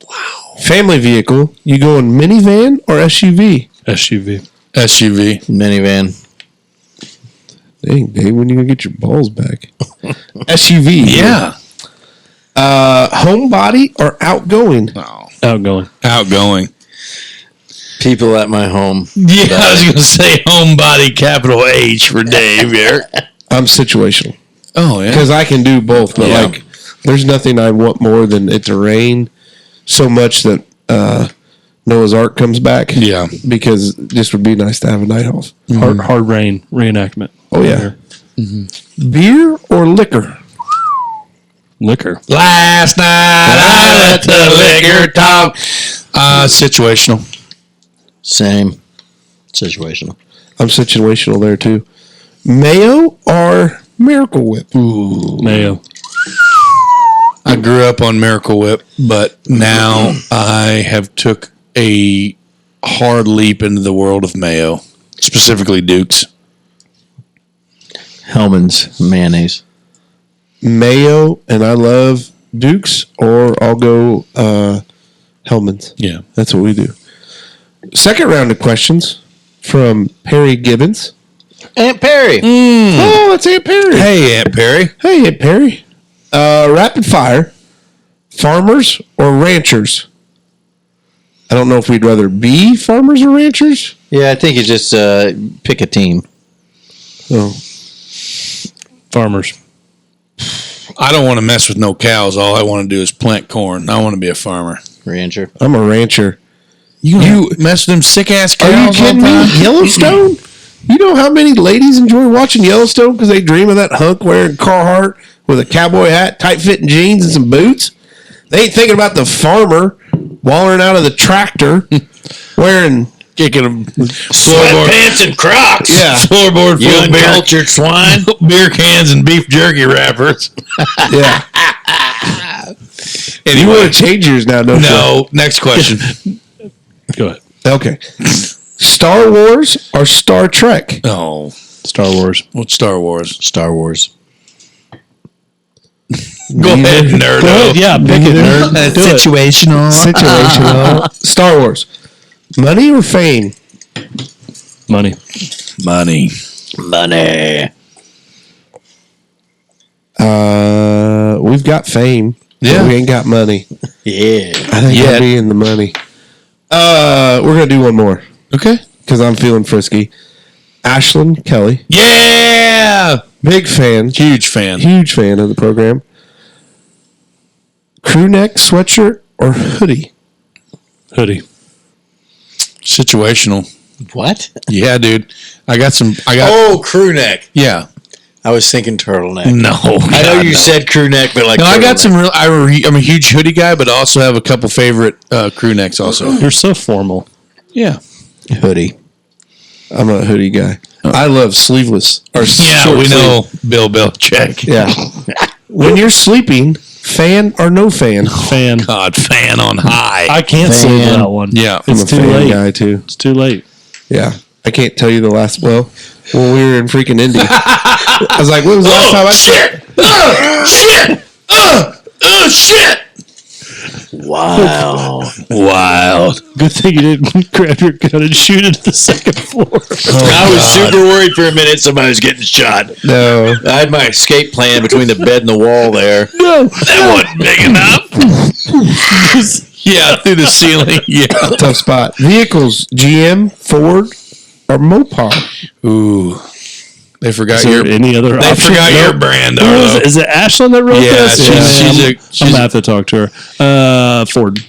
Wow. Family vehicle, you going minivan or SUV? SUV. SUV. Minivan. Dang, Dave, when you gonna get your balls back? SUV. Yeah. Homebody or outgoing? Oh. Outgoing. Outgoing. People at my home. Yeah, I was gonna say homebody, capital H for Dave here. I'm situational Oh yeah. because I can do both. But Yeah. like, there's nothing I want more than it to rain so much that Noah's Ark comes back. Yeah. because it just would be nice to have a night off. Hard rain reenactment. Oh yeah. Beer or liquor? Liquor. Last night I let the liquor talk. Situational. Same. Situational. I'm situational there too. Mayo or Miracle Whip? Mayo. I grew up on Miracle Whip, but now I have took a hard leap into the world of mayo, specifically Duke's. Hellman's mayonnaise. Mayo, and I love Duke's, or I'll go Hellman's. Yeah. That's what we do. Second round of questions from Perry Gibbons. Aunt Perry. Oh, that's Aunt Perry. Hey, Aunt Perry. Hey, Aunt Perry. Rapid fire. Farmers or ranchers? I don't know if we'd rather be farmers or ranchers. Yeah, I think you just pick a team. Oh. Farmers. I don't want to mess with no cows. All I want to do is plant corn. I want to be a farmer. Rancher. I'm a rancher. You mess with them sick ass cows. Are you kidding all the me? time? Yellowstone? You know how many ladies enjoy watching Yellowstone because they dream of that hunk wearing Carhartt with a cowboy hat, tight-fitting jeans, and some boots? They ain't thinking about the farmer wallering out of the tractor wearing... Kicking them Sweatpants and Crocs. Yeah, floorboard You full of beer, uncultured swine. beer cans and beef jerky wrappers. Yeah. Anyway, You want to change yours now, don't you? no. Next question. Go ahead. Okay. Star Wars or Star Trek? Oh, Star Wars. what's Star Wars? Star Wars. Go ahead, Neither. nerd. Go ahead. Yeah, pick it, nerd. Do it. Situational. Situational. Star Wars. Money or fame? Money. Money. Money. We've got fame. Yeah. But we ain't got money. Yeah. I think Yeah. I'll be in the money. We're going to do one more Okay. because I'm feeling frisky. Ashlyn Kelly. Yeah. Big fan. Huge fan. Huge fan of the program. Crew neck sweatshirt or hoodie? Hoodie. Situational. What? Yeah, dude. I got some. Oh, crew neck. Yeah. I was thinking turtleneck. No. I know you said crew neck, but like No, I got turtleneck. some real. I'm a huge hoodie guy, but I also have a couple favorite crew necks. Also. You're so formal. Yeah. hoodie. I'm a hoodie guy. I love sleeveless. Or Yeah, short we sleeve. know Bill Belichick. Yeah. When you're sleeping, fan or no fan? Fan. God, fan on high. I can't Fan. sleep that one. Yeah. I'm It's a too fan late. guy too. It's too late. Yeah. I can't tell you the last. Well, when we were in freaking Indy, I was like, "When was the last time I?" Shit! Wow. Wild. Good thing you didn't grab your gun and shoot it at the second floor. I was super worried for a minute somebody was getting shot. No. I had my escape plan between the bed and the wall there. No. That wasn't big enough. Yeah, through the ceiling. Yeah. Tough spot. Vehicles: GM, Ford, or Mopar. Ooh. They forgot Is there your. any other They option? forgot your Nope. brand. Who is, Arlo. it? Is it Ashlyn that wrote Yeah, this? she's I'm a- gonna have to talk to her. Ford.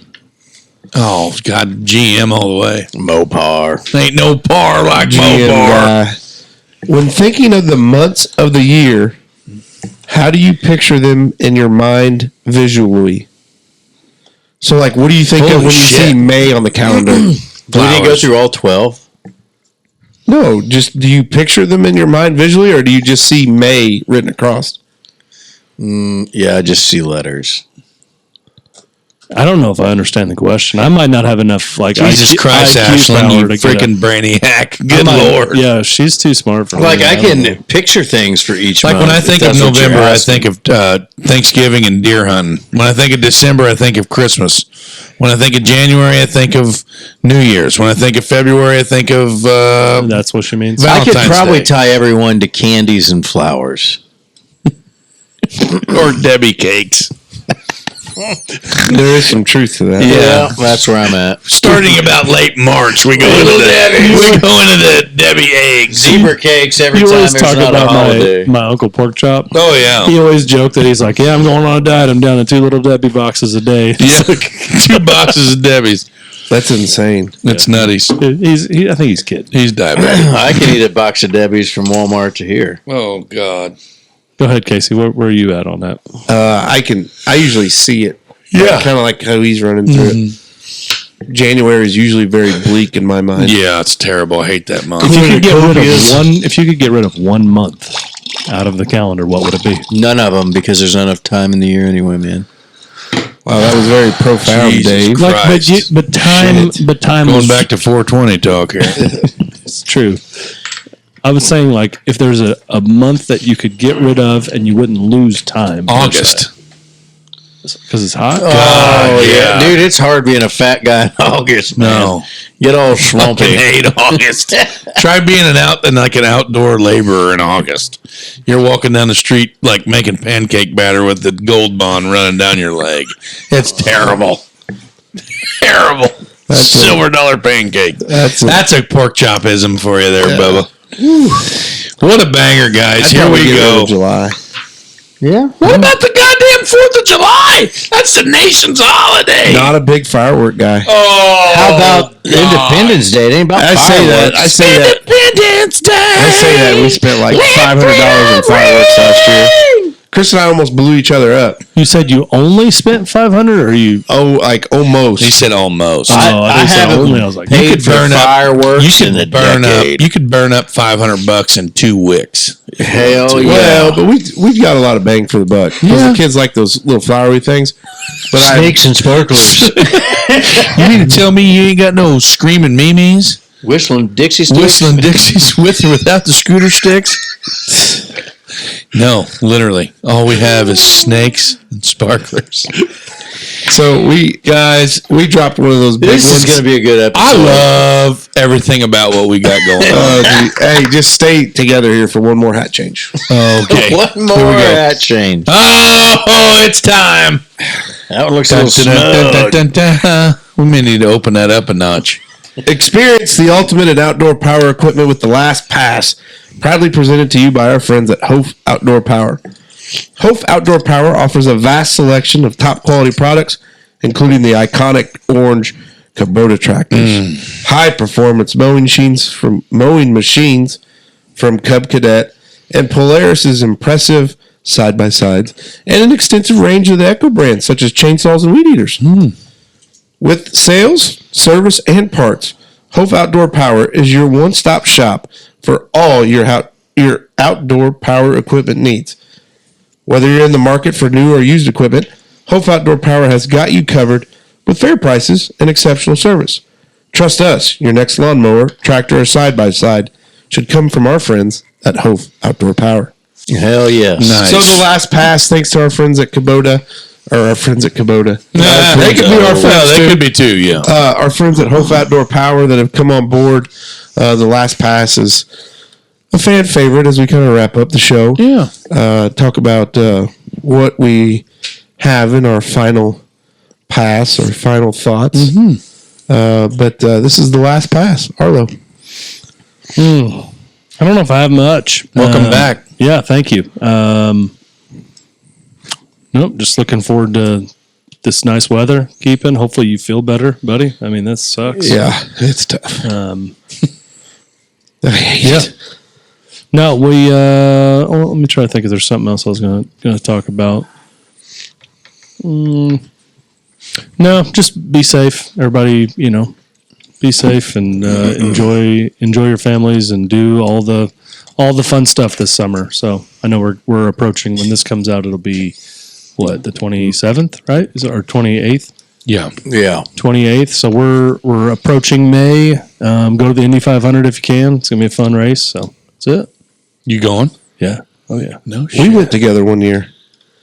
Oh God, GM all the way. Mopar. Ain't no par like GM Mopar. guy. When thinking of the months of the year, how do you picture them in your mind visually? So, like, what do you think of Holy when you shit. see May on the calendar? We didn't go through all 12. No, just do you picture them in your mind visually, or do you just see May written across? Yeah, I just see letters. I don't know if I understand the question. I might not have enough like Jesus IQ Christ, power Ashlyn, you to get freaking brainiac. Good Lord. Yeah, she's too smart for Like, me. I don't know. can picture things for each Like month. when I if think of that's what you're November, I asking. think of Thanksgiving and deer hunting. When I think of December, I think of Christmas. When I think of January, I think of New Year's. When I think of February, I think of That's what she means. Val- I could Valentine's probably Day. tie everyone to candies and flowers. or Debbie cakes. There is some truth to that. Yeah. That's where I'm at. Starting about late March, we go into the Debbie eggs. Zebra cakes every You time always there's talk not a about holiday. my Uncle Pork Chop. Oh yeah, He always joked that he's like, yeah, I'm going on a diet. I'm down to 2 little Debbie boxes a day. yeah. 2 boxes of Debbie's. That's insane. That's nutties. I think he's kidding. He's diabetic. I can eat a box of Debbie's from Walmart to here. Oh God. Go ahead, Casey. Where are you at on that? I usually see it. Yeah. Kind of like how he's running through it. January is usually very bleak in my mind. Yeah, it's terrible. I hate that month. If you could get rid of 1 month out of the calendar, what would it be? None of them, because there's not enough time in the year anyway, man. Wow, that was very profound, Jesus Dave. Christ. But time Going was, back to 420 talk here. It's true. I was saying, like, if there's a month that you could get rid of and you wouldn't lose time. August. Because it's hot? Oh, yeah. Dude, it's hard being a fat guy in August, man. No. Get all Fucking schlumpy. hate August. Try being an outdoor laborer in August. You're walking down the street like making pancake batter with the Gold Bond running down your leg. It's terrible. Terrible. Silver dollar pancake. That's a pork chopism for you there, Bubba. What a banger, guys. Here we go. July. Yeah. What about the goddamn 4th of July? That's the nation's holiday. Not a big firework guy. Oh, How about Independence Day? It ain't about I say that. fireworks. I say that. Independence Day. I say that we spent like $500 on fireworks last year. Chris and I almost blew each other up. You said you only spent 500, or you? Oh, like almost. He said almost. I said haven't only. I was like, paid for fireworks in a decade. You could burn up $500 in 2 wicks. Hell yeah. Well, but we've got a lot of bang for the buck. Because the kids like those little flowery things. But Snakes and sparklers. You mean to tell me you ain't got no screaming memes? Whistling Dixie sticks. Whistling Dixies with or without the scooter sticks? No, literally. All we have is snakes and sparklers. So we dropped one of those big This ones. is going to be a good episode. I love everything about what we got going on. Hey, just stay together here for one more hat change. Okay. One more hat change. Oh, it's time. That one looks a little smug. We may need to open that up a notch. Experience the ultimate in outdoor power equipment with the Last Pass. Proudly presented to you by our friends at Hopf Outdoor Power. Hopf Outdoor Power offers a vast selection of top quality products, including the iconic orange Kubota tractors, high performance mowing machines from Cub Cadet, and Polaris's impressive side by sides, and an extensive range of the Echo brands such as chainsaws and weed eaters. With sales, service, and parts, Hopf Outdoor Power is your one-stop shop for all your outdoor power equipment needs. Whether you're in the market for new or used equipment, Hopf Outdoor Power has got you covered with fair prices and exceptional service. Trust us, your next lawnmower, tractor, or side-by-side should come from our friends at Hopf Outdoor Power. Hell yes. Nice. So the Last Pass, thanks to our friends at Kubota. They could be our friends. They too. could be too, yeah. Our friends at Hopf Outdoor Power that have come on board. The Last Pass is a fan favorite as we kind of wrap up the show. Yeah. Talk about what we have in our final pass or final thoughts. But this is the Last Pass. Arlo. I don't know if I have much. Welcome back. Yeah, thank you. Nope, just looking forward to this nice weather keeping. Hopefully you feel better, buddy. I mean, that sucks. Yeah, it's tough. I hate it. No, let me try to think if there's something else I was going to talk about. No, just be safe. Everybody, be safe and enjoy your families and do all the fun stuff this summer. So I know we're approaching, when this comes out, it'll be what, the 27th, right? Is it, or 28th? Yeah. Yeah. 28th. So we're approaching May. Go to the Indy 500 if you can. It's gonna be a fun race. So that's it. You going? Yeah. Oh yeah. No shit. We went together one year.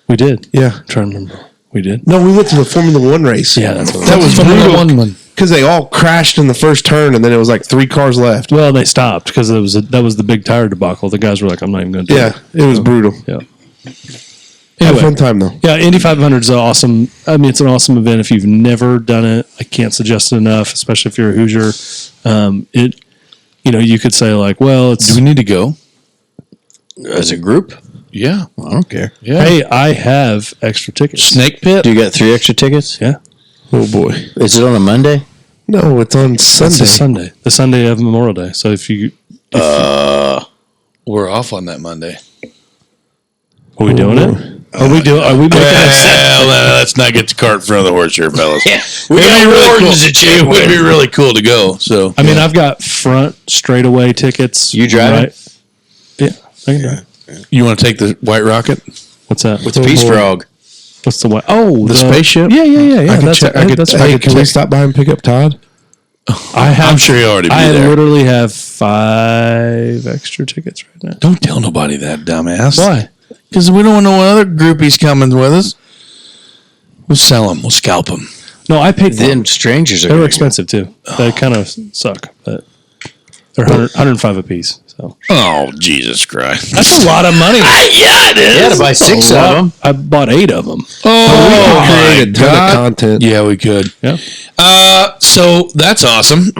We did. Yeah. I'm trying to remember. We did. No, we went to the Formula One race. Yeah, that's what it that was brutal. One. Because they all crashed in the first turn, and then it was like 3 cars left. Well, they stopped because that was the big tire debacle. The guys were like, "I'm not even going to do it." Yeah, it was brutal. Yeah. Had a Anyway. fun time, though. Yeah, Indy 500 is awesome. I mean, it's an awesome event. If you've never done it, I can't suggest it enough, especially if you're a Hoosier. You could say like, well, it's. Do we need to go? As a group? Yeah. I don't care. Yeah. Hey, I have extra tickets. Snake pit? Do you got 3 extra tickets? Yeah. Oh, boy. Is it on a Monday? No, it's on Sunday. It's a Sunday. The Sunday of Memorial Day. So if you. We're off on that Monday. Are we doing it? Are we making Well, let's not get the cart in front of the horse here, fellas. We got wardens at It would be you. really cool to go. So I mean, I've got front straightaway tickets. You driving? Right? Yeah, I can drive. you want to take the White Rocket? What's that? With the Peace Frog. What's the what? Oh, The spaceship? Yeah. I can That's check. that's Hey, can we stop by and pick up Todd? I'm sure you already be I there. literally have 5 extra tickets right now. Don't tell nobody that, dumbass. Why? Because we don't know what other groupies coming with us. We'll sell them. We'll scalp them. No, I paid for them. Then strangers are They were gonna expensive too. They kind of suck, but they're 105 a piece. So Oh, Jesus Christ. that's a lot of money. Yeah, it is. You had to buy 6 of them. I bought 8 of them. Oh, Create my a ton God. of content. Yeah, we could. Yeah. So that's awesome.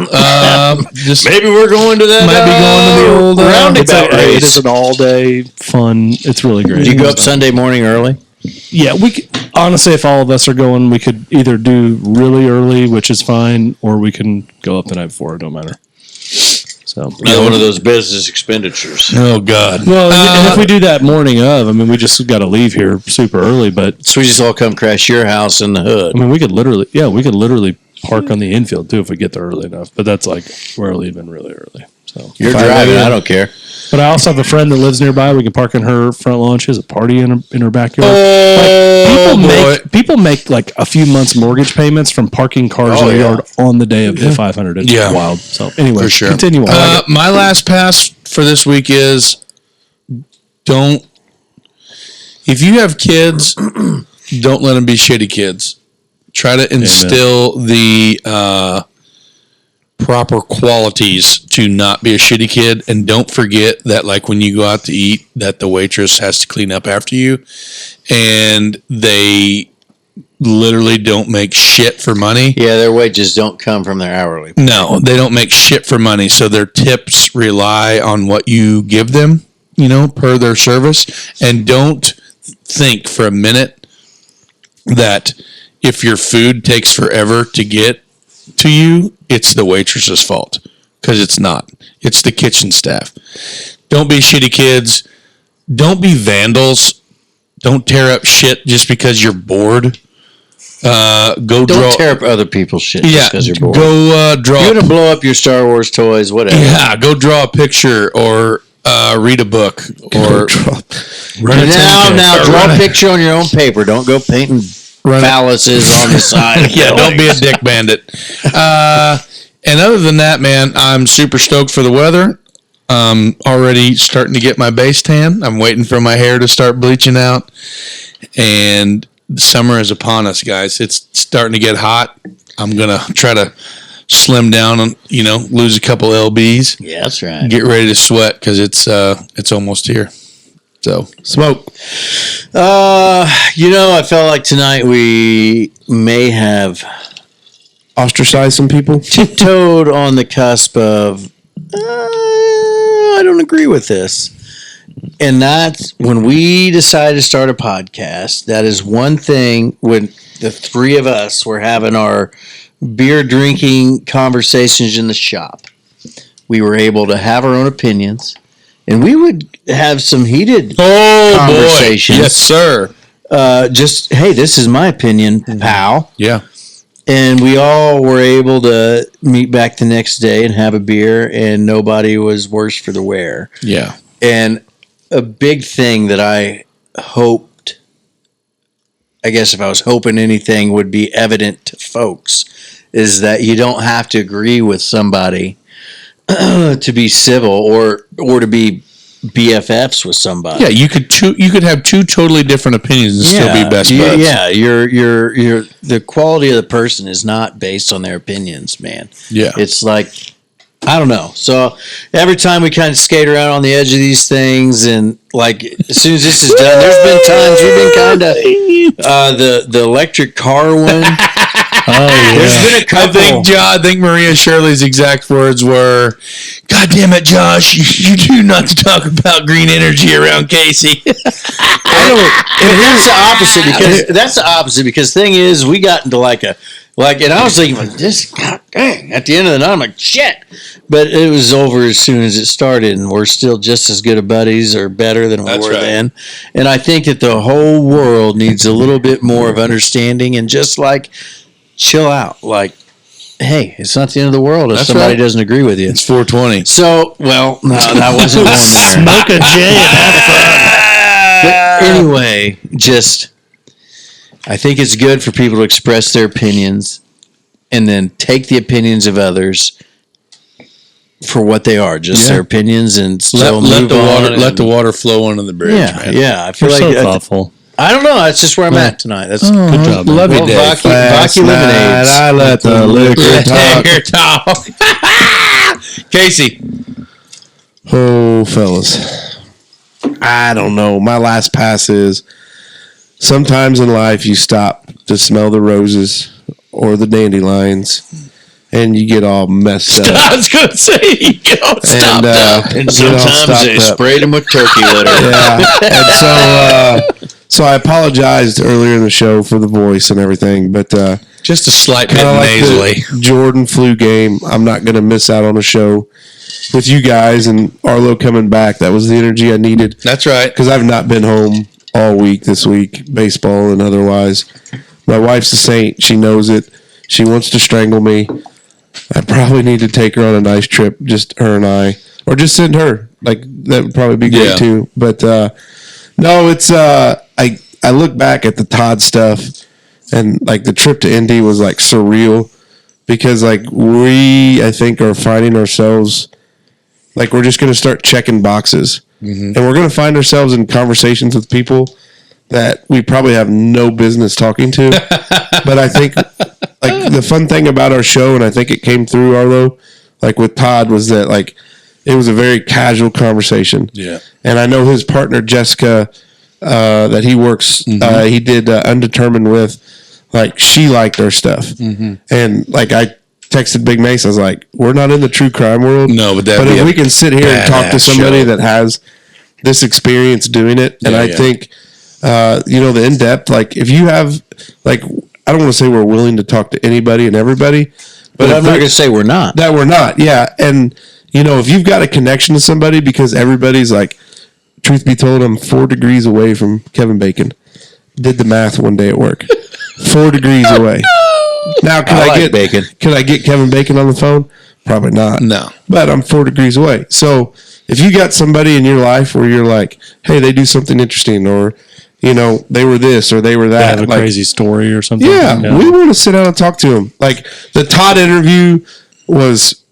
Just Maybe we're going to that. might be going to the old roundabout It is race. an all day fun. It's really great. Do you go up Sunday morning early? Yeah, we could, honestly, if all of us are going, we could either do really early, which is fine, or we can go up the night before. It don't matter. So Another one of those business expenditures. Oh God. well, and if we do that morning of, I mean, we just got to leave here super early. But So we just all come crash your house in the hood. I mean, we could literally park on the infield too if we get there early enough. But that's like we're leaving really early. So You're driving. I don't care. But I also have a friend that lives nearby. We can park in her front lawn. She has a party in her backyard. People make like a few months mortgage payments from parking cars in their yard on the day of the 500. It's Yeah. wild. So anyway, For sure. continue on. My last pass for this week is don't. If you have kids, don't let them be shitty kids. Try to instill the proper qualities to not be a shitty kid, and don't forget that, like, when you go out to eat, that the waitress has to clean up after you, and they literally don't make shit for money. Yeah, their wages don't come from their hourly. No, they don't make shit for money. So their tips rely on what you give them, per their service. And don't think for a minute that if your food takes forever to get to you, it's the waitress's fault. Because it's not. It's the kitchen staff. Don't be shitty kids. Don't be vandals. Don't tear up shit just because you're bored. Don't Tear up other people's shit Yeah, just because you're bored. go draw. You're going to blow up your Star Wars toys, whatever. Yeah, go draw a picture or read a book or run a 10K. Now, Or draw run a picture on your own paper. Don't go painting phalluses on the side. Yeah, don't be a dick bandit. And other than that, man, I'm super stoked for the weather. Already starting to get my base tan. I'm waiting for my hair to start bleaching out. And the summer is upon us, guys. It's starting to get hot. I'm going to try to slim down and, lose a couple LBs. Yeah, that's right. Get ready to sweat because it's almost here. So Smoke. I felt like tonight we may have Ostracize some people. tiptoed on the cusp of, I don't agree with this. And that's when we decided to start a podcast. That is one thing when the three of us were having our beer drinking conversations in the shop. We were able to have our own opinions, and we would have some heated conversations. Yes, sir. Just, hey, this is my opinion, pal. Yeah. And we all were able to meet back the next day and have a beer, and nobody was worse for the wear. Yeah. And a big thing that I hoped, I guess if I was hoping anything would be evident to folks, is that you don't have to agree with somebody to be civil or to be BFFs with somebody. Yeah, you could have two totally different opinions and still be best buds. Yeah, you're the quality of the person is not based on their opinions, man. Yeah. It's like, I don't know. So every time we kind of skate around on the edge of these things, and like as soon as this is done, there's been times we've been kind of the electric car one. There's been a couple. I think Maria Shirley's exact words were, "God damn it, Josh, you do not to talk about green energy around Casey." And that's the opposite because thing is we got into like a Like, and I was thinking, like, this, God dang, at the end of the night, I'm like, shit. But it was over as soon as it started, and we're still just as good of buddies or better than we were then. And I think that the whole world needs a little bit more of understanding and just, like, chill out. Like, hey, it's not the end of the world if somebody doesn't agree with you. It's 420. So, well, no, that wasn't going there. Smoke a J and have fun. But anyway, just, I think it's good for people to express their opinions and then take the opinions of others for what they are, just their opinions, and still let the water flow under the bridge, man. Yeah, I feel You're like so thoughtful. I don't know. That's just where I'm at tonight. That's Good job, man. Love you, Dave. Vodka lemonades. I let the liquor talk. Casey. Oh, fellas. I don't know. My last pass is sometimes in life you stop to smell the roses or the dandelions and you get all messed up. I was going to say, you get all stopped up. And sometimes they sprayed them with turkey litter. Yeah. And so I apologized earlier in the show for the voice and everything, but Just a slight bit kind of like nasally. the Jordan flu game, I'm not going to miss out on a show with you guys and Arlo coming back. That was the energy I needed. That's right. Because I've not been home all week this week, baseball and otherwise. My wife's a saint. She knows it. She wants to strangle me. I probably need to take her on a nice trip, just her and I, or just send her. Like, that would probably be great too. But no, it's I look back at the Todd stuff, and like the trip to Indy was like surreal because like I think are finding ourselves like we're just going to start checking boxes, and we're going to find ourselves in conversations with people that we probably have no business talking to. But I think like the fun thing about our show, and I think it came through Arlo, like with Todd, was that like it was a very casual conversation. Yeah. And I know his partner Jessica, that he works, he did Undetermined with, like she liked our stuff, and like I texted Big Mace, I was like, we're not in the true crime world, No, but if we can sit here and talk to badass somebody show. that has this experience doing it, and I think the in depth, like if you have, like I don't want to say we're willing to talk to anybody and everybody, But I'm not going to say we're not. that we're not, yeah. And if you've got a connection to somebody, because everybody's like, truth be told, I'm 4 degrees away from Kevin Bacon. Did the math one day at work. 4 degrees away. Now, can I get bacon? Can I get Kevin Bacon on the phone? Probably not. No. But I'm 4 degrees away. So if you got somebody in your life where you're like, hey, they do something interesting, or they were this or they were that, Have a like, crazy story or something. yeah, we want to sit down and talk to him. Like the Todd interview was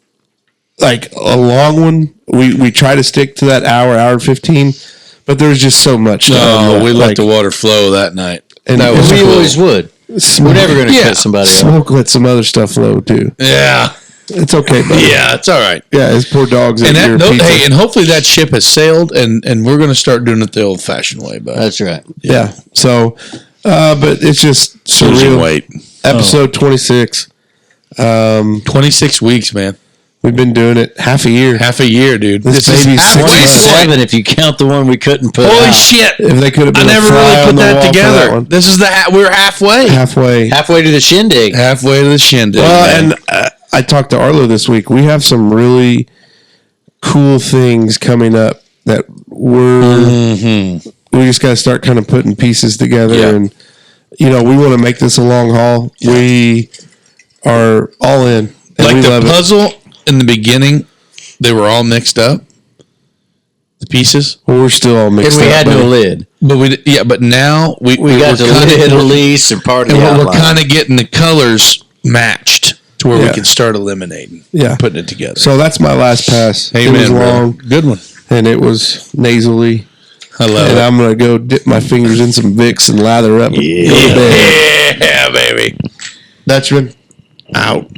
like a long one. We try to stick to that hour and 15, but there's just so much. No, we let the water flow that night. and that was We cool. always would. We're never going to cut somebody off. Smoke let some other stuff flow too. Yeah. It's okay, buddy. Yeah, it's all right. Yeah, his poor dogs. And ate your pizza. hey, and hopefully that ship has sailed, and we're going to start doing it the old-fashioned way. But That's right. yeah. So, but it's just losing surreal. weight. Episode 26. 26 weeks, man. We've been doing it half a year. Half a year, dude. This is baby's halfway 27 point. if you count the one we couldn't put Holy out. shit! If they could have I been, never a fly really on put the that wall for together. that one. This is we're halfway. Halfway to the shindig. Halfway to the shindig. Well, man. and I talked to Arlo this week. We have some really cool things coming up that we just got to start kind of putting pieces together. Yeah. And, we want to make this a long haul. Yeah. We are all in. And like we the love puzzle in the beginning, they were all mixed up. The pieces, Well, we're still all mixed And we up. had buddy. no lid. but now we got the we're kinda- lid release and part of the and we're outline. kind of getting the colors matched to where we Yeah. can start eliminating. Yeah. Putting it together. So that's my last pass. Amen, it was brother. long, Good one. and it was nasally. I love And it. I'm going to go dip my fingers in some Vicks and lather up. Yeah, baby. Dutchman, out.